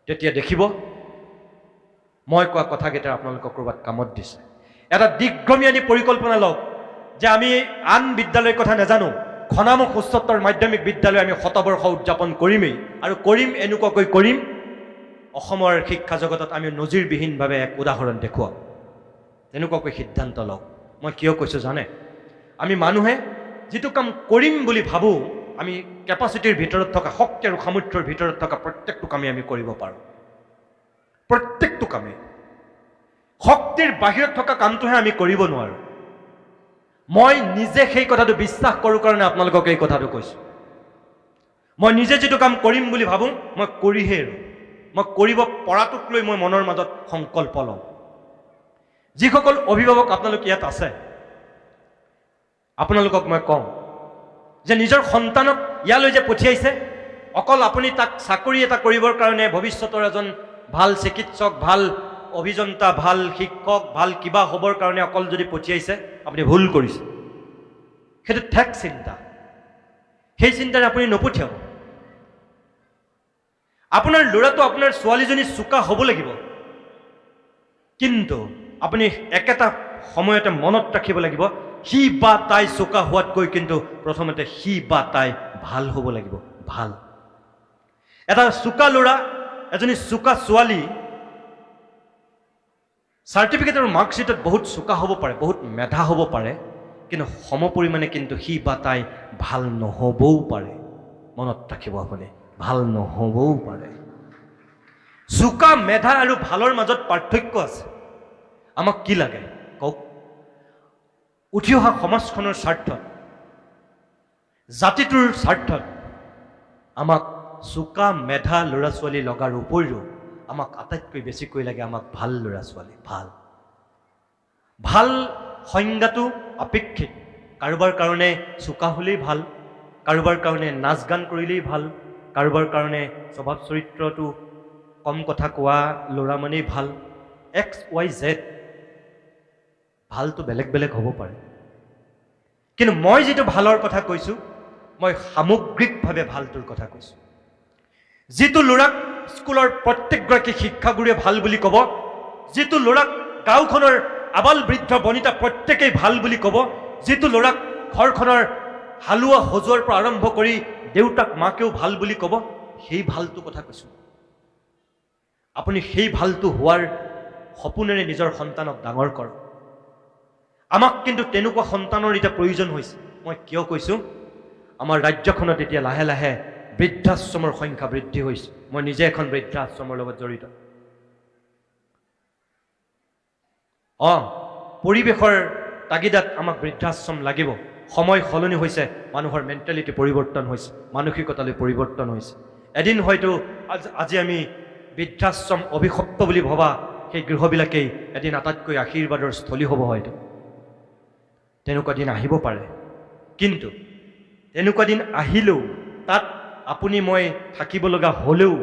তেতিয়া দেখিব মই কোৱা কথাকেইটা আপোনালোকক ক'ৰবাত কামত দিছে। এটা দীৰ্ঘম্যাদী পৰিকল্পনা লওক যে আমি আন বিদ্যালয়ৰ কথা নাজানো, খনামুখ উচ্চতৰ মাধ্যমিক বিদ্যালয় আমি শতবৰ্ষ উদযাপন কৰিমেই, আৰু কৰিম, এনেকুৱাকৈ কৰিম। অসমৰ শিক্ষা জগতত আমি নজিৰবিহীনভাৱে এক উদাহৰণ দেখুৱাম, তেনেকুৱাকৈ সিদ্ধান্ত লওক। মই কিয় কৈছোঁ জানে, আমি মানুহে যিটো কাম কৰিম বুলি ভাবোঁ, আমি কেপাচিটিৰ ভিতৰত থকা, শক্তি আৰু সামৰ্থ্যৰ ভিতৰত থকা প্ৰত্যেকটো কামেই আমি কৰিব পাৰোঁ। প্ৰত্যেকটো কামেই শক্তিৰ বাহিৰত থকা কামটোহে আমি কৰিব নোৱাৰোঁ। মই নিজে সেই কথাটো বিশ্বাস কৰোঁ কাৰণে আপোনালোকক এই কথাটো কৈছোঁ। মই নিজে যিটো কাম কৰিম বুলি ভাবোঁ, মই কৰিহে এৰোঁ। মই কৰিব পৰাটোক লৈ মই মনৰ মাজত সংকল্প লওঁ। যিসকল অভিভাৱক আপোনালোক ইয়াত আছে, আপোনালোকক মই কওঁ যে নিজৰ সন্তানক ইয়ালৈ যে পঠিয়াইছে, অকল আপুনি তাক চাকৰি এটা কৰিবৰ কাৰণে, ভৱিষ্যতৰ এজন ভাল চিকিৎসক, ভাল অভিযন্তা, ভাল শিক্ষক, ভাল কিবা হ'বৰ কাৰণে অকল যদি পঠিয়াইছে, আপুনি ভুল কৰিছে। সেইটো ঠেক চিন্তা, সেই চিন্তাৰে আপুনি নপঠিয়াব। আপোনাৰ ল'ৰাটো, আপোনাৰ ছোৱালীজনী চোকা হ'ব লাগিব, কিন্তু আপুনি একেটা সময়তে মনত ৰাখিব লাগিব, সি বা তাই চোকা হোৱাতকৈ কিন্তু প্ৰথমতে সি বা তাই ভাল হ'ব লাগিব। ভাল এটা চোকা ল'ৰা, এজনী চোকা ছোৱালী চাৰ্টিফিকেট আৰু মাৰ্কশ্বিটত বহুত চোকা হ'ব পাৰে, বহুত মেধা হ'ব পাৰে, কিন্তু সমপৰিমাণে কিন্তু সি বা তাই ভাল নহ'বও পাৰে। মনত ৰাখিব আপুনি, ভাল নহ'বও পাৰে। চোকা, মেধা আৰু ভালৰ মাজত পাৰ্থক্য আছে। আমাক কি লাগে কওক? উঠি অহা সমাজখনৰ স্বাৰ্থত, জাতিটোৰ স্বাৰ্থত আমাক চোকা মেধা ল'ৰা ছোৱালী লগাৰ উপৰিও আমাক আটাইতকৈ বেছিকৈ লাগে আমাক ভাল ল'ৰা ছোৱালী। ভাল ভাল সংজ্ঞাটো আপেক্ষিক। কাৰোবাৰ কাৰণে চোকা হ'লেই ভাল, কাৰোবাৰ কাৰণে নাচ গান কৰিলেই ভাল, কাৰোবাৰ কাৰণে স্বভাৱ চৰিত্ৰটো কম কথা কোৱা ল'ৰা মানেই ভাল। XYZ ভালটো বেলেগ বেলেগ হ'ব পাৰে, কিন্তু মই যিটো ভালৰ কথা কৈছোঁ, মই সামগ্ৰিকভাৱে ভালটোৰ কথা কৈছোঁ। যিটো ল'ৰাক স্কুলৰ প্ৰত্যেকগৰাকী শিক্ষাগুৰুৱে ভাল বুলি ক'ব, যিটো ল'ৰাক গাঁওখনৰ আবাল বৃদ্ধ বনিতা প্ৰত্যেকেই ভাল বুলি ক'ব, যিটো ল'ৰাক ঘৰখনৰ হালোৱা সজোৱাৰ পৰা আৰম্ভ কৰি দেউতাক মাকেও ভাল বুলি ক'ব, সেই ভালটো কথা কৈছোঁ। আপুনি সেই ভালটো হোৱাৰ সপোনেৰে নিজৰ সন্তানক ডাঙৰ কৰক। আমাক কিন্তু তেনেকুৱা সন্তানৰ এতিয়া প্ৰয়োজন হৈছে। মই কিয় কৈছোঁ, আমাৰ ৰাজ্যখনত এতিয়া লাহে লাহে বৃদ্ধাশ্ৰমৰ সংখ্যা বৃদ্ধি হৈছে। মই নিজে এখন বৃদ্ধাশ্ৰমৰ লগত জড়িত। পৰিৱেশৰ তাগিদাত আমাক বৃদ্ধাশ্ৰম লাগিব। সময় সলনি হৈছে, মানুহৰ মেণ্টেলিটি পৰিৱৰ্তন হৈছে, মানসিকতালৈ পৰিৱৰ্তন হৈছে। এদিন হয়তো আজি আমি বৃদ্ধাশ্ৰম অভিশপ্ত বুলি ভবা সেই গৃহবিলাকেই এদিন আটাইতকৈ আশীৰ্বাদৰ স্থলী হ'ব হয়তো। তেনেকুৱা দিন আহিব পাৰে, কিন্তু তেনেকুৱা দিন আহিলেও তাত আপুনি মই থাকিব লগা হ'লেও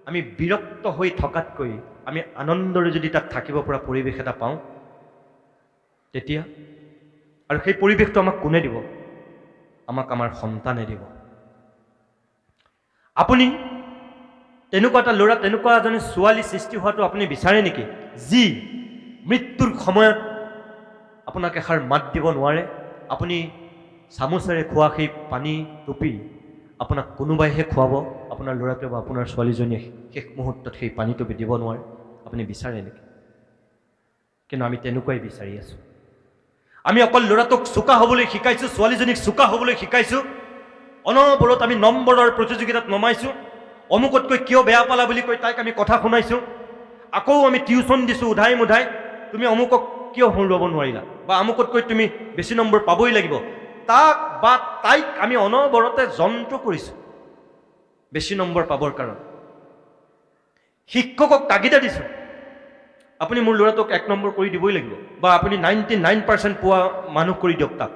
আমি বিৰক্ত হৈ থকাতকৈ আমি আনন্দৰে যদি তাত থাকিব পৰা পৰিৱেশ এটা পাওঁ, তেতিয়া আৰু সেই পৰিৱেশটো আমাক কোনে দিব? আমাক আমাৰ সন্তানে দিব। আপুনি তেনেকুৱা এটা ল'ৰা, তেনেকুৱা এজনী ছোৱালী সৃষ্টি হোৱাটো আপুনি বিচাৰে নেকি, যি মৃত্যুৰ সময়ত আপোনাক এষাৰ মাত দিব নোৱাৰে? আপুনি চামুচেৰে খোৱা সেই পানী টুপি আপোনাক কোনোবাইহে খুৱাব, আপোনাৰ ল'ৰাটোৱে বা আপোনাৰ ছোৱালীজনীয়ে শেষ মুহূৰ্তত সেই পানী টুপি দিব নোৱাৰে। আপুনি বিচাৰে নেকি? কিন্তু আমি তেনেকুৱাই বিচাৰি আছোঁ। আমি অকল ল'ৰাটোক চোকা হ'বলৈ শিকাইছোঁ, ছোৱালীজনীক চোকা হ'বলৈ শিকাইছোঁ। অনবৰত আমি নম্বৰৰ প্ৰতিযোগিতাত নমাইছোঁ। অমুকতকৈ কিয় বেয়া পালা বুলি কৈ তাইক আমি কথা শুনাইছোঁ। আকৌ আমি টিউশ্যন দিছোঁ উধাই মুধাই, তুমি অমুকক কিয় হৰুৱাব নোৱাৰিলা, বা আমুকতকৈ তুমি বেছি নম্বৰ পাবই লাগিব। তাক বা তাইক আমি অনবৰতে যন্ত্ৰ কৰিছোঁ বেছি নম্বৰ পাবৰ কাৰণে। শিক্ষকক তাগিদা দিছোঁ, আপুনি মোৰ ল'ৰাটোক 1 নম্বৰ কৰি দিবই লাগিব, বা আপুনি 99% পোৱা মানুহ কৰি দিয়ক তাক।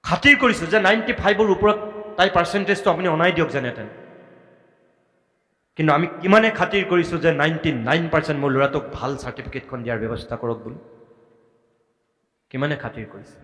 খাতিৰ কৰিছোঁ যে 95ৰ ওপৰত তাই পাৰ্চেণ্টেজটো আপুনি অনাই দিয়ক যেনে তেনে। কিন্তু আমি কিমানে খাতিৰ কৰিছোঁ যে 99% মোৰ ল'ৰাটোক ভাল চাৰ্টিফিকেটখন দিয়াৰ ব্যৱস্থা কৰক বুলি? কিমানে খাতিৰ কৰিছোঁ?